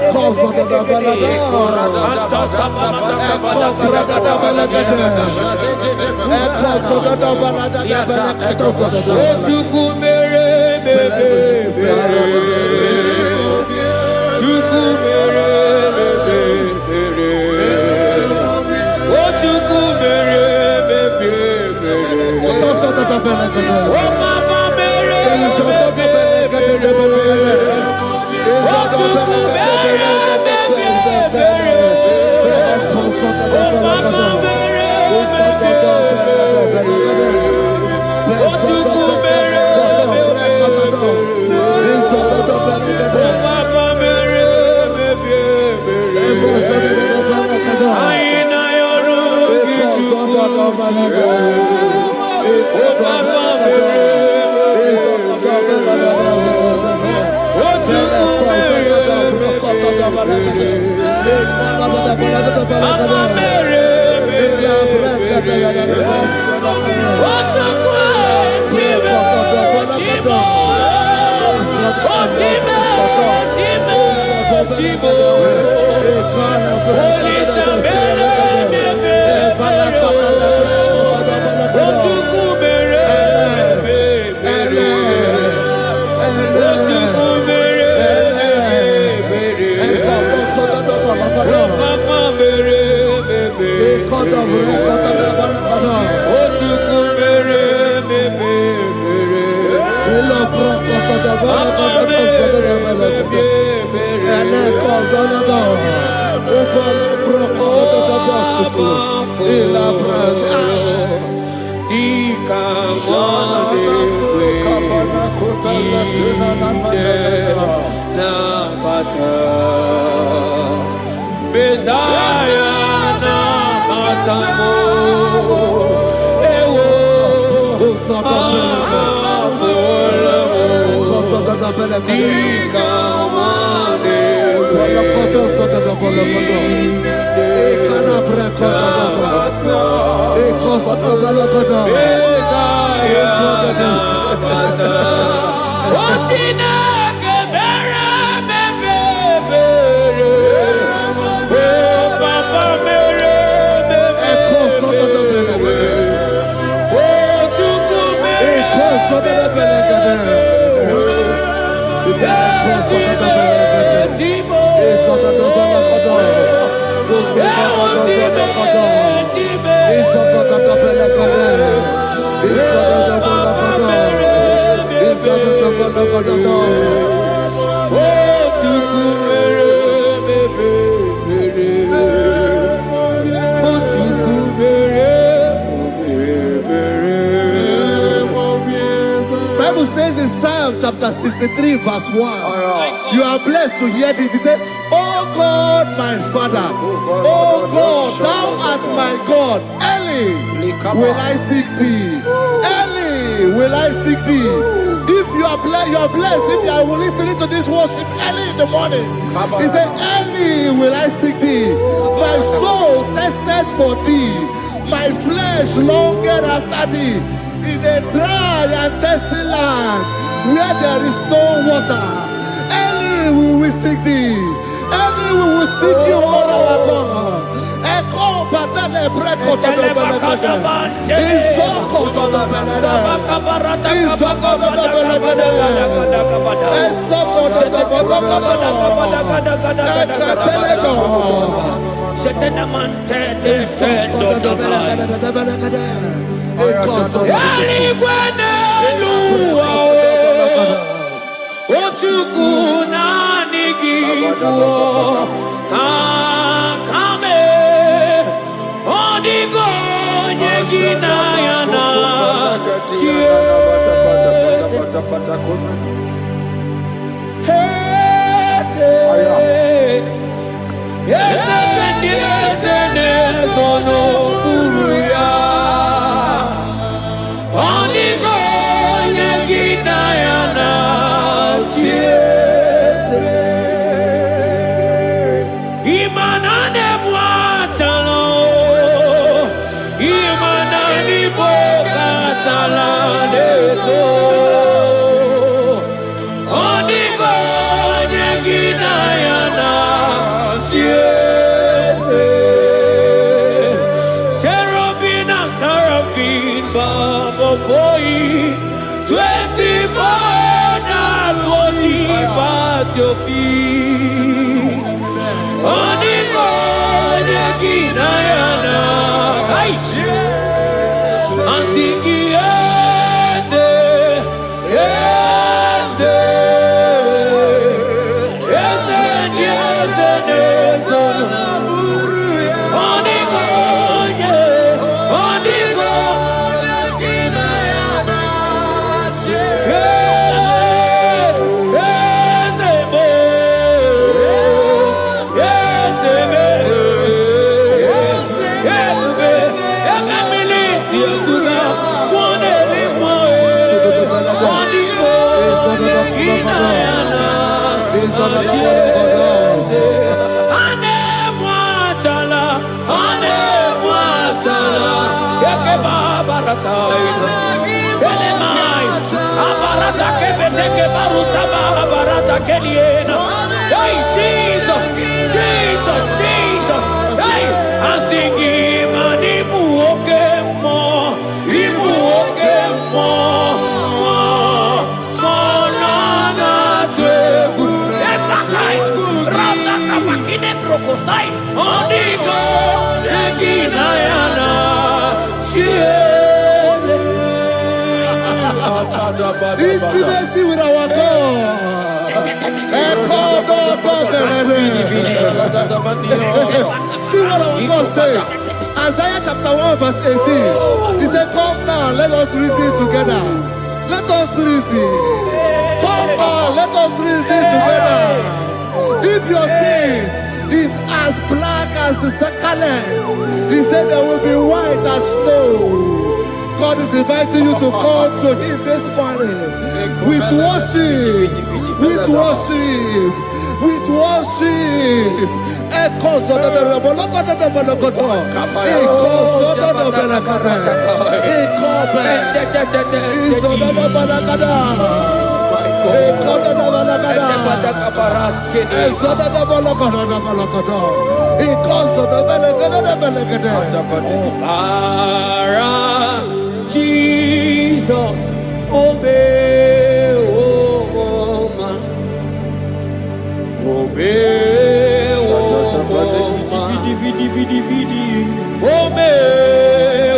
Oh, Bible says in Psalm chapter 63 verse 1, you are blessed to hear this. He said, oh God, my Father, oh God, thou art my God. Early will I seek thee. Early will I seek thee. If you are blessed if you are listening to this worship early in the morning. He said, early will I seek thee. My soul thirsted for thee. My flesh longed after thee. In a dry and thirsty land where there is no water. Early will we seek thee. Early we will seek you, all our God. Echo patele breko to the belagada. Isoko to the belagada. Isoko to the belagada. Isoko to the belagada. Ekapelego. Shetenamante defendo the belagada. Your feet on the God Ginayana. And sing yes, yes, yes, yes, yes, on the God, on the God Ginayana. Hey, Jesus, Jesus, Jesus. Hey, I'm singing, man, Ibu okemo, na tweku. Etakai, rata kapakine brokosai, onigo, eginayana, intimacy with our God. See what our God says. Isaiah chapter 1 verse 18. He said, come now, let us reason together. Let us reason. Come now, let us reason together. If your sin is as black as the scarlet, he said there will be white as snow. God is inviting you to come to him this morning with worship, with worship, with worship. Echoes of the Jesus, obey, oh man, obey, oh man, obey,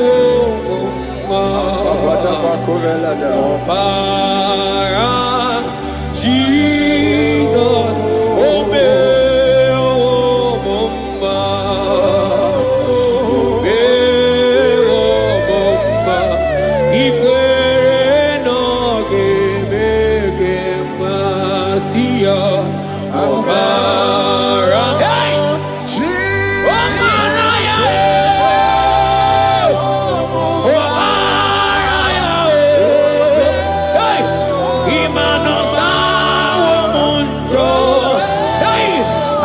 oh man, Jesus, obey, oh man, obey, oh man, Ikwere no gebe masia, obara, hey, obara ya, obara ya, hey, imano sa omunjo, hey,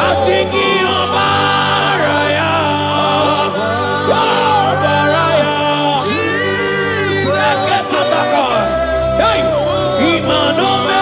asiki obara ya, obara ya, leke pataka, hey, imano me,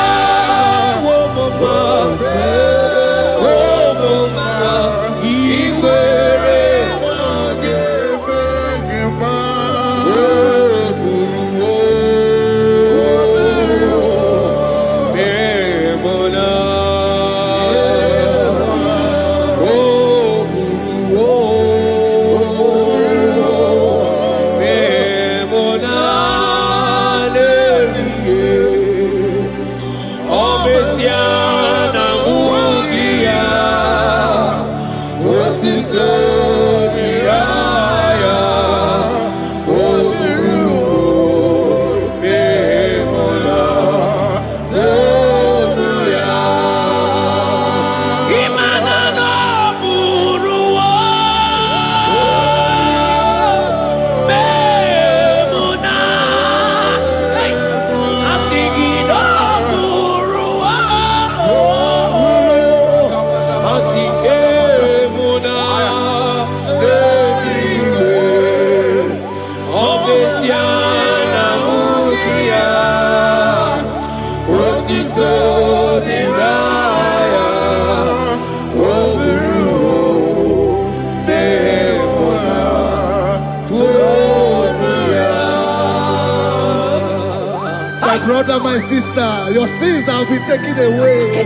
My brother, my sister, your sins have been taken away.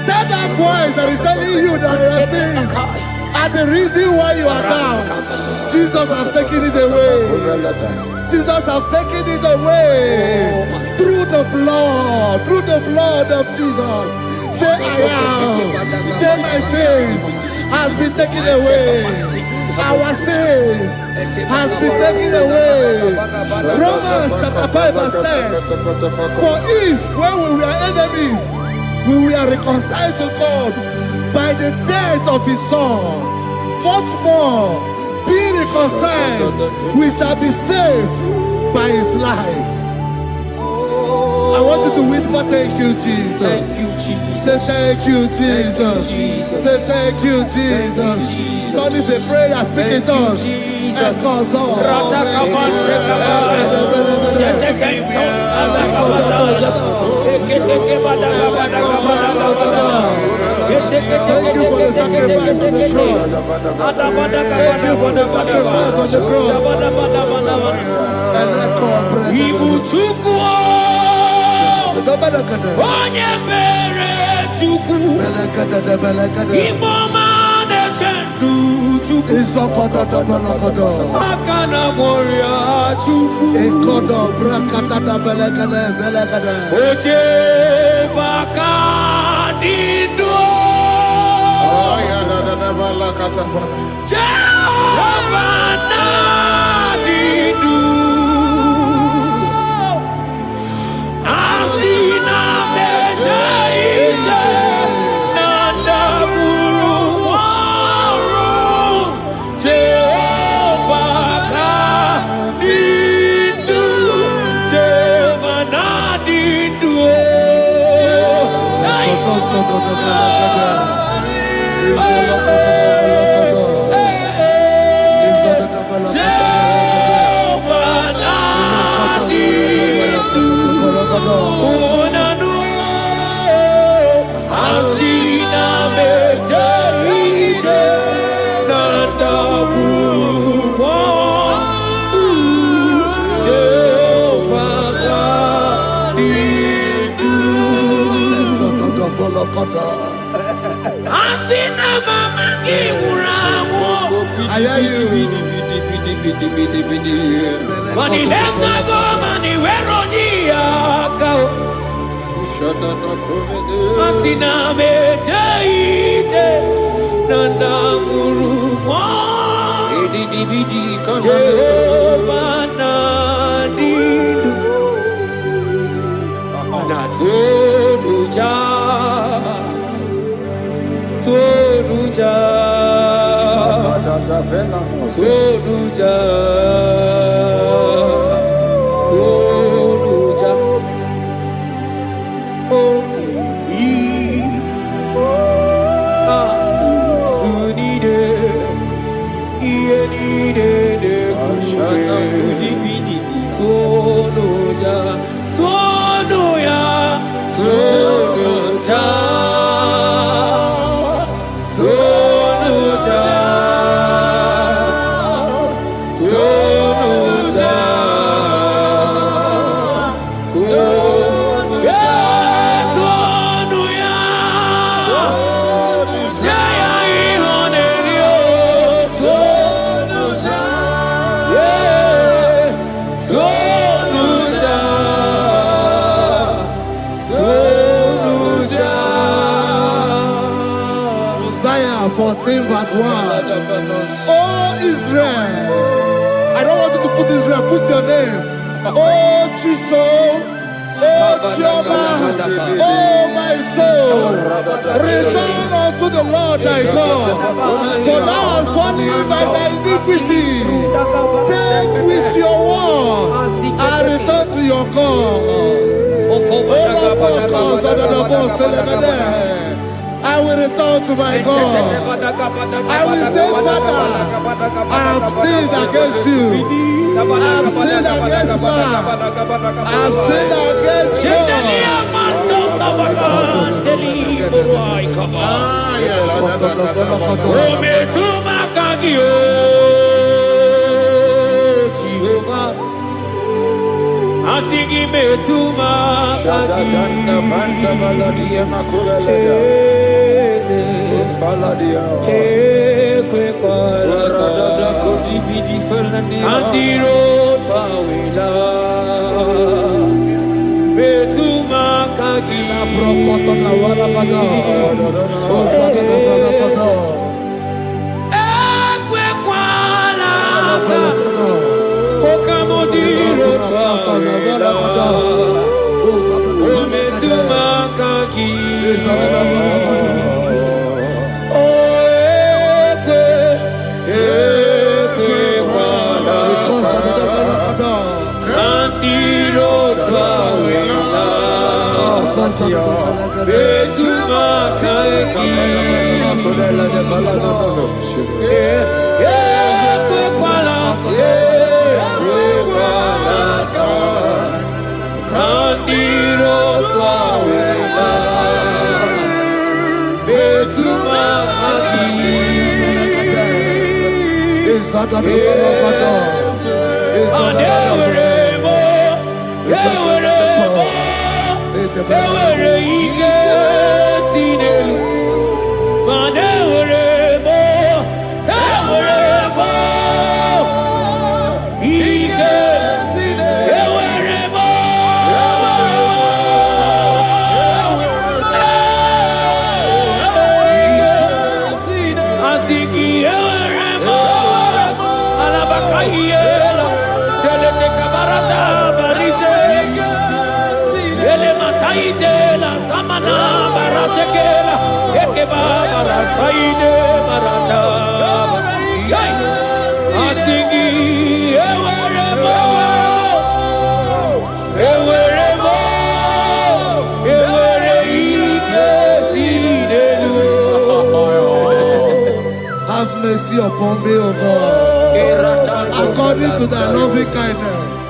That voice that is telling you that your sins are the reason why you are down. Jesus has taken it away. Jesus has taken it away. Through the blood of Jesus. Say I am. Say my sins has been taken away. Our sins has been taken away. Romans chapter 5 verse 10. For if when we were enemies, we were reconciled to God by the death of his son, much more, being reconciled, we shall be saved by his life. I want you to whisper, thank you, Jesus. Thank you, Jesus. Say thank you, Jesus. Say thank you, Jesus. God is a prayer, speak in tongues. Thank you for the sacrifice on the cross. Thank you for the sacrifice on the cross. Onye mere Chukwu Imoma na-echendu Chukwu Akana Moria Chukwu Oche Vakadido Jehovah Nadidu Asina Mejaija Nandaburu Waru Jehovah Nadidu Jehovah Nadidu I hear you. Money lenta go money where on Asina mejaite nanda guru Jehovah Nadidu Anatonuja Tonuja Tonuja Tonuja Oh baby Sunide Ienide de Tonuja Tonuya Tonuja Isaiah 14 verse 1. Oh Israel, I don't want you to put Israel, put your name. Oh Chiso, oh Chioma, oh my soul, return unto the Lord thy God, for thou hast fallen by thy iniquity. Take with your war and return to your God. I will return to my God. I will say, Father, I have sinned against you. I have sinned against man. I have sinned against Asigi metuma kagi kwe kwalaka Andiro tawila metuma kagi kwe kwalaka Okamodiro tawila metuma kagi mana baratekela ekeba barasaide barata asingi eweremo ewere ike sinelu. Have mercy upon me, O God, according to thy loving kindness,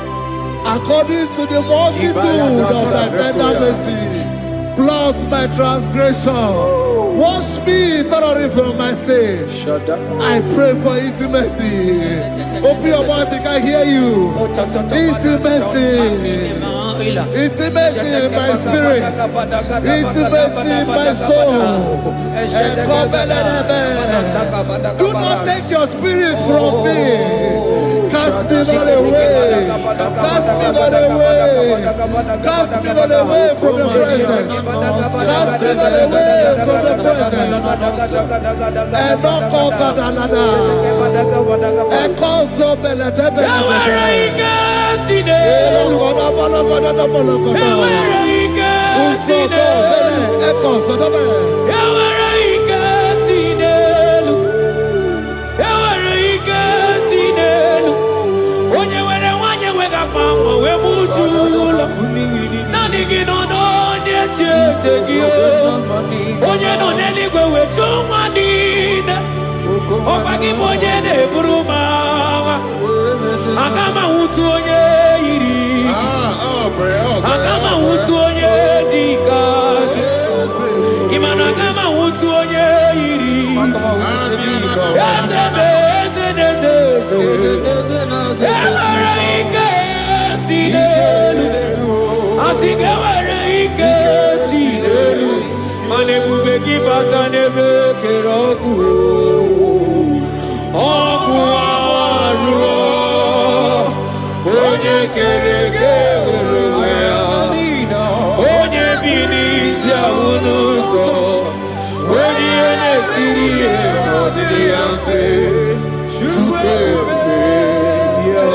according to the multitude of thy tender mercy. Blot my transgression, wash me thoroughly from my sin. I pray for intimacy. Open your mouth, I can hear you. Intimacy. Intimacy in my spirit, intimacy in my soul. Do not take your spirit from me. Cast me not away. Cast me not away. Cast me not away from your presence. Cast me not away from the presence. And not come back another. And cause up and let them Agama utuonye iri, agama utuonye dika, imana agama utuonye iri. Ewere ike sinelu, asigewere ike sinelu, manebube kibata nebe keroku, oku aruo. Onye kereke onwe ya, onye bi n'isi ahụ n'ụzọ, onye na-esiri ihe n'ọdịdị ya mfe, Chukwu ebube bịa.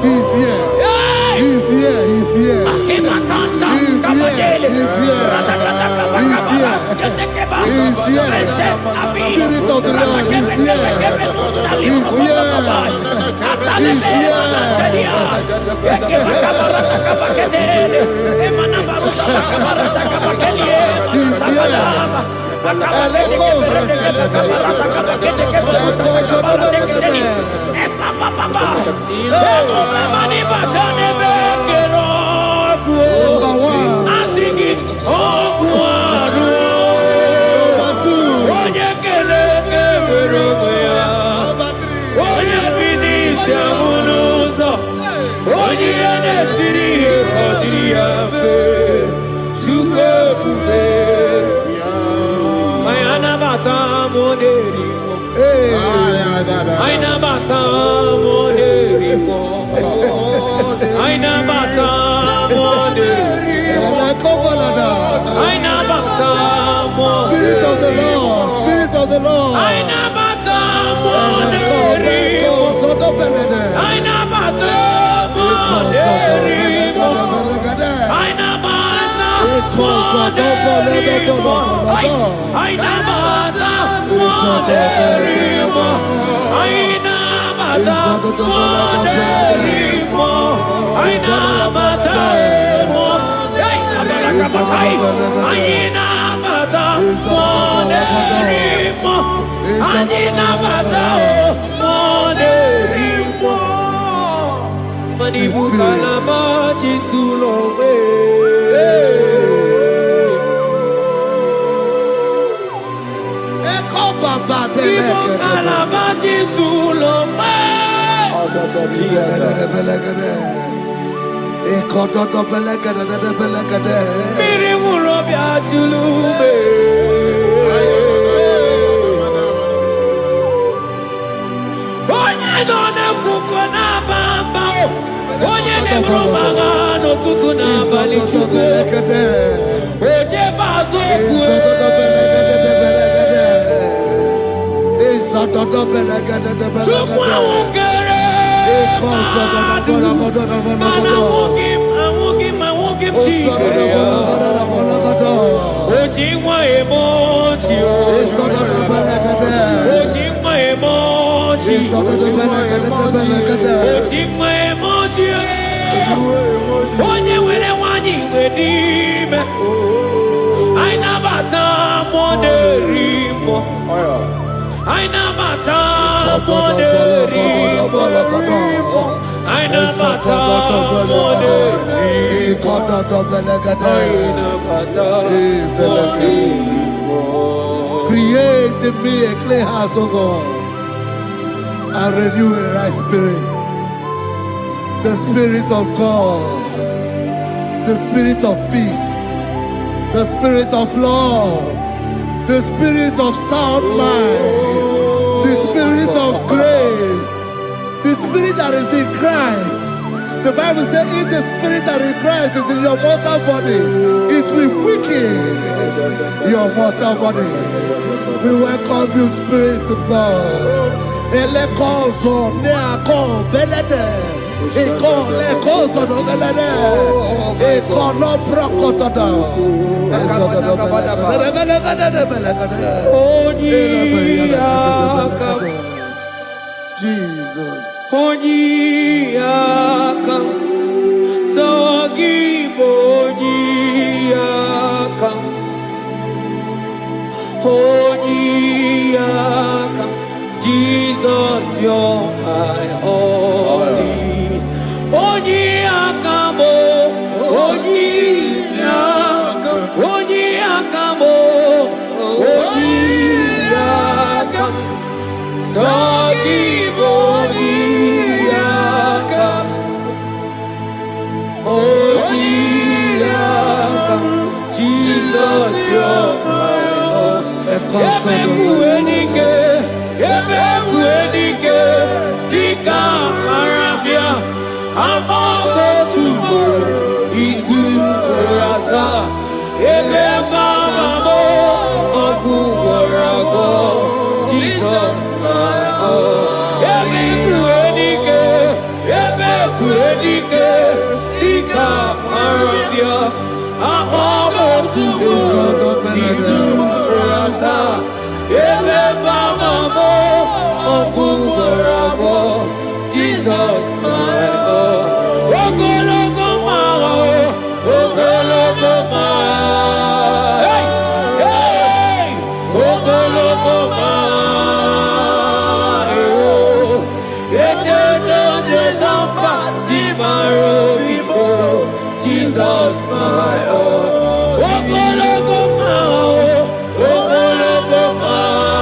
He's here. He's here. He's here. He's here. He's here. Spirit of the Lord is here. He's here. He's here. Spirit of the Lord, Spirit of the Lord. Create in me a clean house, O God, and renew a right spirit. The Spirit of God, the Spirit of peace, the Spirit of love, the Spirit of sound mind, the Spirit of grace, the Spirit that is in Christ. The Bible says if the Spirit that is in Christ is in your mortal body, it will weaken your mortal body. We welcome you, Spirit of God. Elekozo neako belede, eko lekozo no belede, eko no prokotoda, ezo no belede. Jesus. Onyiyakam, Sagibo Onyiyakam, Onyiyakam, Jesus, you're my only. Onyiyakam, Onyiyakam, Onyiyakam, Onyiyakam, Sagibo Onyiyakam, Onyiyakam, Jesus, you're my Lord. Ebekuenike, Ebekuenike, Dika Arabia, Amago Subo, Isu Rasa, Ebebamamo, Ogu Warago, Jesus, my Lord. Ebekuenike, Ebekuenike, Dika Arabia, Amago Subo, Isu Rasa, Ebebamamo, Ogu Warago, Jesus, my Lord. Ogologo Mao, Ogologo Mao, hey, hey, Ogologo Mao, Ejedo Jejamba, Simaro Bibo, Jesus, my Lord. Ogologo Mao, Ogologo Mao,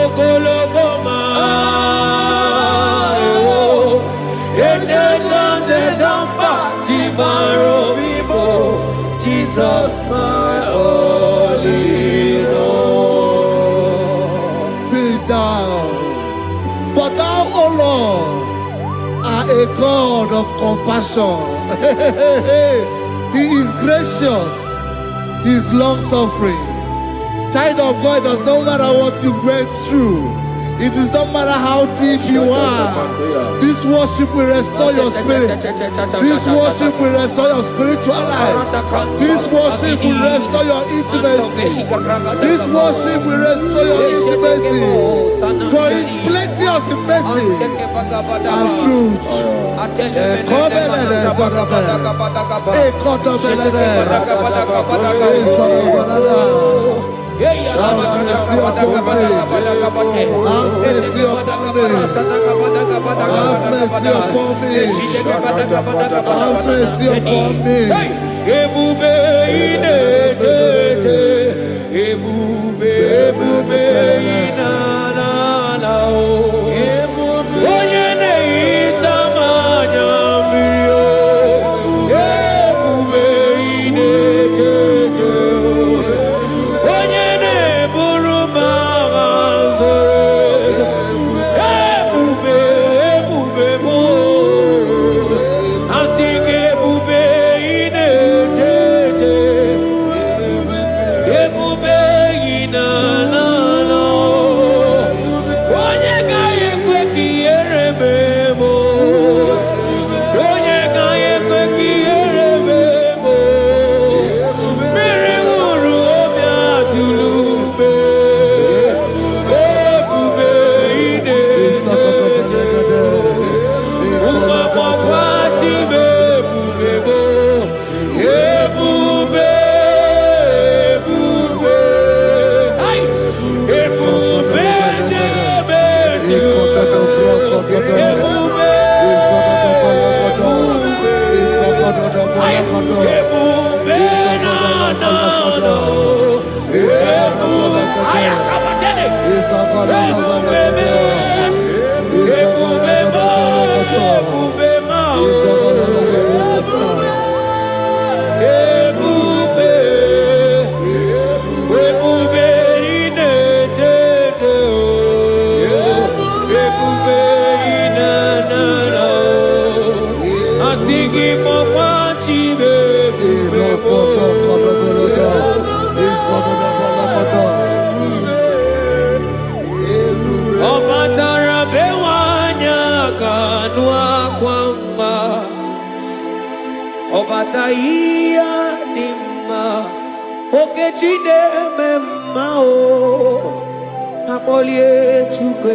Ogologo Mao, Ejedo Jejamba, Simaro Bibo, Jesus, my only Lord. Be thou, but thou, O Lord, are a God of compassion. He is gracious, He is long-suffering. Child of God, it does not matter what you went through. It does not matter how deep you are. This worship will restore your spirit. This worship will restore your spiritual life. This worship will restore your intimacy. This worship will restore your intimacy. For His plenteous in mercy and truth. Have mercy upon me. Have mercy upon me. Have mercy upon me. Have mercy upon me. Ebube ine tete, ebube ebube ina na na o. Onye na-ehita mmanya mmiri o. Ebube ine tete o. Onye na-eburu m agha nzere. Ebube ebube m o. Asị gị ebube ine tete. Ebube ina na na o. Obataia Dima Okechide Memao Napolie Chuke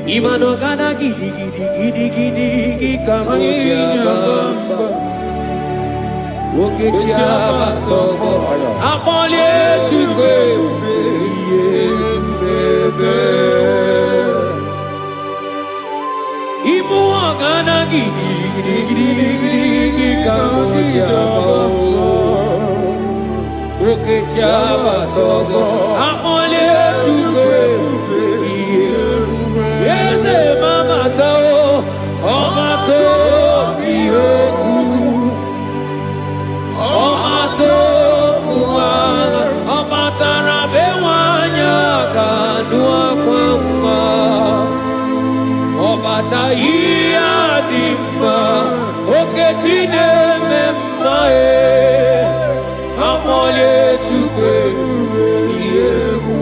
Imano Gana Gidi Kamoja Bamba Okechia Batobo Napolie Chuke Ibu Gana Gidi Kamoja Okechia Batobo Napolie Chuke Yeze mama tao, omato biyoku, omato buwa, omatara bewanya kanua kwamba, obata iya dimba, okechine memae, amole chukwe iyeku.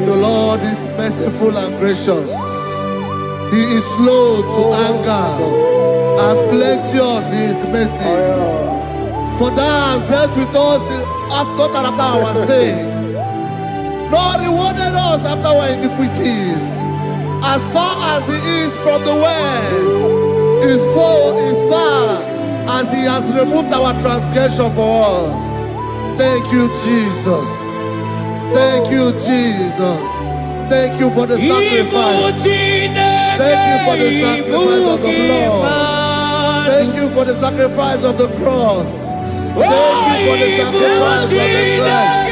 The Lord is merciful and gracious. He is slow to anger and plenteous in his mercy. For thou hast dealt with us after our sin, nor rewarded us after our iniquities. As far as the east from the west is far as he has removed our transgression for us. Thank you, Jesus. Thank you, Jesus. Thank you for the sacrifice. Thank you for the sacrifice of the blood. Thank you for the sacrifice of the cross. Thank you for the sacrifice of the cross.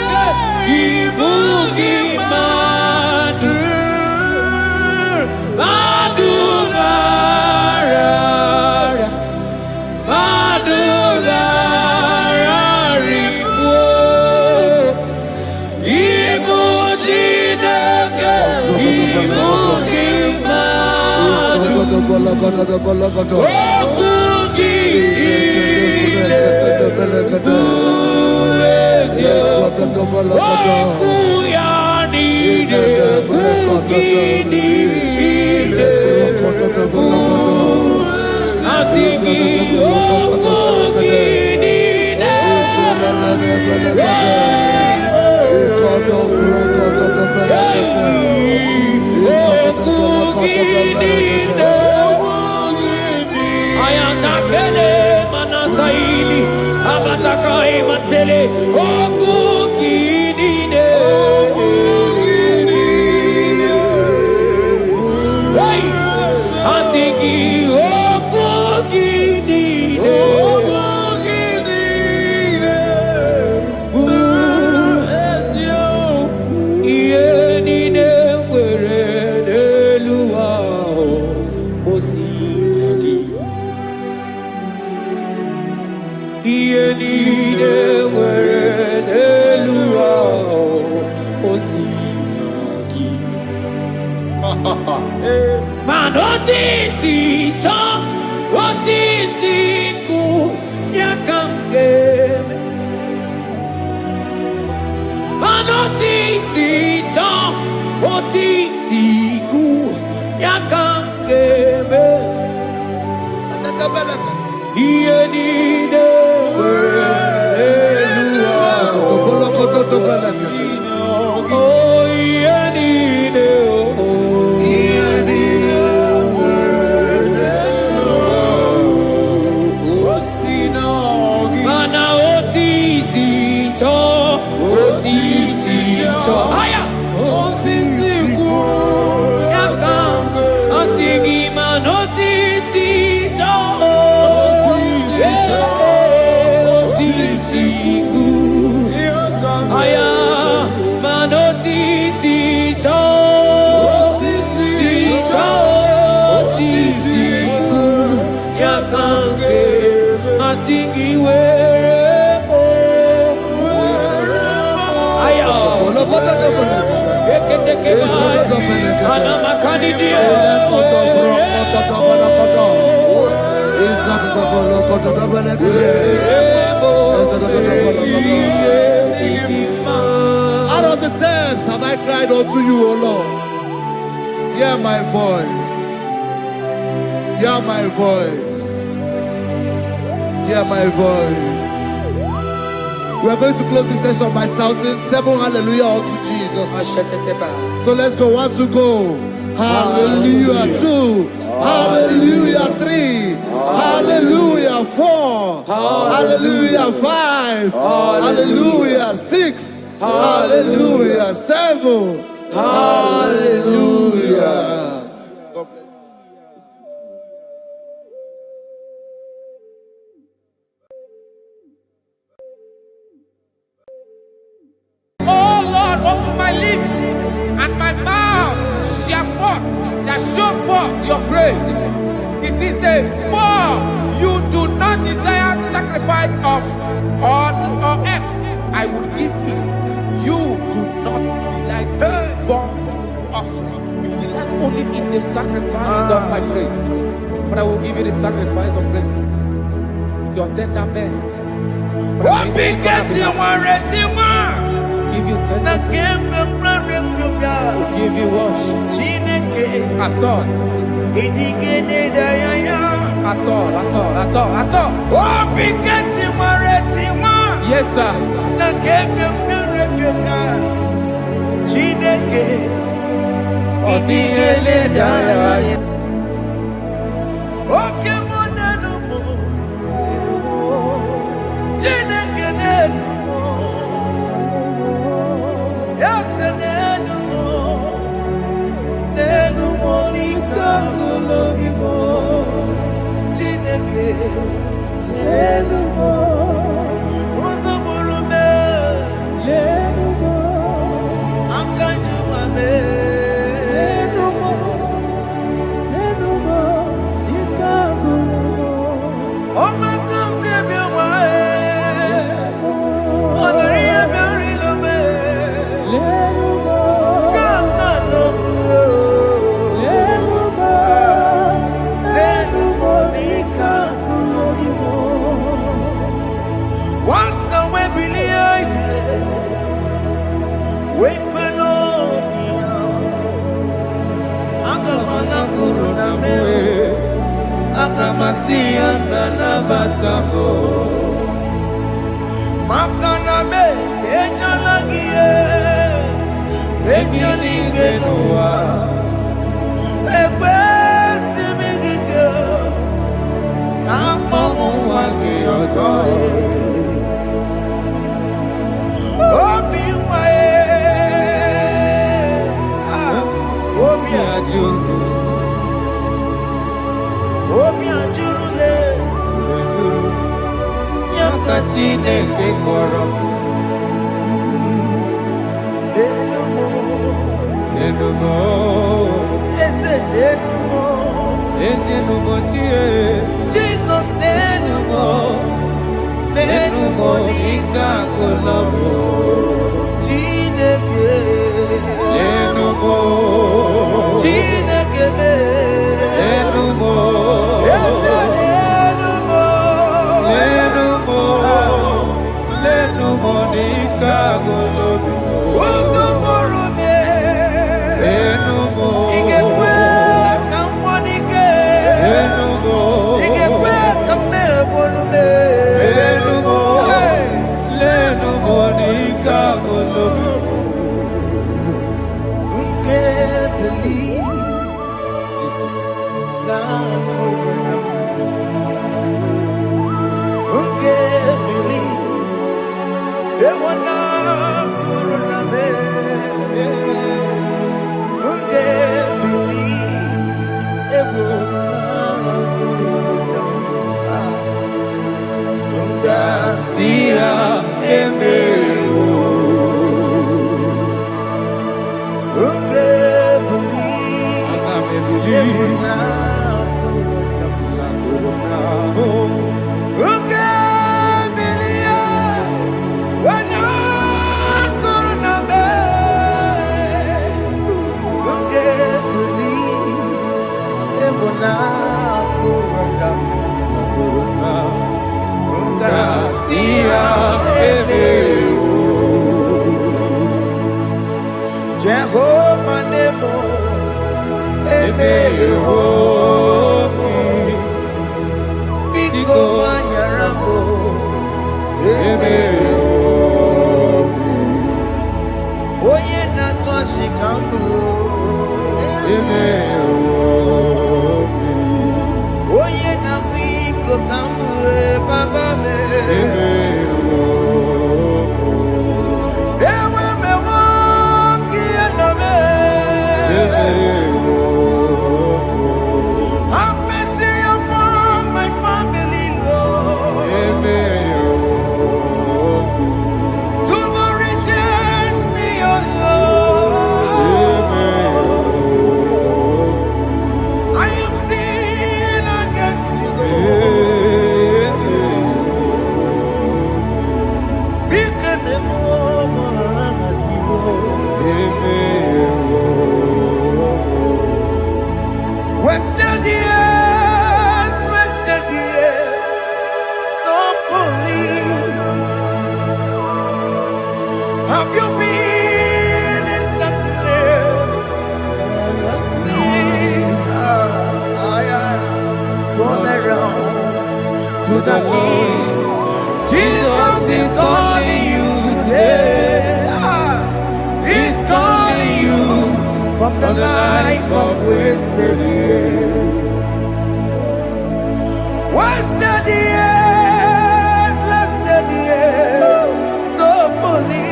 Out of the depths have I cried unto you, O Lord. Hear my voice. Hear my voice. Hear my voice. We are going to close this session by shouting 7 hallelujah unto Jesus. So let's go. 1, 2, go. Hallelujah. 2. Hallelujah. 3. Hallelujah. 4. Hallelujah. 5. Hallelujah. 6. Hallelujah. 7. Hallelujah. God bless. Oh Lord, open my lips and my mouth shall show forth your praise. 16 says, for you do not desire sacrifice of or X, I would give it. You do not delight in burnt offering. You delight only in the sacrifice of my praise. But I will give you the sacrifice of praise with your tender mercy. Give you tender will give you worship. At all. Yes, sir. Jesus, Hey! Have you been in darkness? Turn around to the King. Jesus is calling you today. He's calling you from the life of wasted years. Wasted years, wasted years, so fully.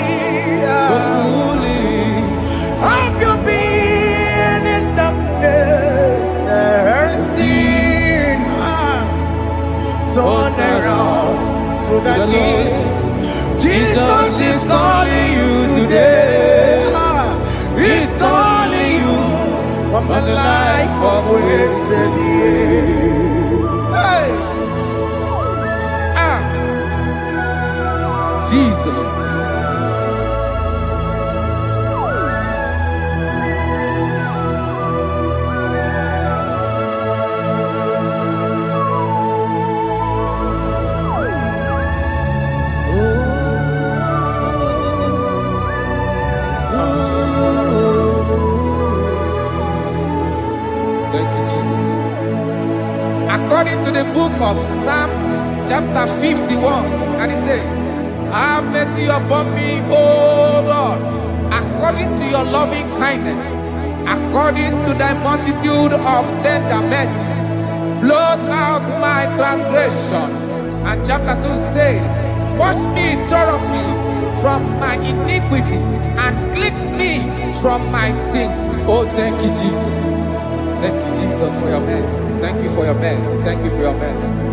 Have you been in darkness and seen? Turn around to the King. Jesus is calling you today. He's calling you from the life of wasted years. Hey! Jesus. Thank you, Jesus. According to the book of Psalm chapter 51, and it says, have mercy upon me, O Lord, according to your loving kindness, according to thy multitude of tender mercies, blot out my transgression. And chapter 2 said, wash me thoroughly from my iniquity and cleanse me from my sins. Oh, thank you, Jesus. Thank you, Jesus, for your mercy. Thank you for your mercy. Thank you for your mercy.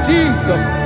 Jesus.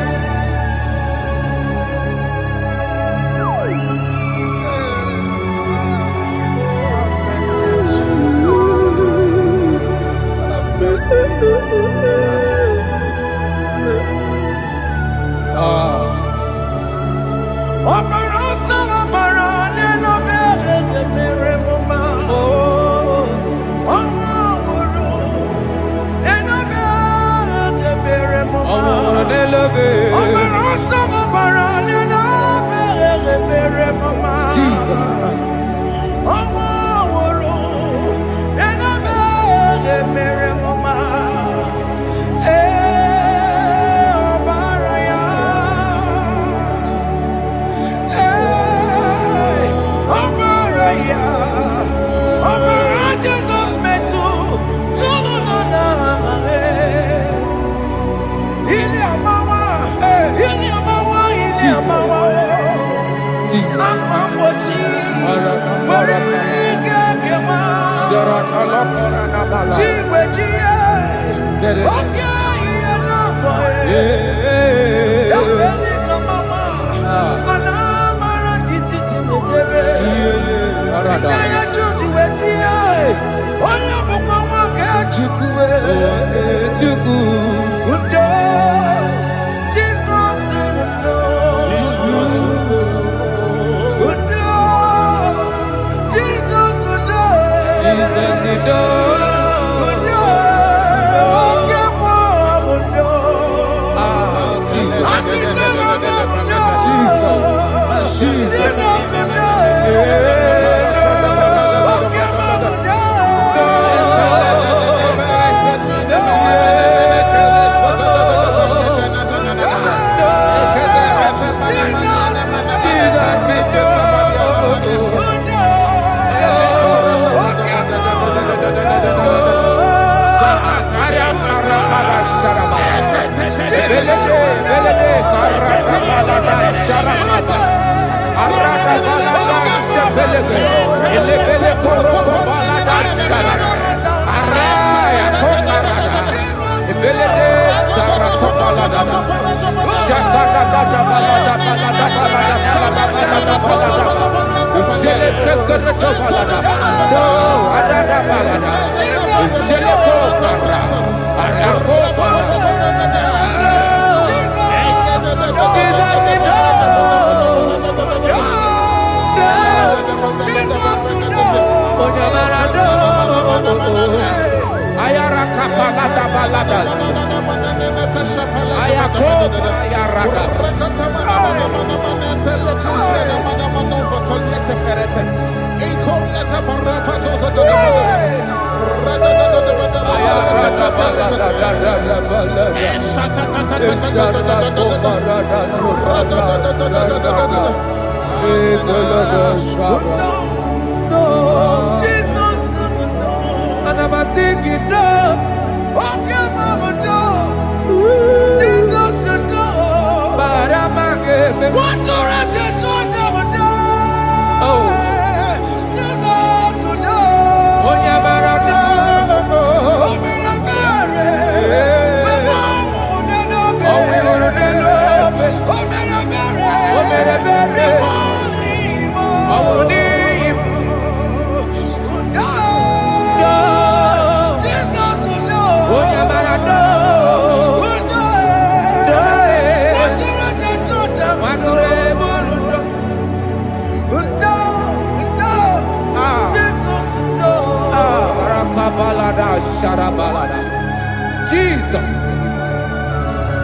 Jesus.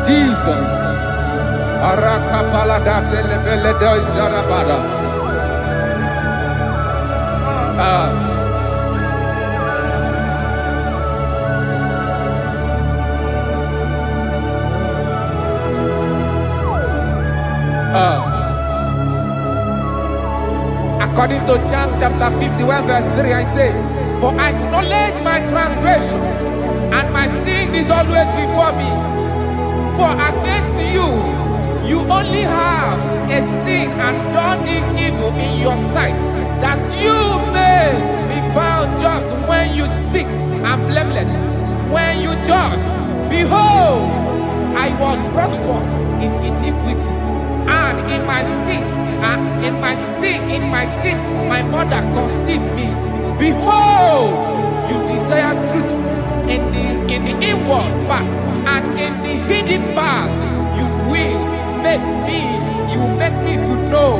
Jesus. Arakapalada zelebeledo jarabada. According to John chapter 51 verse 3, I say, for I acknowledge my transgressions, and my sin is always before me. For against you, you only have a sin and done this evil in your sight, that you may be found just when you speak and blameless when you judge. Behold, I was brought forth in iniquity, and in my sin, my mother conceived me. Behold, you desire truth in the inward part, and in the hidden part, you will make me to know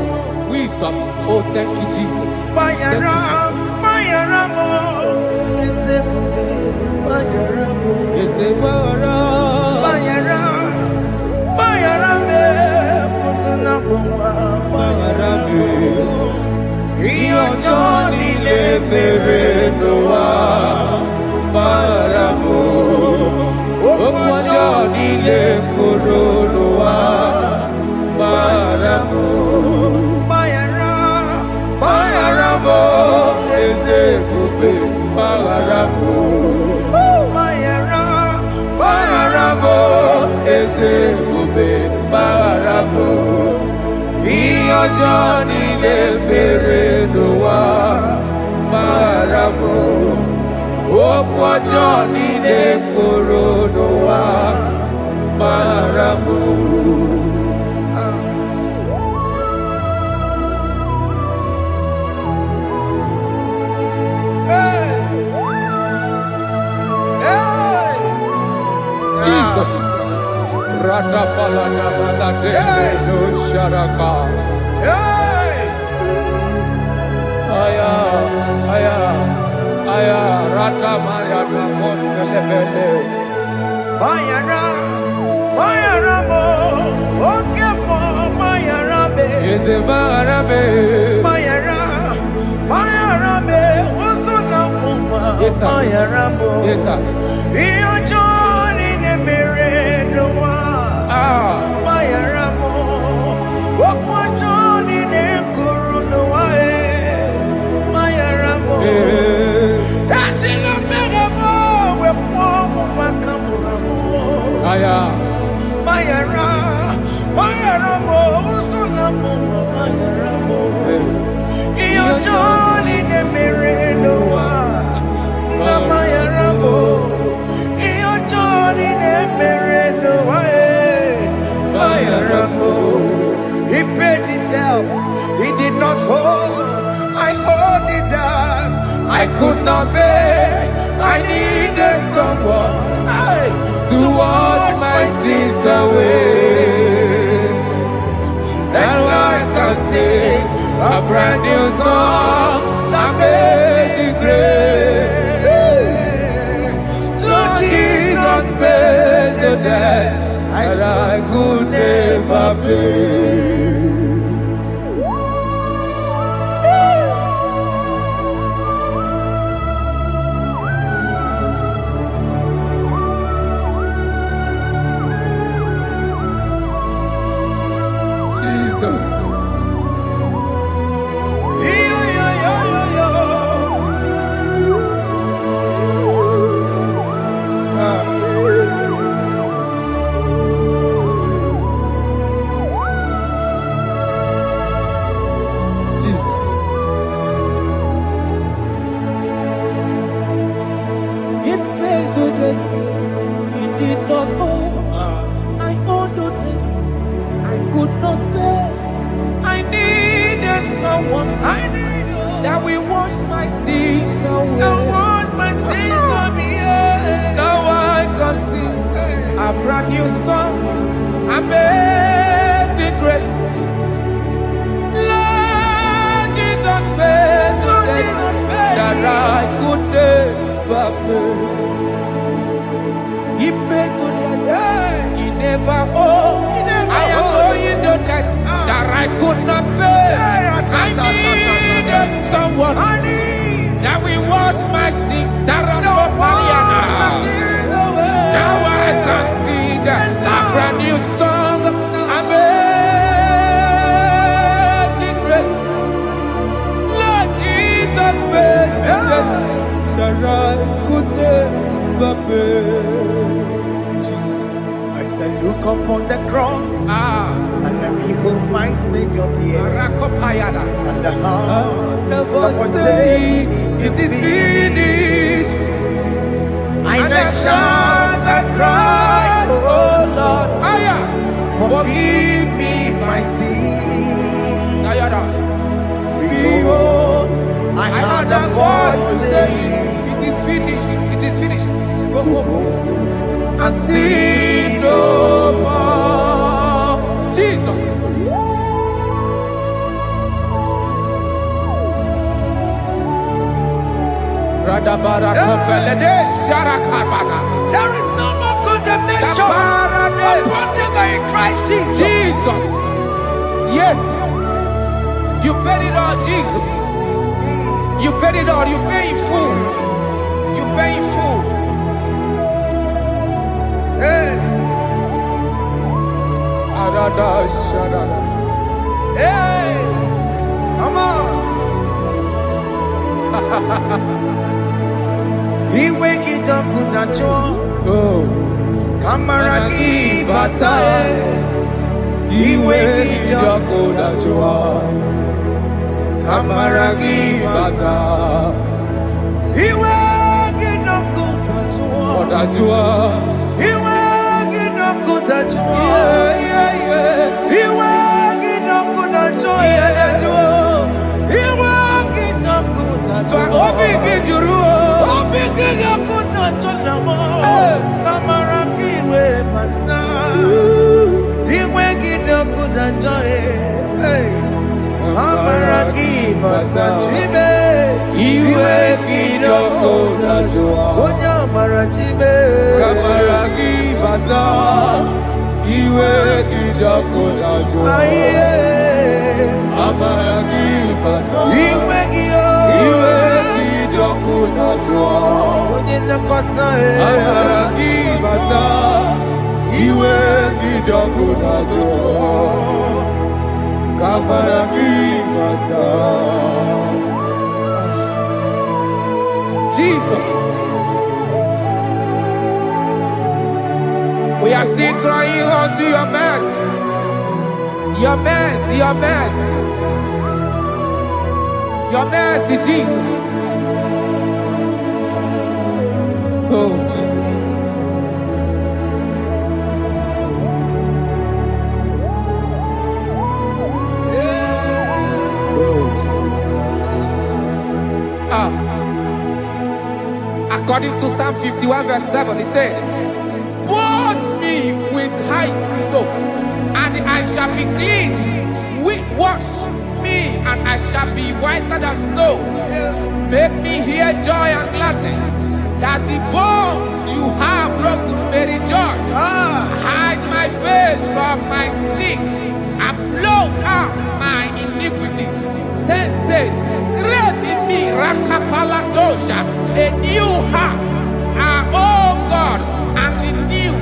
wisdom. Oh, thank you, Jesus. Thank you, Johnny Johnny de Coronoa Baramu. Jesus. Radapalana balade no sharaka. Aya rata maya na koselebele. Bayara mo, oke mo bayara be. Eze bayara be, osuna puma. Yes, sir. Bayara mo. Yes, sir. Iyo Johnny ne mere noa. Bayara mo, okwa Johnny ne kuru noa. Bayara mo. Tajina mere mo, we po mo makamura mo. Aya. Bayara mo, usuna mo, bayara mo. Iyo Johnny ne mere noa. Na bayara mo. Iyo Johnny ne mere noa. Bayara mo. He paid it out. He did not hold. I hold it out. I could not pay. I needed someone to wash my sins away. And I can sing a brand new song, Amazing Grace. Lord Jesus paid the debt that I could never pay. That we wash my sins away. Now I can sing a brand new song, Amazing Grace. Lord Jesus paid the debt that I could never pay. He pays the debt he never owed. I am owing the debt that I could not pay. I needed someone that will wash my sins. Now I can sing a brand new song, Amazing Grace. Lord Jesus paid the debt that I could never pay. I said, look upon the cross, and then behold my Savior dear. And the heart of us saying, it is finished. And I shout and cry, oh Lord, and sin no more. Jesus. There is no more condemnation upon them that in Christ Jesus. Jesus. Yes. You paid it all, Jesus. You paid it all. You pay in full. You pay in full. Hey. Hey. Come on. He wake it up with a joy. Kamaragi batae. He wake it up with a joy. Kamaragi batae. He wake it up with a joy. He wake it up with a joy. He wake it up with a joy. He wake it up with a joy. Jesus. We are still crying unto your mercy. Your mercy, your mercy. Your mercy, Jesus. Oh, Jesus. Oh, Jesus. According to Psalm 51 verse 7, it said, "Wash me with hyssop, and I shall be clean. Wash me, and I shall be whiter than snow. Make me hear joy and gladness, that the bones you have broken may rejoice. Hide my face from my sin, and blot out my iniquities." Then said, "Create in me Rakapaladosha, a new heart, oh God, and renew,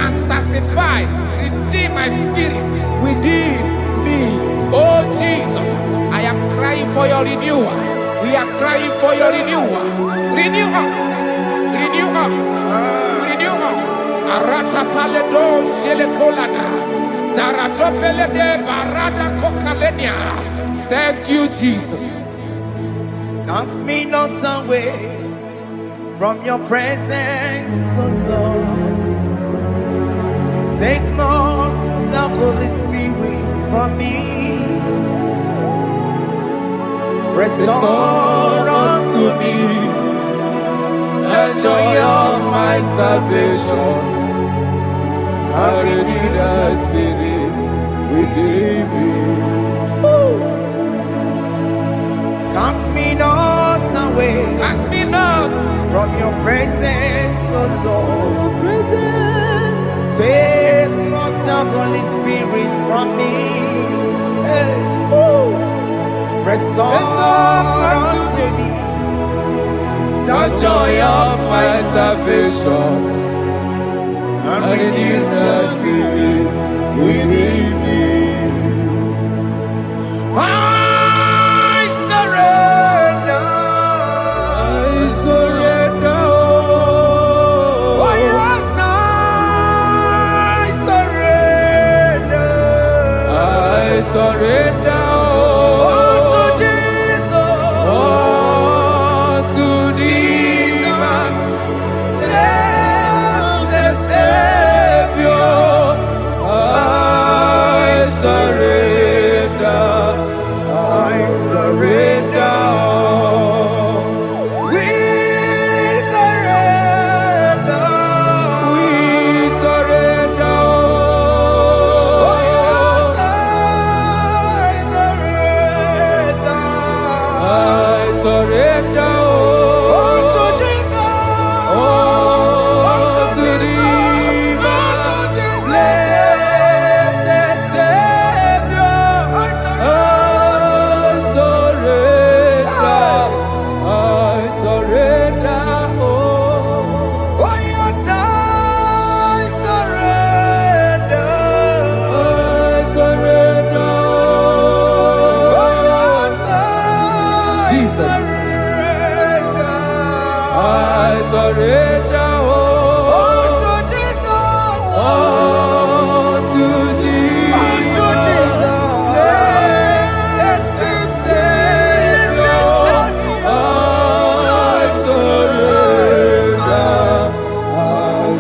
and sanctify, restore my spirit within me." Oh Jesus, I am crying for your renewal. We are crying for your renewal. Renew us, renew us, renew us. Aratapaledo shelekolada, zaratopelede barada kokalenia. Thank you, Jesus. Cast me not away from your presence, oh Lord. Take not the Holy Spirit from me. Restore unto me the joy of my salvation. I renew the spirit within me. Cast me not away. Cast me not from your presence, oh Lord. Take not the Holy Spirit from me. Hey. Restore unto me the joy of my salvation, and renew the spirit within me. Surrender, oh, to Jesus, oh, to thee, man, blessed Savior,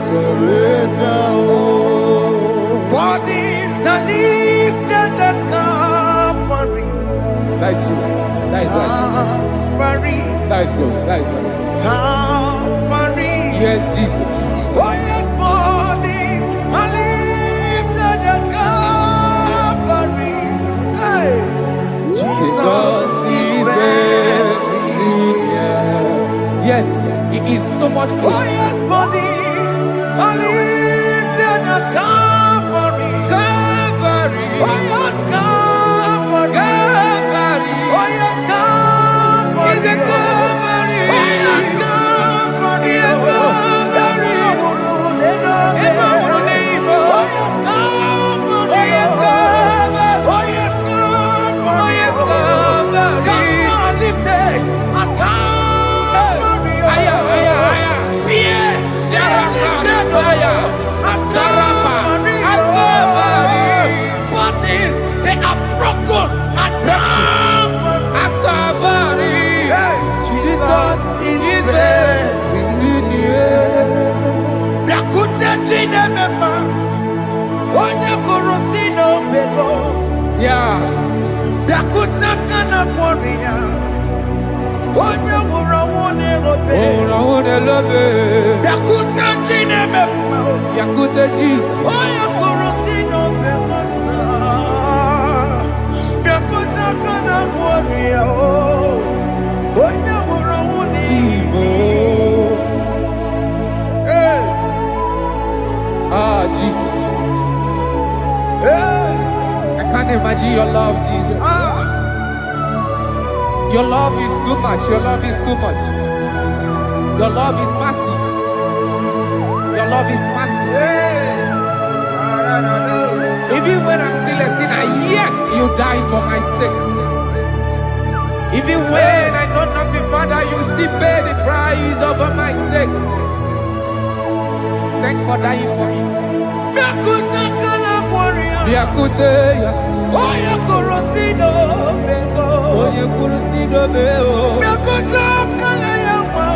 surrender. Bodies are lifted at Calvary. That is true. That is right. Calvary. That is good. That is right. Calvary. Yes, Jesus. Oh yes, bodies are lifted at Calvary. Hey. Jesus is very near. Yes, it is so much Oh good. yes, bodies are lifted at Calvary. Calvary. Oh yes, Calvary. Calvary. Oh yes, Calvary. Is it Calvary? Oh yes, Calvary. Is it Calvary? Yeah. Yakute Jesus. Ah, Jesus. I can't imagine your love, Jesus. Your love is too much. Your love is too much. Your love is massive. Your love is massive. Even when I'm still a sinner, yet you die for my sake. Even when I know nothing, Father, you still pay the price over my sake. Thanks for dying for me. Biakuteya. Oye kurosido bego. Oye kurosido bego. Biakuta kana yawa.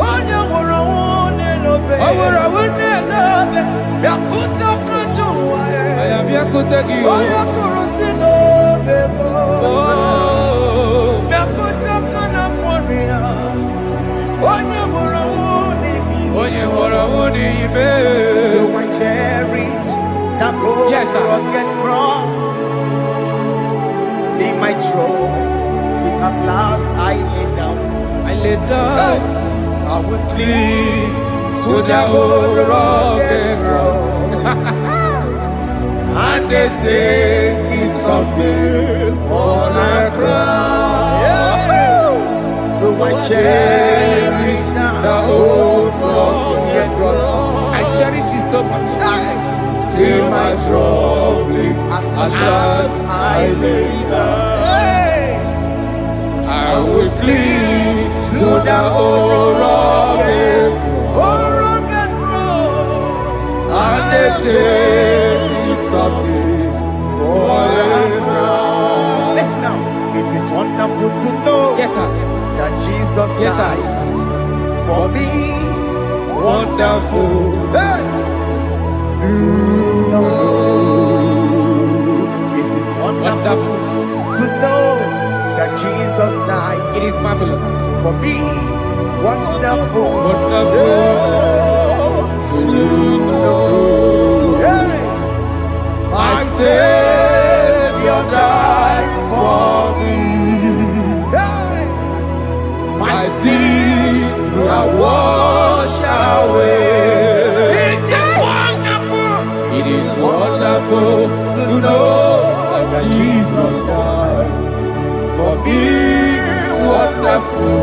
Oye wurawune lobe. Wurawune lobe. Biakuta kanjuwa. Aya biakutegi. Oye kurosido bego. Biakuta kana kwaria. Oye wurawune mi. Oye wurawune ibe. So I cherish that road. Yes, sir. Rugged cross. See my throne, with at last I lay down. I lay down. I will cling to the old rugged cross. And they say it's something for a crown. So I cherish The old rugged cross. I cherish it so much. Till my trophies at last I lay down. I will cling To the old rugged cross. and they say it's something for a crown. Listen now, it is wonderful to know Yes, sir. that Jesus Yes, sir. died for me. Wonderful. Hey! To know. It is wonderful Wonderful. to know that Jesus died It is marvelous. for me. Wonderful. Wonderful. To know. Hey! My Savior died for me. Hey! My sins are washed away. It is wonderful. It is wonderful to know that Jesus died for me. Wonderful.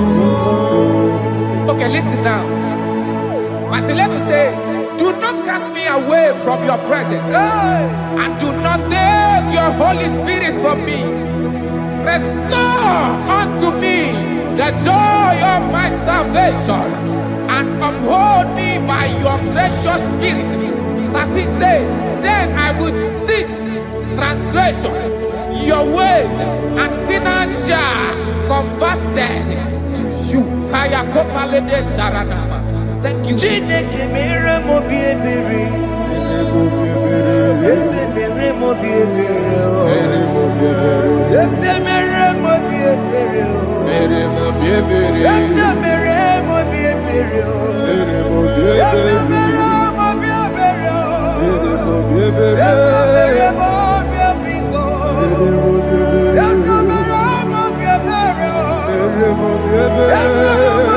To know. Okay, listen now. My celeb say, do not cast me away from your presence, Hey! and do not take your Holy Spirit from me. Restore unto me the joy of my salvation, and uphold me by your gracious spirit. That he said, then I would teach transgressions your ways, and sinners shall converted to you. Kaya kopalede saranama. Thank you. Chineke mere mo biebere. Ese mere mo biebere. Ese mere mo biebere. Ese mere mo biebere. Ese mere mo biebere. Ese mere mo biebiko. Ese mere mo biebere. Ese mere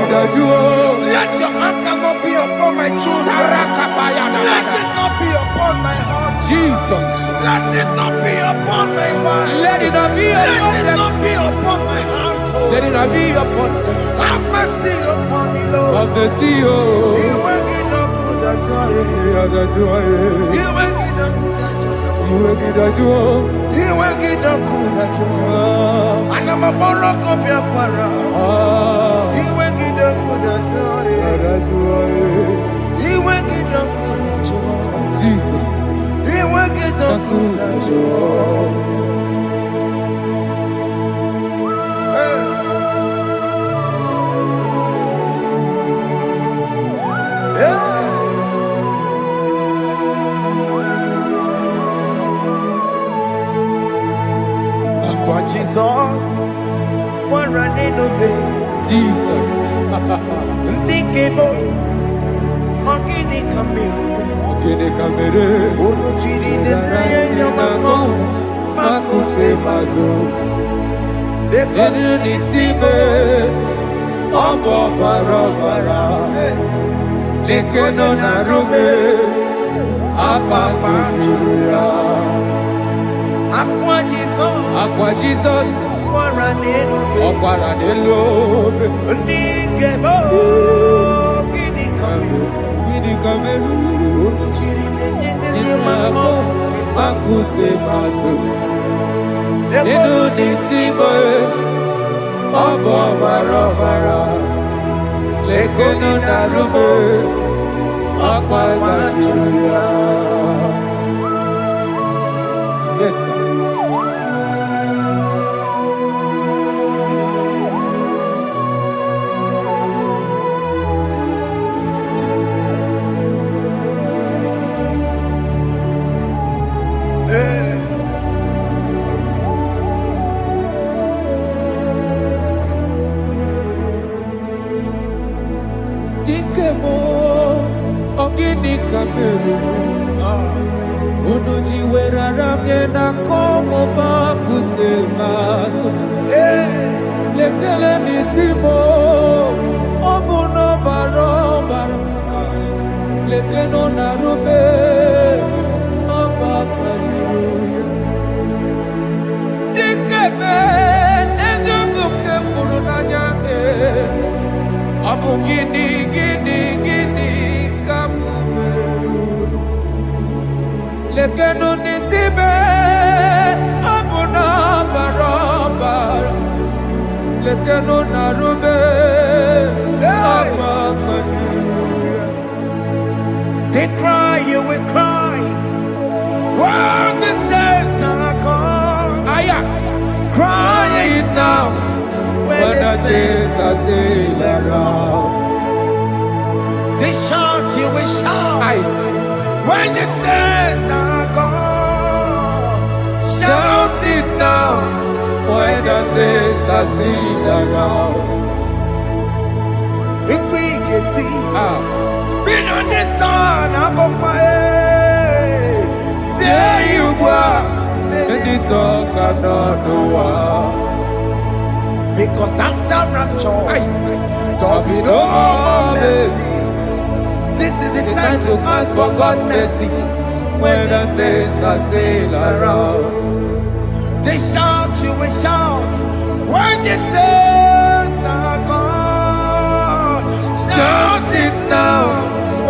Let your anger not be upon my children. Let it not be upon my house. Jesus. Let it not be upon my wife. Let it not be upon Let it them. not be upon my household. Let it not be upon them. Have mercy upon me, Lord. Of the sea, oh. You will get no good at joy. You will get no good at joy. You will get no good at joy. And I'm a borrow copy of para. You will get no good at joy. You will get no good at joy. Jesus. You will get no good at joy. Jesus, one running obey. Jesus. Thinking more, Ogini Kamere, Unu Chiri de Prayer Yamako, Makute Mazo, the Koduni Sibe, Obo Barabara, the Kodona Rube, Apapa Churia. Aqua Jesus, Aquaranelo, Ndikebo, Yes, sir. Dikemo, ogini kameru. Unuji weraramye na komo bakute maso. Lekele nisimo, obuno barobara. Lekeno narube, abakajiruya. Dikeme, ezobuke furunanya. Abu gini kamu lekeno nisibe abu na barabara lekeno narube They cry, you will cry. When the saints are gone, cry it now. When the saints are still around, they shout, you will shout. When the saints are gone, shout it now. When the saints are still around, we get it. Been on the sun, I'm on my head. Say you are, and this song cannot know why. Because after rapture, there'll be no more mercy. This is the time to ask for God's mercy. When the saints are still around, they shout, you will shout. When the saints are gone, shout it now.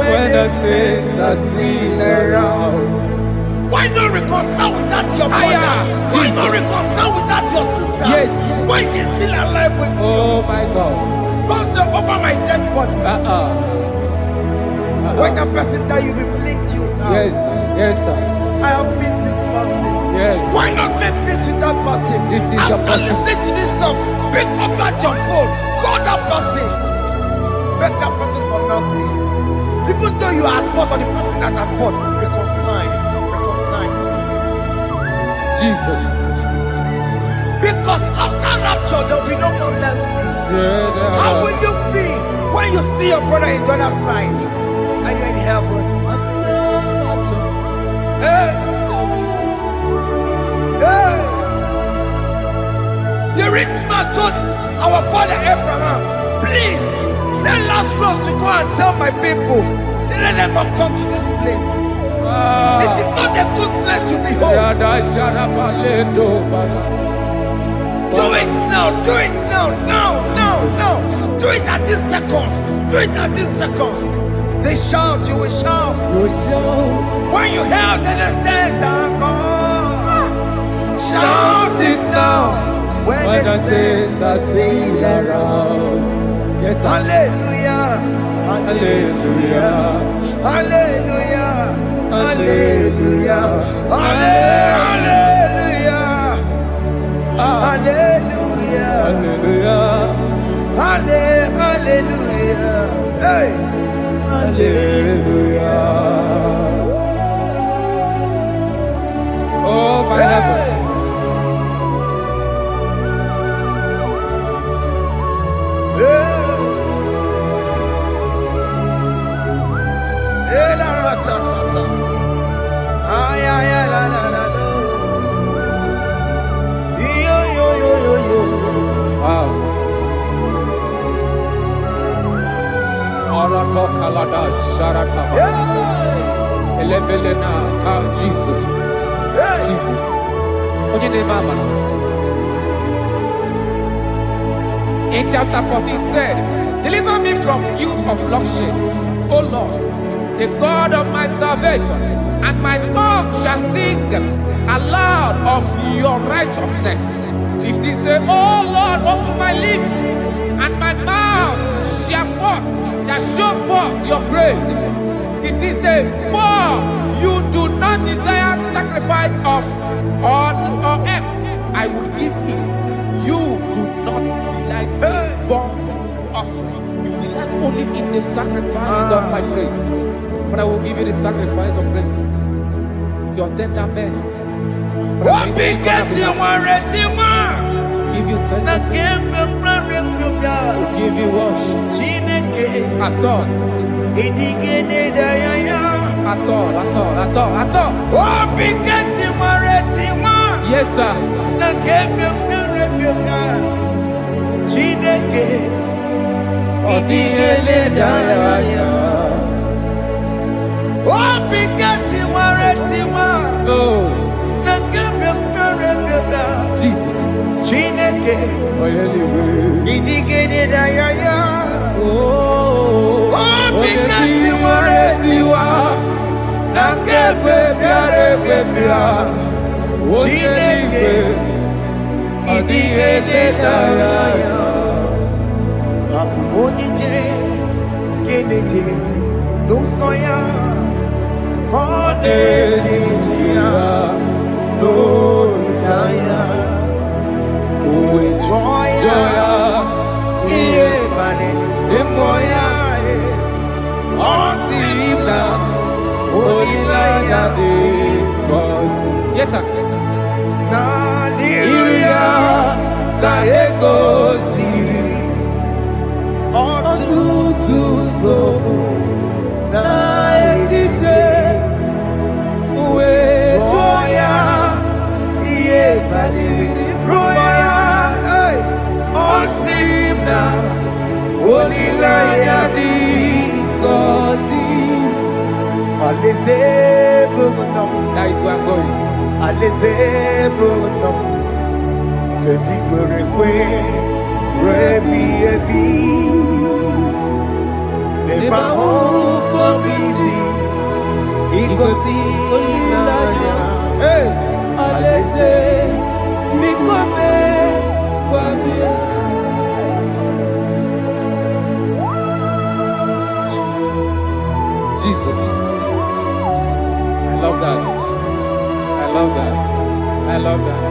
When the saints are still around. Why not reconcile without your brother? Why not reconcile without your sister? Yes. Why she's still alive with you? Oh my God. Don't say over my dead body. When that person die, you will fling you down. Yes, yes, sir. I have missed this person. Yes. Why not make peace with that person? This is the After person. listening to this song, pick up that your phone, call that person, beg that person for mercy. Even though you are at fault or the person that at fault, reconcile, please. Jesus. Because after rapture, there will be no more mercy. How will you feel when you see your brother in the other side and you're in heaven? Hey. Hey. The rich man told our father Abraham, please send Lazarus to go and tell my people to let them not come to this place. This is not a good place to behold. Do it now, do it now, now. Do it at this second. Do it at this second. They shout, you will shout. When you hear that the saints are gone, shout it now. When the saints are still around. Yes, sir. Hallelujah. Hallelujah. Hallelujah. Hallelujah. Hallelujah. Hallelujah. Hallelujah. Hallelujah. Hey. Hallelujah. Oh my heavens. Wow. Jesus. Jesus. In chapter 14 said, deliver me from guilt of bloodshed O Lord, the God of my salvation, and my tongue shall sing aloud of your righteousness. 15 say, O Lord, open my lips, and my mouth shall show forth your praise. 16 say, for you do not desire sacrifice of or eggs, I would give it. You do not delight in burnt offering. You delight only in the sacrifice of my praise. But I will give you the sacrifice of praise. Your tender mercy. Give you tender give you worship. At all. Yes, sir. Jesus. Yes, sir. That is where I'm going. Jesus. I love that. I love that. I love that.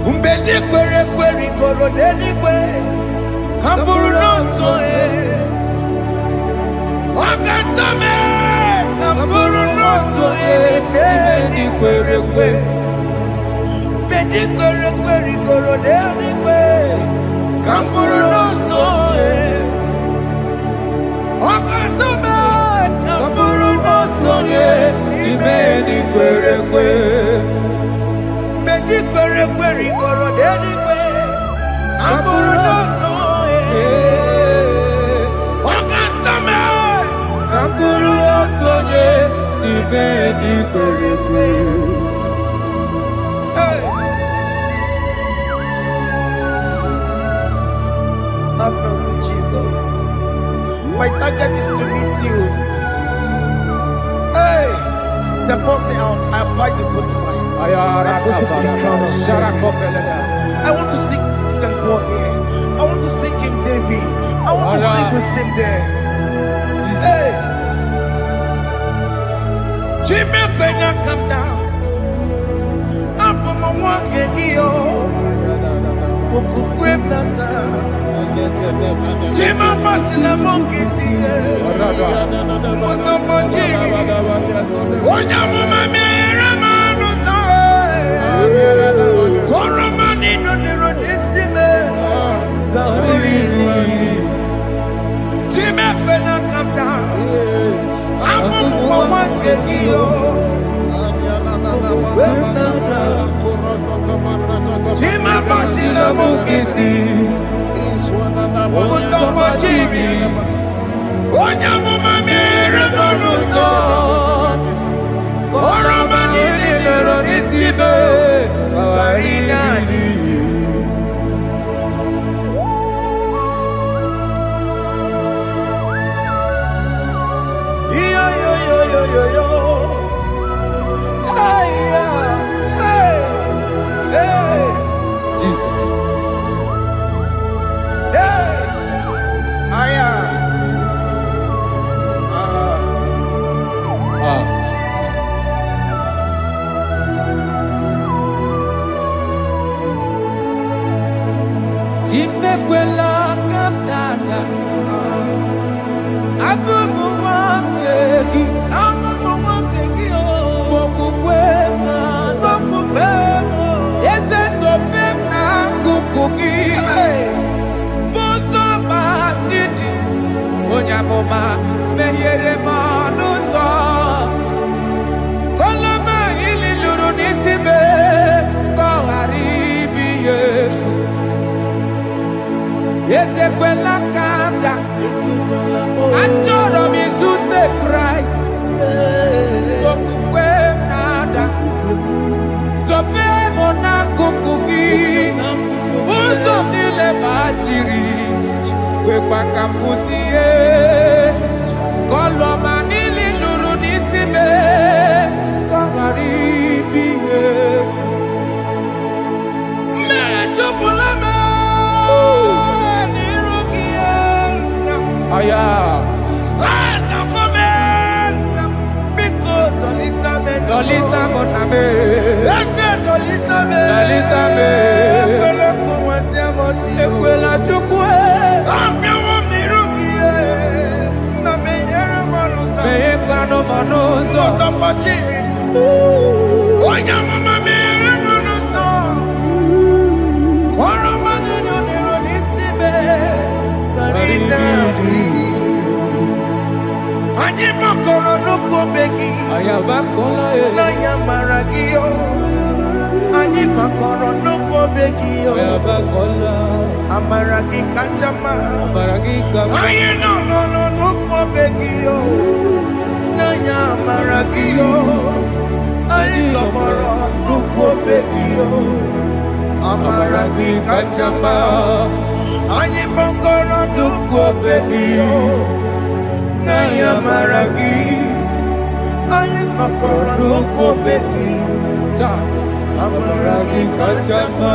Umbedi kwere goro dedi kwe Kamburu nonso Wakatame Kamburu nonso Bedi kwere Umbedi kwere goro dedi kwe Kamburu nonso Wakatame Kamburu nonso Bedi kwere Query, goro dedi kwe, amburu nonso wakasame, amburu nonso ni bedi kwe. Have mercy, Jesus. My target is to meet you. Hey, suppose I fight the good fight. I'm waiting for the crown of God. I want to seek St. Paul there. I want to seek King David. I want to sing with him there. Hey! Jimmy cannot come down. Up on my walk again. Jimmy Martin among it here. Was up on Jimmy. Oh, yeah, Mamma. Koromani no nero desime, Jimmy pena come down. I'm a woman kekio. Namukiti, Osambachiri, Onyamumami, Revoluso, Oromani, Lorisibe, Barinani. Yo. Hey, hey, hey. Jesus. Hey. Aya. Chimekwela kadada. Abubu wakegi. Onyamoma mehiere manuzo koloma ili luru nisibe koharibi yesu yesekwela kanda achoro mizute Christ okukwe nada sobe mona kukuki uzo nile bajiri wekwa kamputie koloma nili luru nisibe koharibi yesu mechopulame nirugiena aya Dolita moname, dolita me, ekwela chukwe, meyekwano monozo, Onyamama mere monozo, Oromani noniro nisibe, Barinani. Anyị makọrọ n'ụkọ begi, ayabakola na ya mara gị o. Anyị makọrọ n'ụkọ begi o, ayabakola, amara gị kacha mma. baragika, Anyị nọ n'ụkọ begi o, na ya mara gị o. Anyị tọgbọrọ n'ụkọ begi o, amara gị kacha mma. Anyị makọrọ n'ụkọ begi o. Naya maragi, aye makora loko beki, amaragi kachama.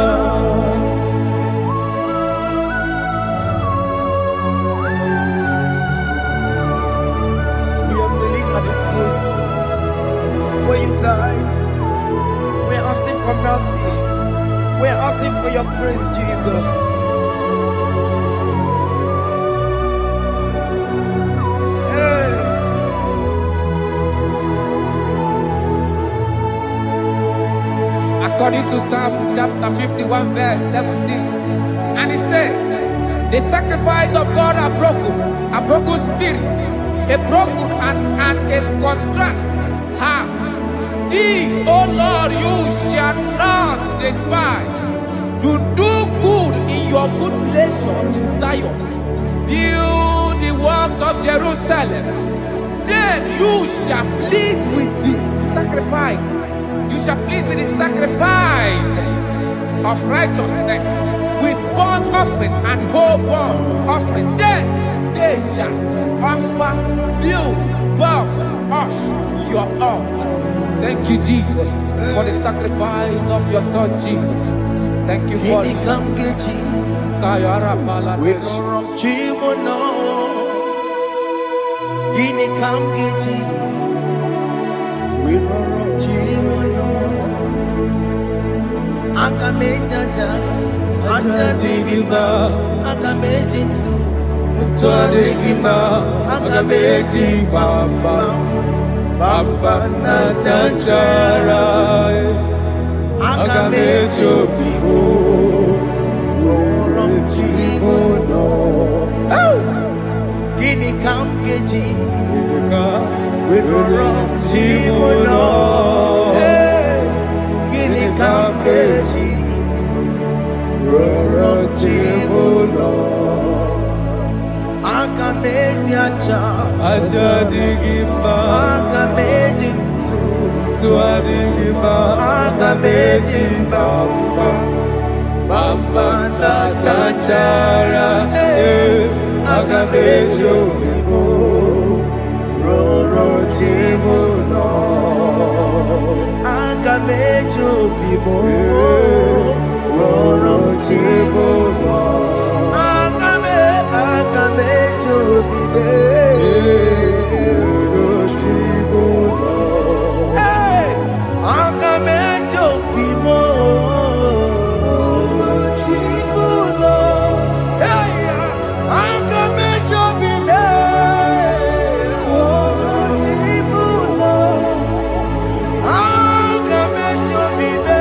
We are kneeling at the foot where you died. We are asking for mercy. We are asking for your grace, Jesus. according to Psalm chapter 51 verse 17, and it says, the sacrifice of God are broken spirit, a broken and a contrite heart. These, O Lord, you shall not despise. To do good in your good pleasure in Zion. Build the walls of Jerusalem. Then you shall please with the sacrifice. You shall please with the sacrifice of righteousness, with burnt offering and whole burnt offering. Then they shall offer you bulk of your own. Thank you, Jesus, for the sacrifice of your Son, Jesus. Thank you for it. Kayara Paladesh. Akamejaja, ajadigima, akamejinsu, Mutuadigima, Agameji Bamba, Bamba na chanchara, Agameji Obibo, Orom Chimono. Gini kamgeji, Orom Chimono. Gini kamgeji, roro chibulo aka meji aja digimba aka meji ntu digimba aka meji mbamba bamba na chachara aka meji obibo roro chibulo aka meji obibo roro chibulo aka meji obibo roro chibulo aka meji obibo chibulo aka meji obibo chibulo aka meji obibo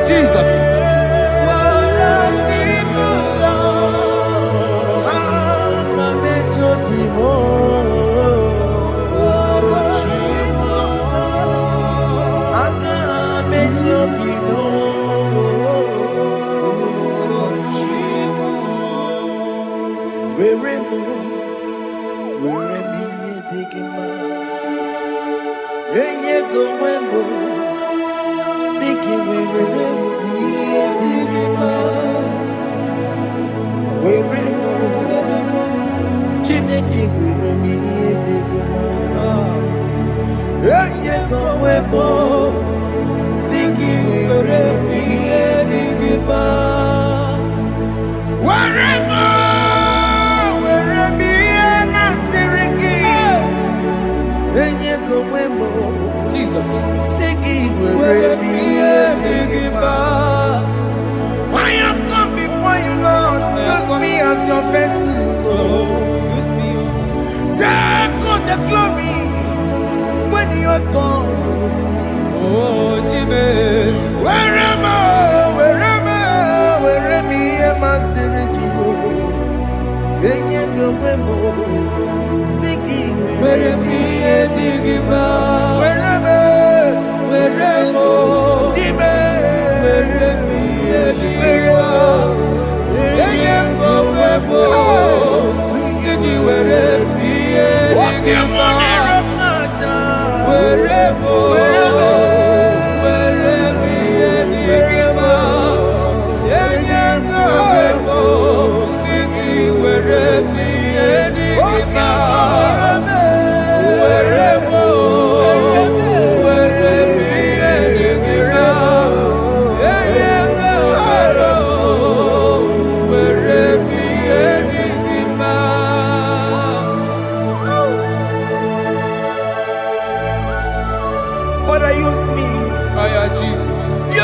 Jesus. I have come before you, Lord. Use me as your vessel. Use me. Take all the glory when you're done with me. Oh, Jimmy. Where am I? Enye go wemo, siki Where me digima? where Where Jime, Where me digima? Go webo. Siki where me digima? Where me digima? Go webo. Where me digima? Father, use me. Jesus.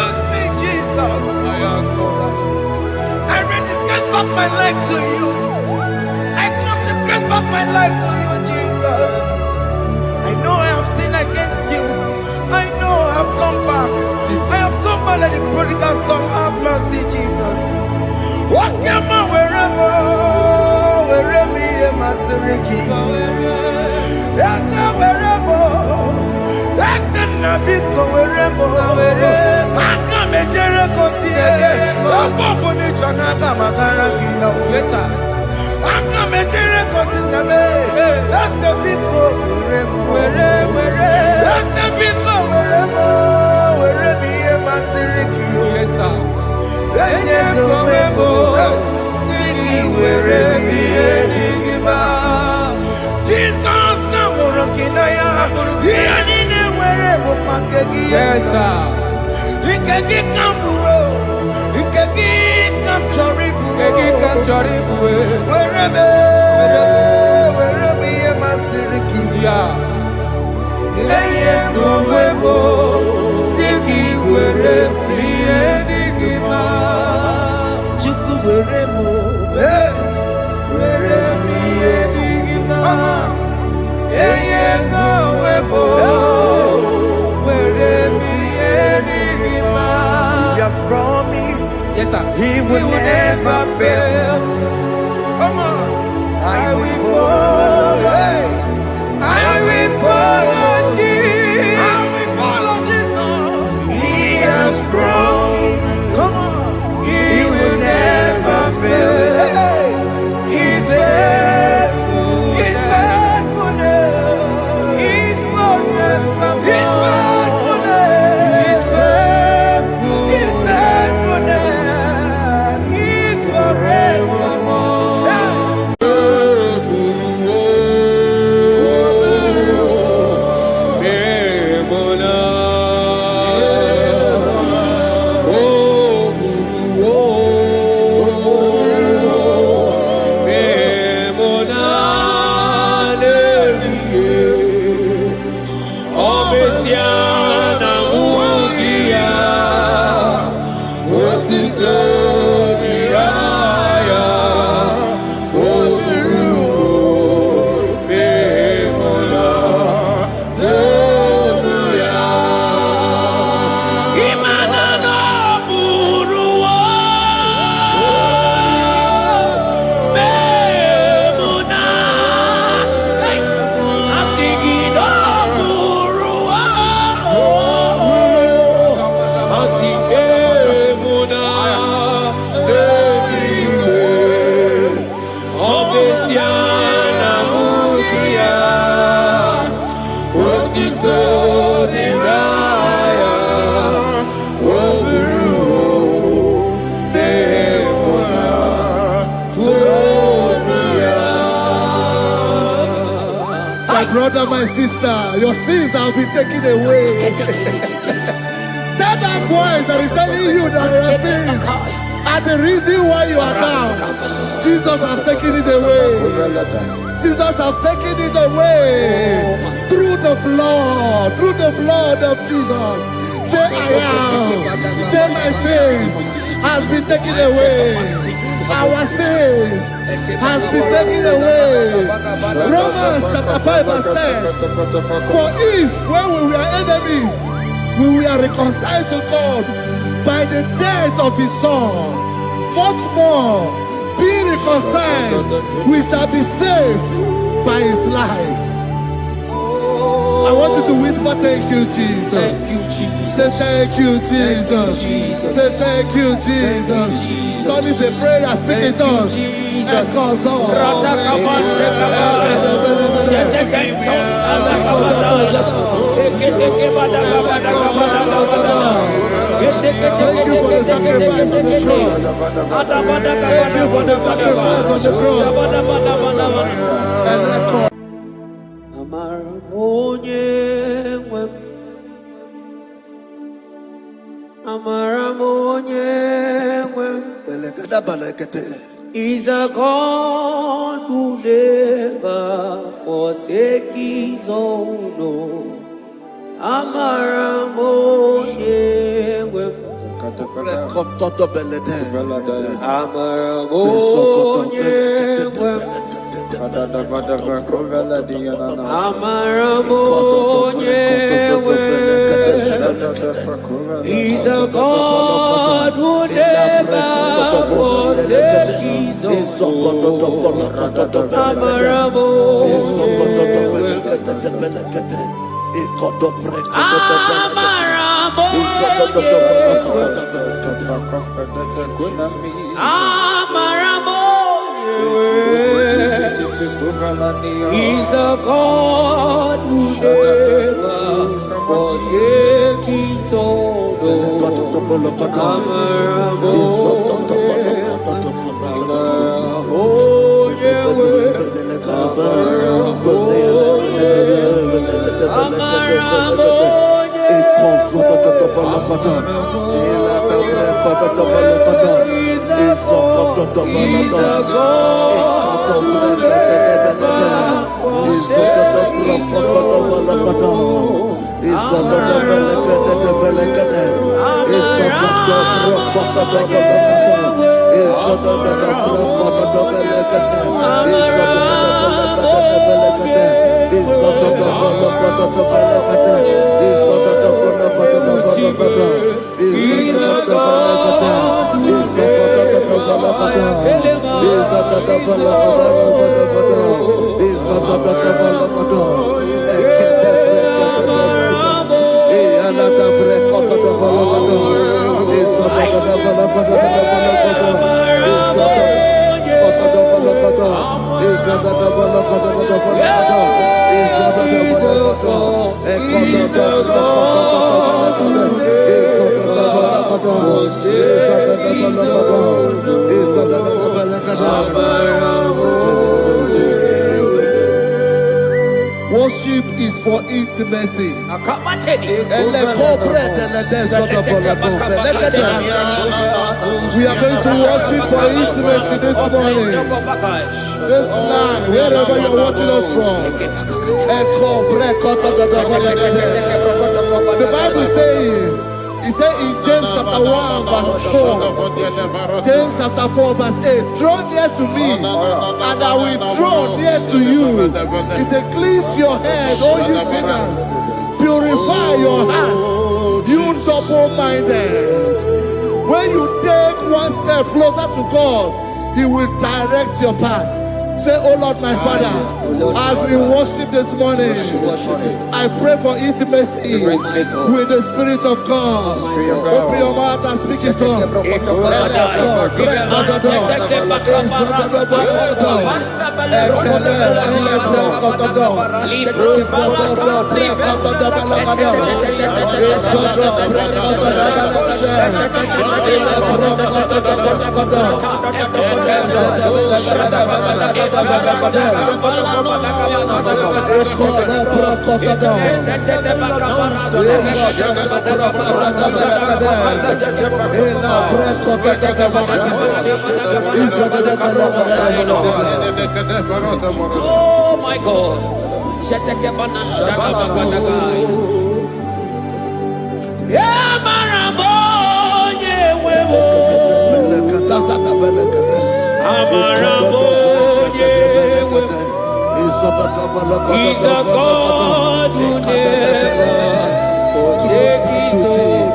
Use me, Jesus. I rededicate back my life to you. I consecrate back my life to you, Jesus. I know I have sinned against you. I know I have come back. I have come back like the prodigal son. Have mercy, Jesus. Walk your man wherever me and my Seriki. Yes, wherever. That's a nabiko wherever. I come a Jericho see. Yes, sir. I come a Jericho in the bay. That's a big go wherever. That's a big go wherever me and my Seriki. Yes, sir. Jesus, now we're rocking. Yes, sir. Ikeki Kamburo, Ikeki Kamchoribu, Kegi Kamchoribu. wherever Masiriki. Yeah. Leye Kumwebo, Siki Were, Yenigima. Chuku Weremo, Were, Yenigima. Eye Kumwebo, Were, Yenigima. He has promised Yes, sir. He will never fail. Come on, I will follow. I will follow Jesus. I will follow Jesus. He has promised. Come on, He will never fail. He's faithful. His faithfulness. He's forevermore. His faithfulness. He's faithful. His faithfulness. He's forevermore. My brother, my sister, your sins have been taken away. That voice that is telling you that your sins are the reason why you are down. Jesus has taken it away. Jesus has taken it away. Through the blood of Jesus. Say I am. Say my sins has been taken away. Our sins has been taken away. Romans chapter 5 verse 10. For if when we were enemies, we were reconciled to God by the death of his son, much more, being reconciled, we shall be saved by his life. I want you to whisper, thank you, Jesus. Thank you, Jesus. Say thank you, Jesus. Thank you, Jesus. Say thank you, Jesus. God is a prayer, speak it us. Echoes all. Thank you for the sacrifice on the cross. Thank you for the sacrifice on the cross. And echo. He's a God who never forsake his own. He's a God who never forsake his He's a God who never forsake his own. Worship is for intimacy. We are going to worship for intimacy this morning. This land, wherever you're watching us from. The Bible says, it said in James chapter 1 verse 4, James chapter 4 verse 8, draw near to me and I will draw near to you. It said, cleanse your head, all you sinners, purify your hearts, you double-minded. When you take one step closer to God, He will direct your path. Say, oh Lord, my Father, as we worship this morning, I pray for intimacy with the Spirit of God. Open your mouth and speak in tongues. Oh my God. He's a God who never forsakes his own.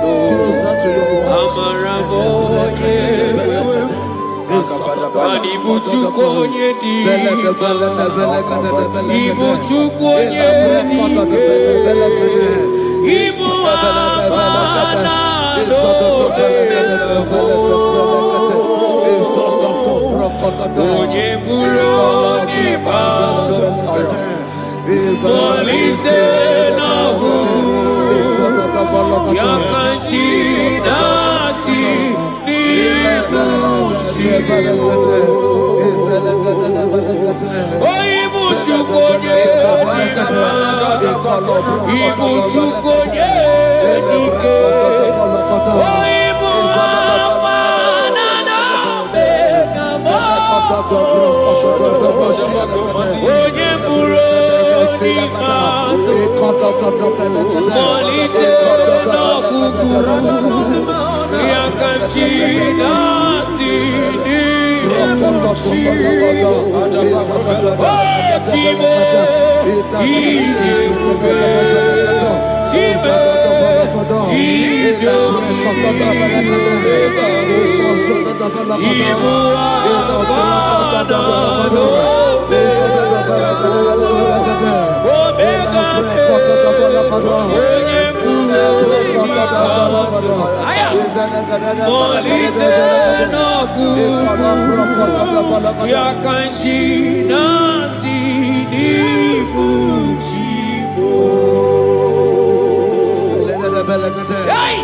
Hey!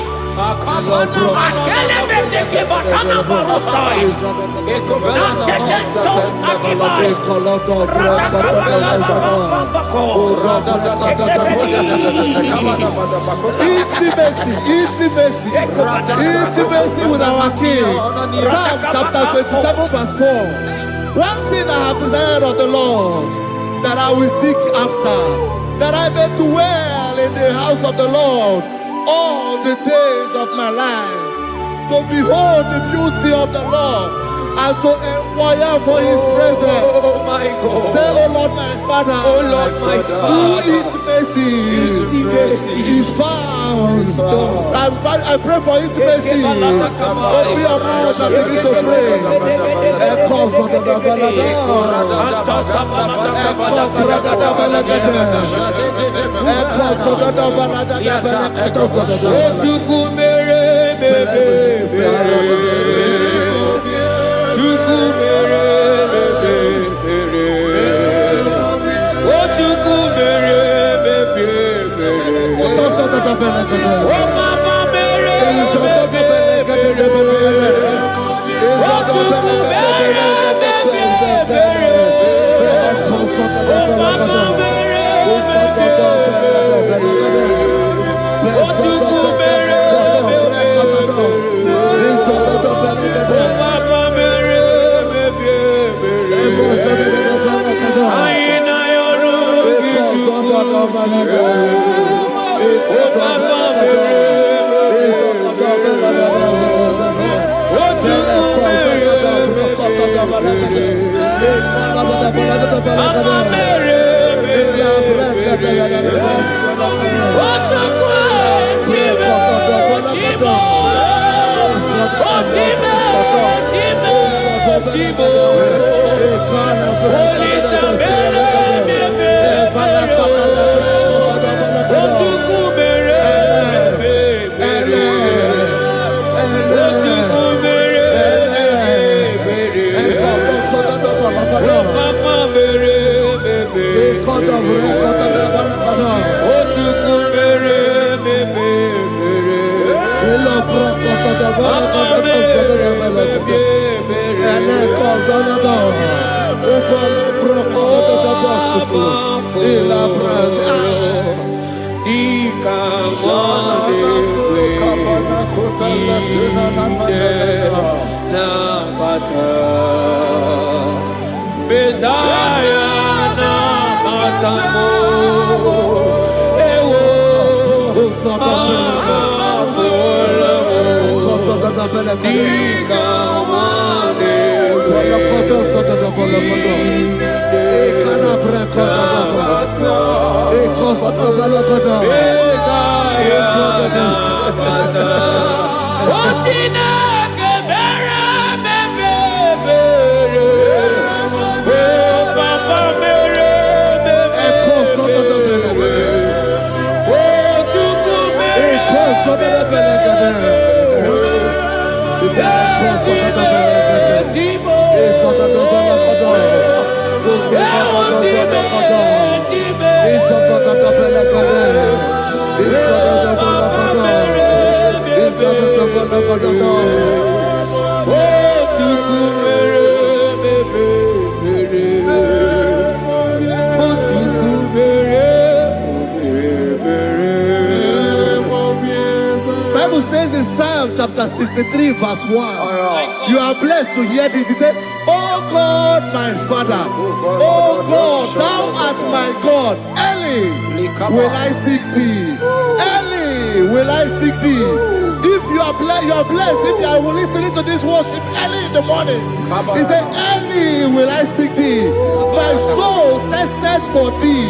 Intimacy with our King. Psalm chapter 27 verse 4. One thing I have desired of the Lord, that I will seek after, that I may dwell in the house of the Lord all the days of my life, to behold the beauty of the Lord and to inquire for his presence. Oh my God. Say, oh Lord my Father, Oh Lord my Father, through intimacy is found. I pray for intimacy. Open your mouth and begin to pray. Echo for the Bible says in Psalm chapter 63 verse 1. You are blessed to hear this. He said, oh God, my Father, oh God, thou art my God. Early will I seek thee. Early will I seek thee. If you are blessed if you are listening to this worship early in the morning. He said, early will I seek thee. My soul tested for thee.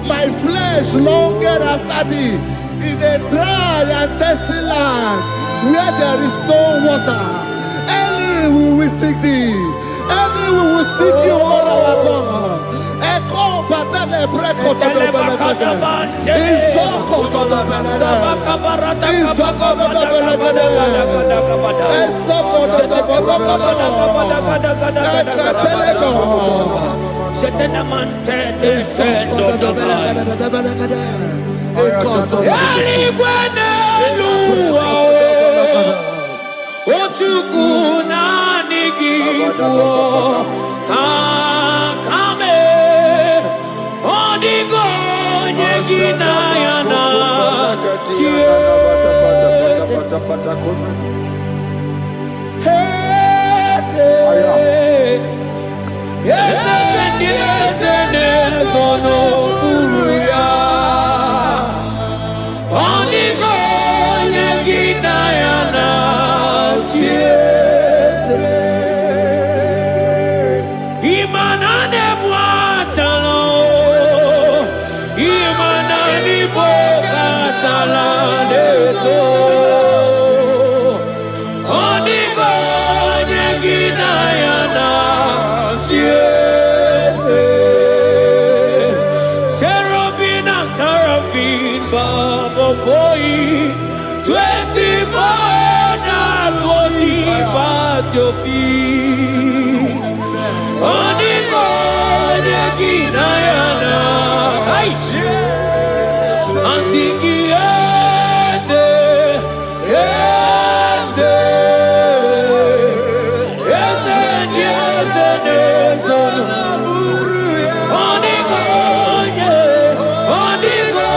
My flesh longed after thee. In a dry and thirsty land where there is no water. Early will we seek thee. Early we will seek you, all our God. Echo batele breko to the belekade. Izoko to the belekade. Izoko to the belekade. Izoko to the belekade. Ekapelego. Shetenamante te fendo dobai. Ibuo Kakame Odigo Nyegina Yana for you, 24 hours worship at your feet. Onigo Neginayana, and singing yes, yes, yes, yes, yes, Onigo, Onigo.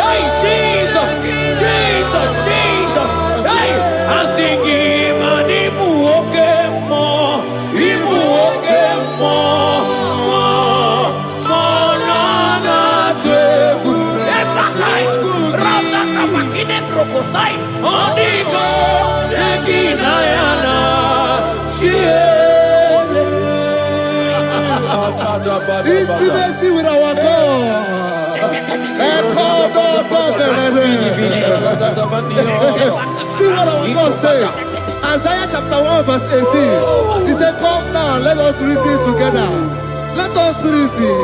Hey, Jesus, Jesus, Jesus. Hey, I'm singing, man, Ibu okemo, na tegu. Etakai, rata kamakine brokosai, onigo, neginayana, Intimacy with our God. See what our God says. Isaiah chapter 1 verse 18. He said, come now, let us reason together. Let us reason.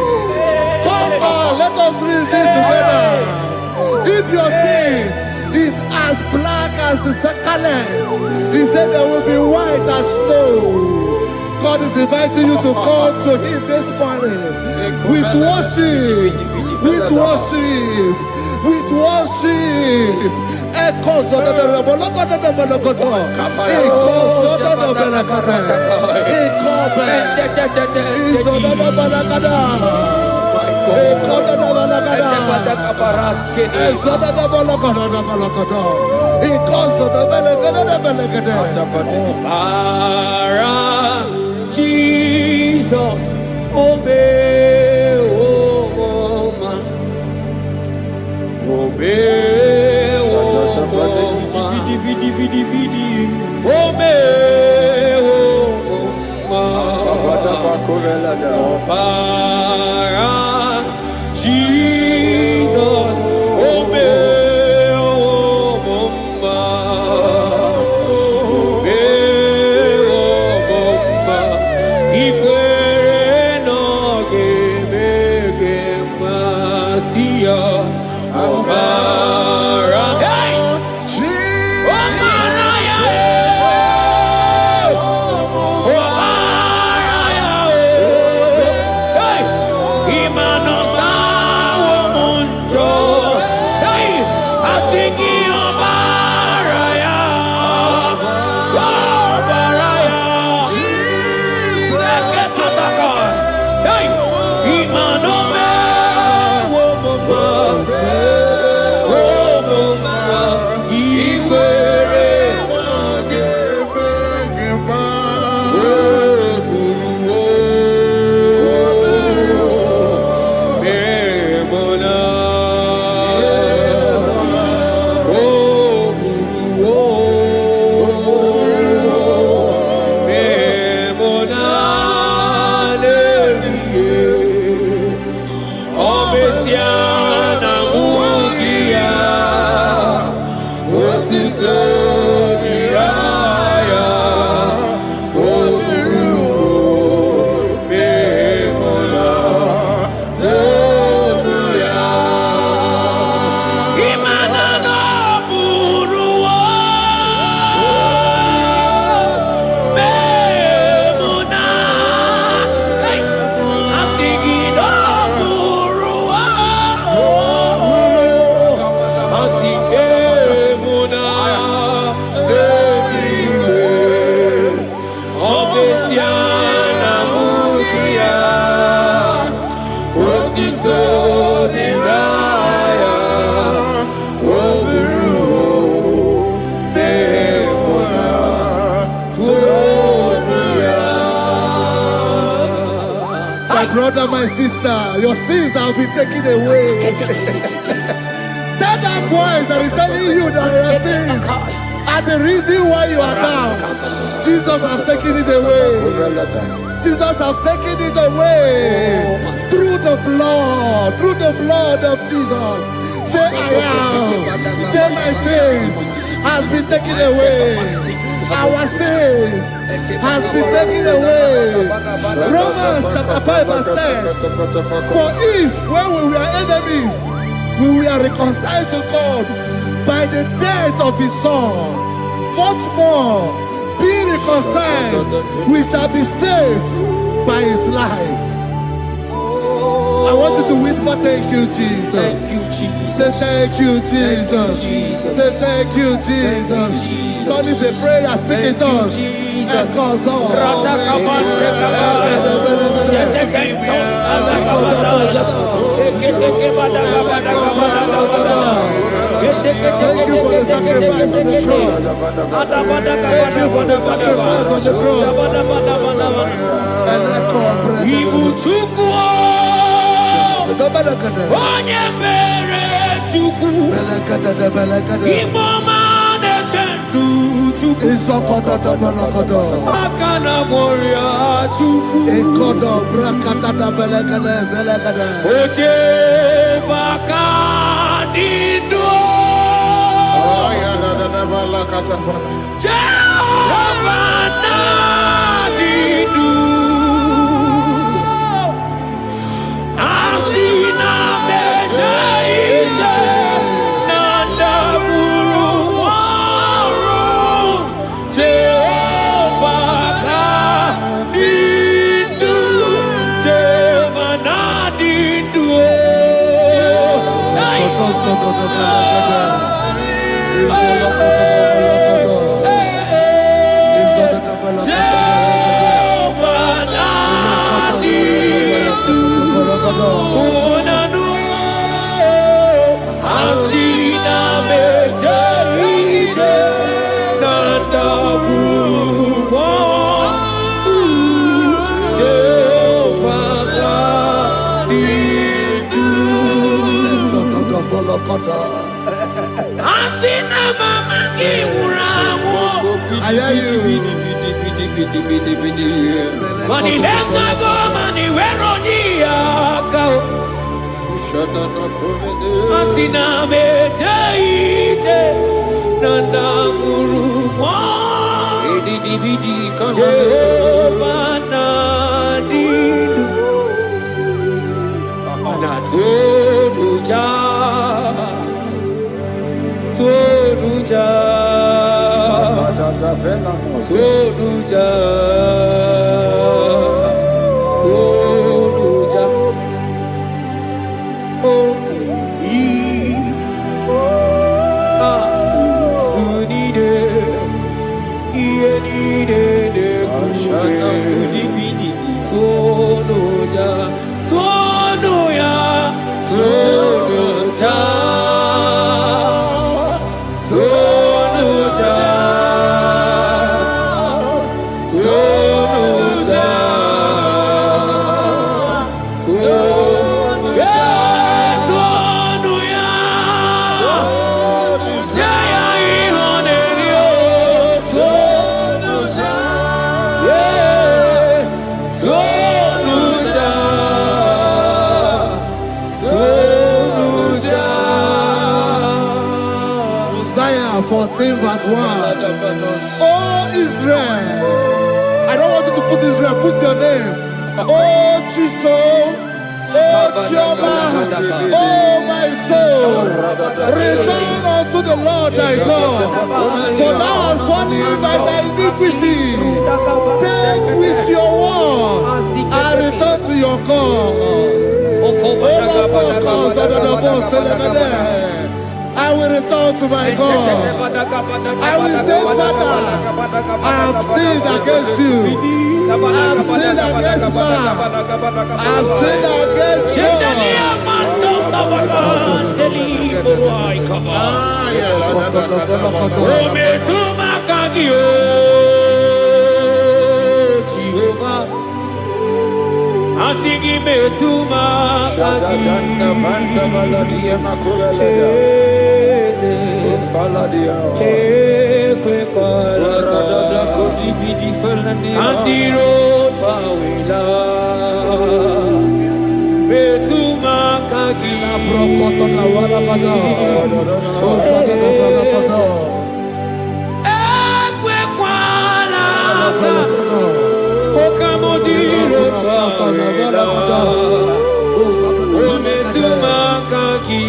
Come now, let us reason together. If your sin is as black as the scarlet, he said there will be white as snow. God is inviting you to come to Him this morning with worship, with worship, with worship. Echoes of the Jesus, obey, oh man, obey, oh man, obey, oh man, Jesus, obey, oh My brother, my sister, your sins have been taken away. That voice that is telling you that your sins are the reason why you are down. Jesus has taken it away. Jesus has taken it away. Through the blood of Jesus. Say I am. Say my sins has been taken away. Our sins has been taken away. Romans chapter 5 verse 10. For if when we were enemies, we were reconciled to God by the death of his son, much more, being reconciled, we shall be saved by his life. I want you to whisper, thank you, Jesus. Thank you, Jesus. Say thank you, Jesus. Say thank you, Jesus. Don't leave the prayer, speak in tongues. Echoes on. Thank you for the sacrifice on the cross. Thank you for the sacrifice on the cross. And echo Onye mere Chukwu Imoma na-echendu Chukwu Akana Moria Chukwu Oche Vakadido Jehovah Nadidu I hear you. Money let's go, money where on Masina meteite nanda murumo Jehovah nadidu Anatonuja Tonuja Tonuja Tonuja Oh baby Asunide Ienide de Tonuja Tonuya Tonuja Isaiah 14 verse 1. Oh Israel, I don't want you to put Israel, put your name. Oh Chiso, oh Chioma, oh my soul, return unto the Lord thy God, for thou hast fallen by thy iniquity. Take with your word and return to your God. I will return to my God. I will say, Father, I have sinned against you. I have sinned against man. I have sinned against God. Asingi metuma kagi. Andiro tawila metuma kagi. Okamodiro tawila metuma kagi.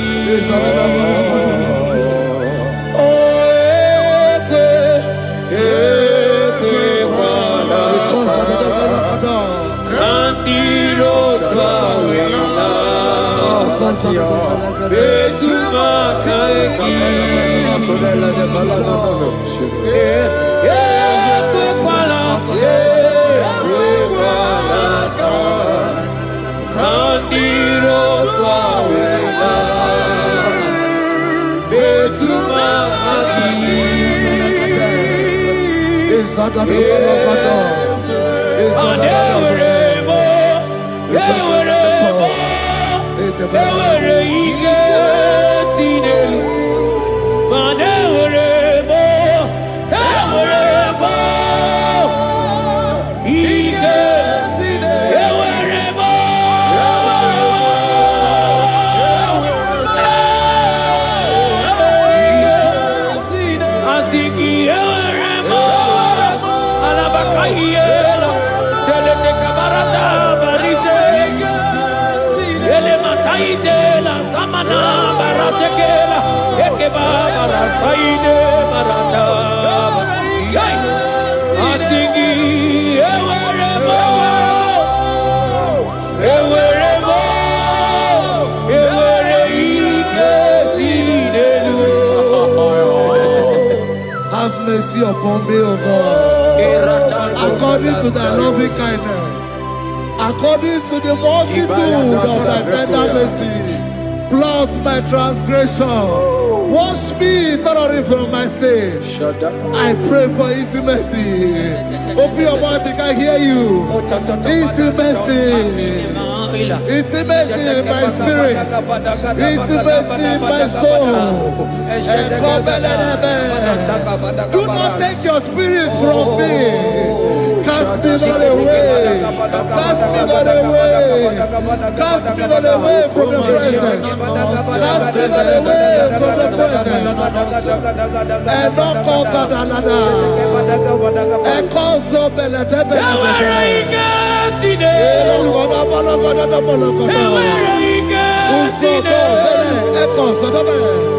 Have mercy upon me, O God, according to thy loving kindness, according to the multitude of thy tender mercy. Blot my transgression, wash me thoroughly from my sin. I pray for intimacy. Open your mouth, I can hear you. Intimacy. Intimacy in my spirit, intimacy in my soul. Do not take your spirit from me. Cast me not away. Cast me not away. Cast me not away from the presence. Cast me not away from the presence. And not cover the ladder. And cause of the Spirit of the Lord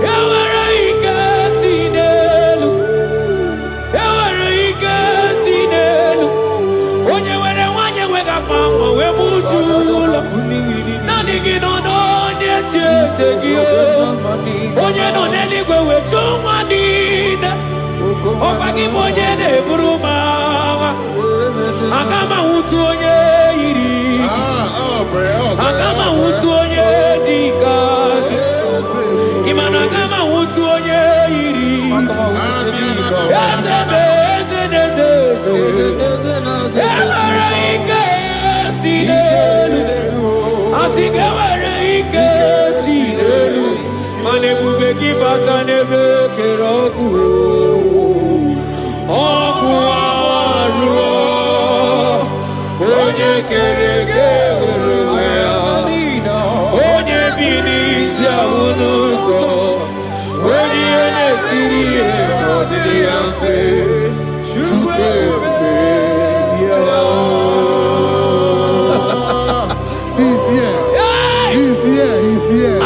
is here. He's here. He's here.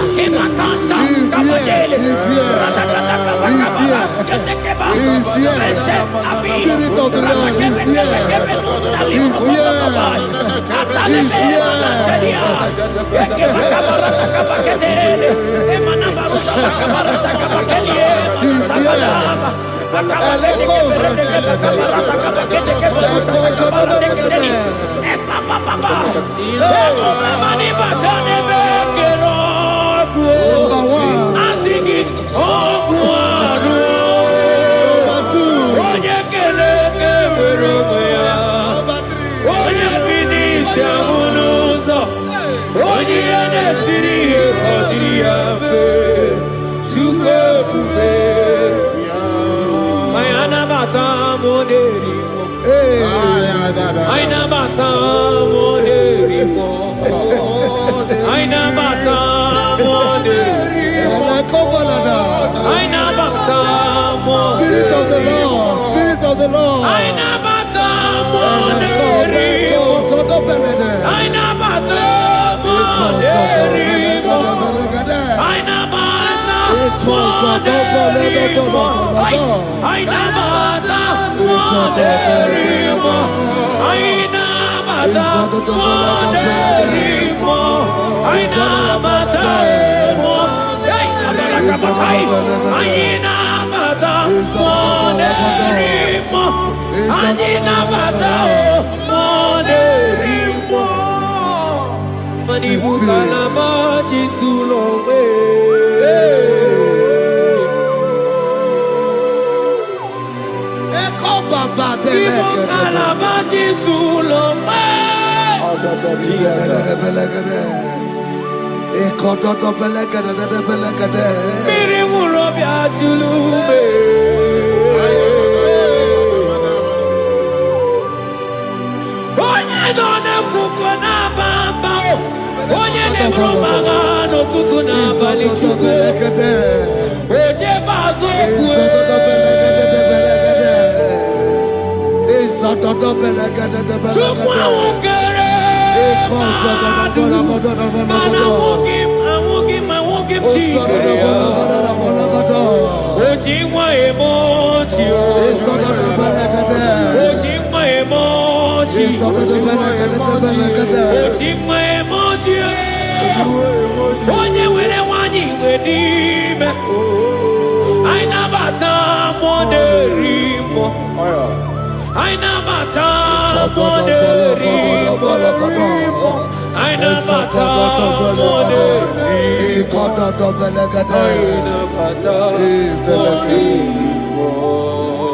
Spirit of the Lord, Spirit of the Lord.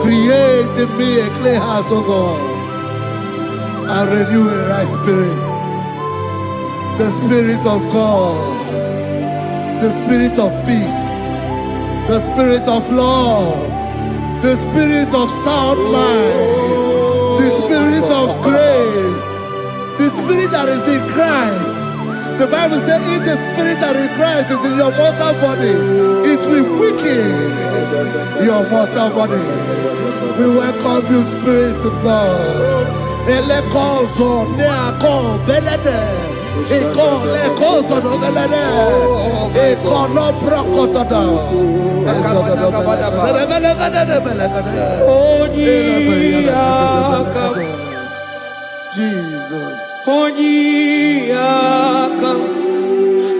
Create in me a clear house, O God, and renew a right spirit. The Spirit of God, the Spirit of peace, the Spirit of love, the Spirit of sound mind, the Spirit of grace, the Spirit that is in Christ. The Bible says, if the Spirit that is in Christ is in your mortal body, it will weaken your mortal body. We welcome you, Spirit of God. Elekozo neako belede, eko lekozo do belede, eko no prokotoda, Jesus. Onyiyakam,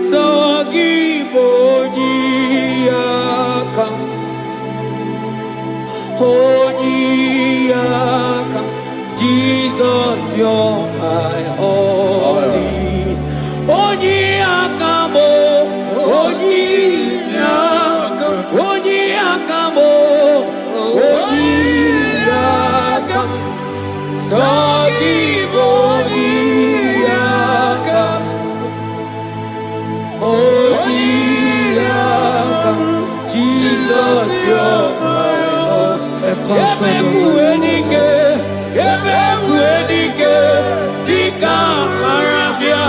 Sawagibo Onyiyakam, Onyiyakam, Jesus, you're my all in. Onyiyakam, Onyiyakam, Onyiyakam, Onyiyakam, Sawagibo Onyiyakam, Onyiyakam, Jesus, you're my all. Yebekuenike, Yebekuenike, Dika Arabia,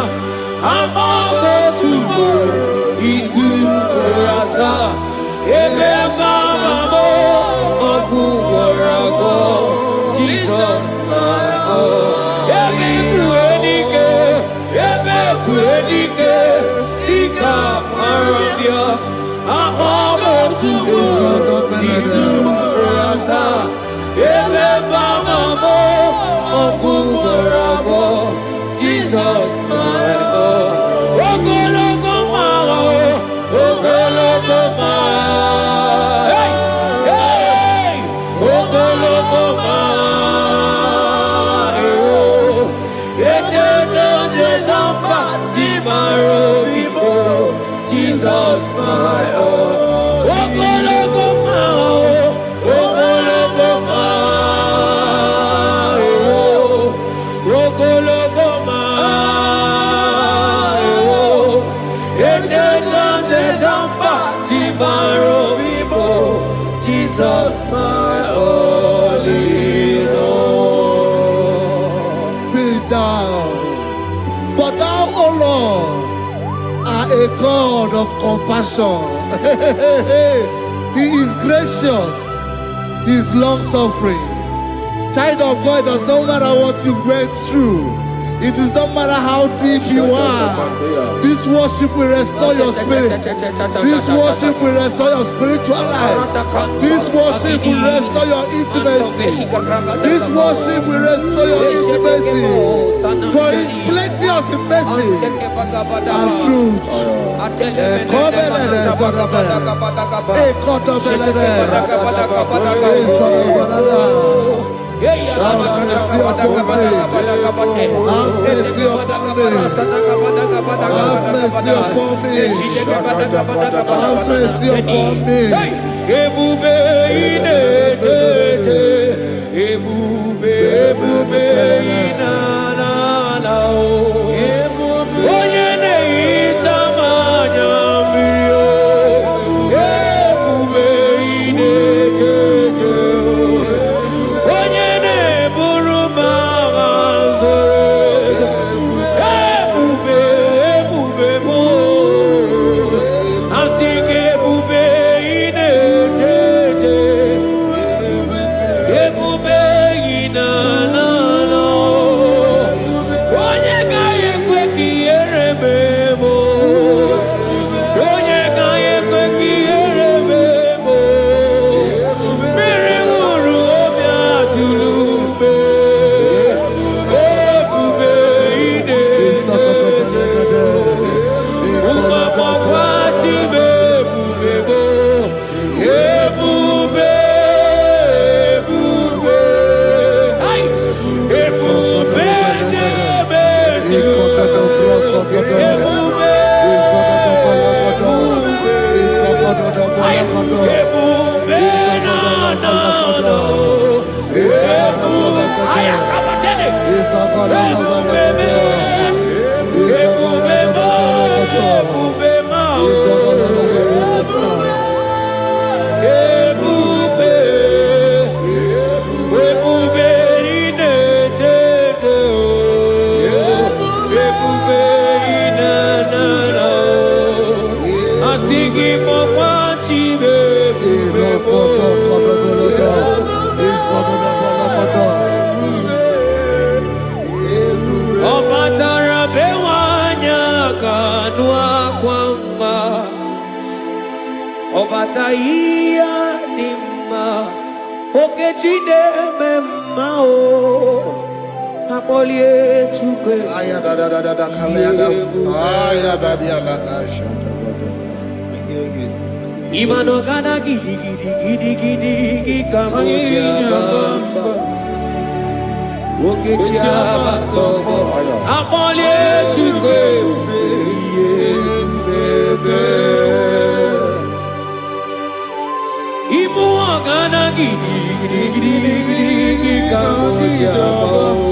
Amago Subo, Isu Rasa, Yebebamamo, Ogu Warago, Jesus, my all. Yebekuenike, Yebekuenike, Dika Arabia, Amago Subo, Isu Rasa, Yebebamamo, Ogu Warago, Jesus, my all. Ogologo mao, ogologo mao, hey, hey, ogologo mao, eteno de jamba, simaro bifo, Jesus, my all. Ogologo mao, ogologo mao, ogologo mao, Jesus, my all in all. Be thou, but thou, O Lord, are a God of compassion. He is gracious. He is long-suffering. Child of God, it does not matter what you went through. It does not matter how deep you are. This worship will restore your spirit. This worship will restore your spiritual life. This worship will restore your intimacy. This worship will restore your intimacy. For His plenteous in mercy and truth. Have mercy upon me. Have mercy upon me. Have mercy upon me. Have mercy upon me. Ebube inetete, ebube inanana o. Onye na-ehita mmanya mmiri o. Ebube inetete o. Onye na-eburu m agha zoro ezo. Ebube m o. Asị gị ebube inetete, ebube inanana o. Onye gaghị ekwe ka ihere mee m o. Onye gaghị ekwe ka ihere mee m o. Mmiri ṅụrụ obi atụrụ ume. Ebube inetete, ụmụagbọghọ atịbe ebube m o. Ebube, ai, ebube debe ebube, ai, ebube na-ada ebube, ai, akabatele, ebube me, ebube mo, ebube ma, ebube, ebube inetete o, ebube inanana o. Asị gị kpọkwa Chibe ebube mo. Ọ batara be nwanyị aka nụ akwa mma. Ọ bata ihe dị mma. Okechi na-eme mma o. Akpọlie Chukwu Imano gana gidi ka mo ji abamba. Okechi abatobo akpọlie Chukwu ebube. Ibu ọgana gidi ka mo ji abamba.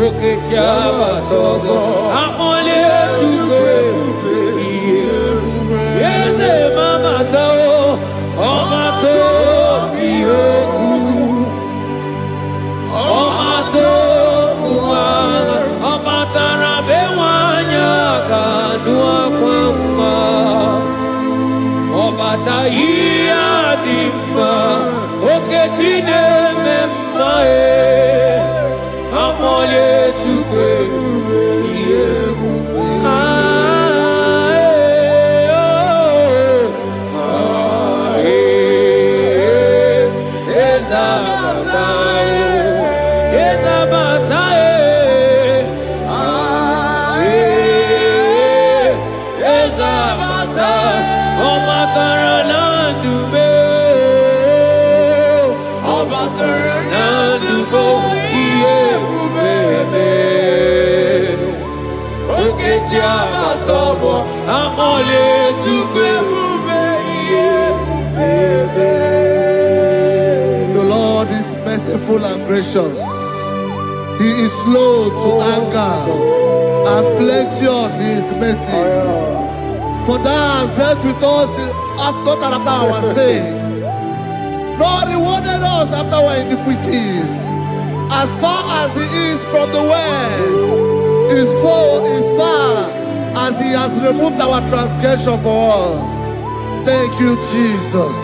Okechi abatobo akpọlie Chukwu ebube. Eze mama tao, ọma to bihoku, ọma to buhara, ọma tara be nwanyị aka nụ akwa mma. Ọbata ihe dị mma, Okechi na-eme mma akpọlie Chukwu ebube ihe ebube. The Lord is merciful and gracious. He is slow to anger and plenteous in His mercy. For thou hast dealt with us after our sin, nor rewarded us after our iniquities. As far as the east from the west is far as he has removed our transgression for us. Thank you, Jesus.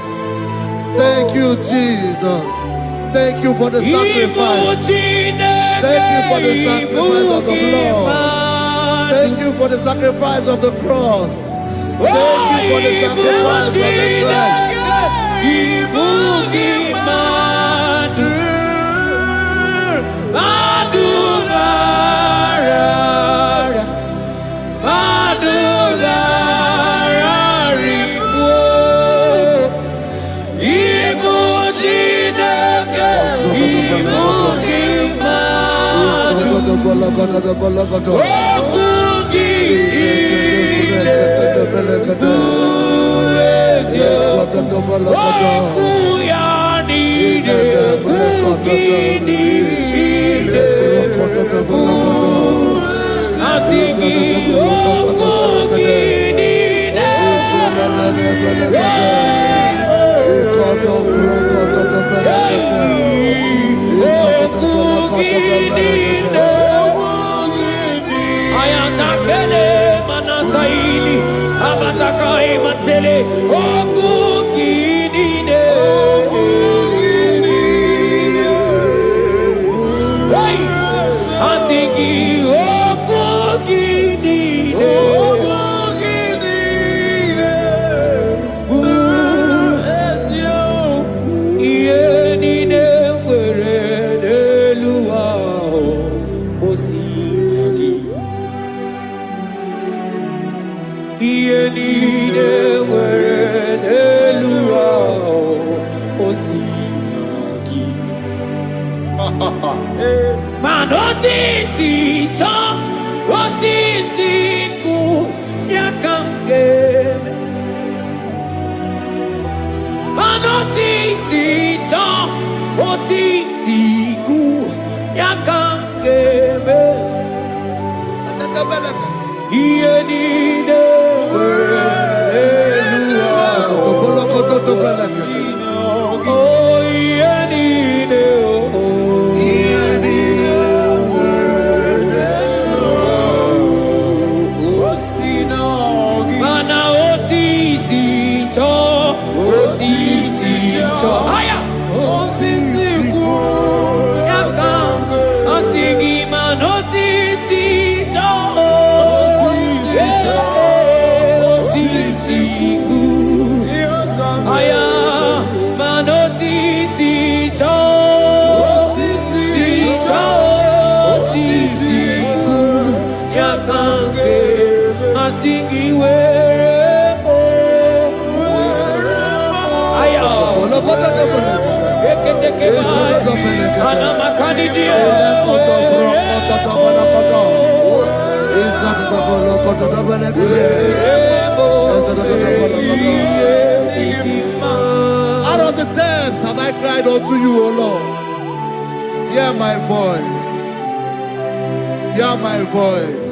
Thank you, Jesus. Thank you for the sacrifice. Thank you for the sacrifice of the blood. Thank you for the sacrifice of the cross. Thank you for the sacrifice of the Christ. Out of the depths have I cried unto you, O Lord. Hear my voice. Hear my voice.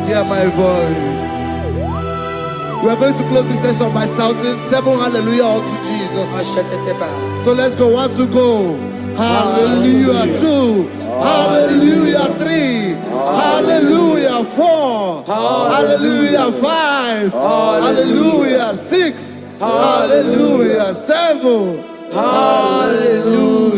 Hear my voice. We are going to close this session by shouting 7 hallelujah unto Jesus. So let's go. 1, 2, go. Hallelujah. 2. Hallelujah. 3. Hallelujah. 4. Hallelujah. 5. Hallelujah. 6. Hallelujah. 7. Hallelujah.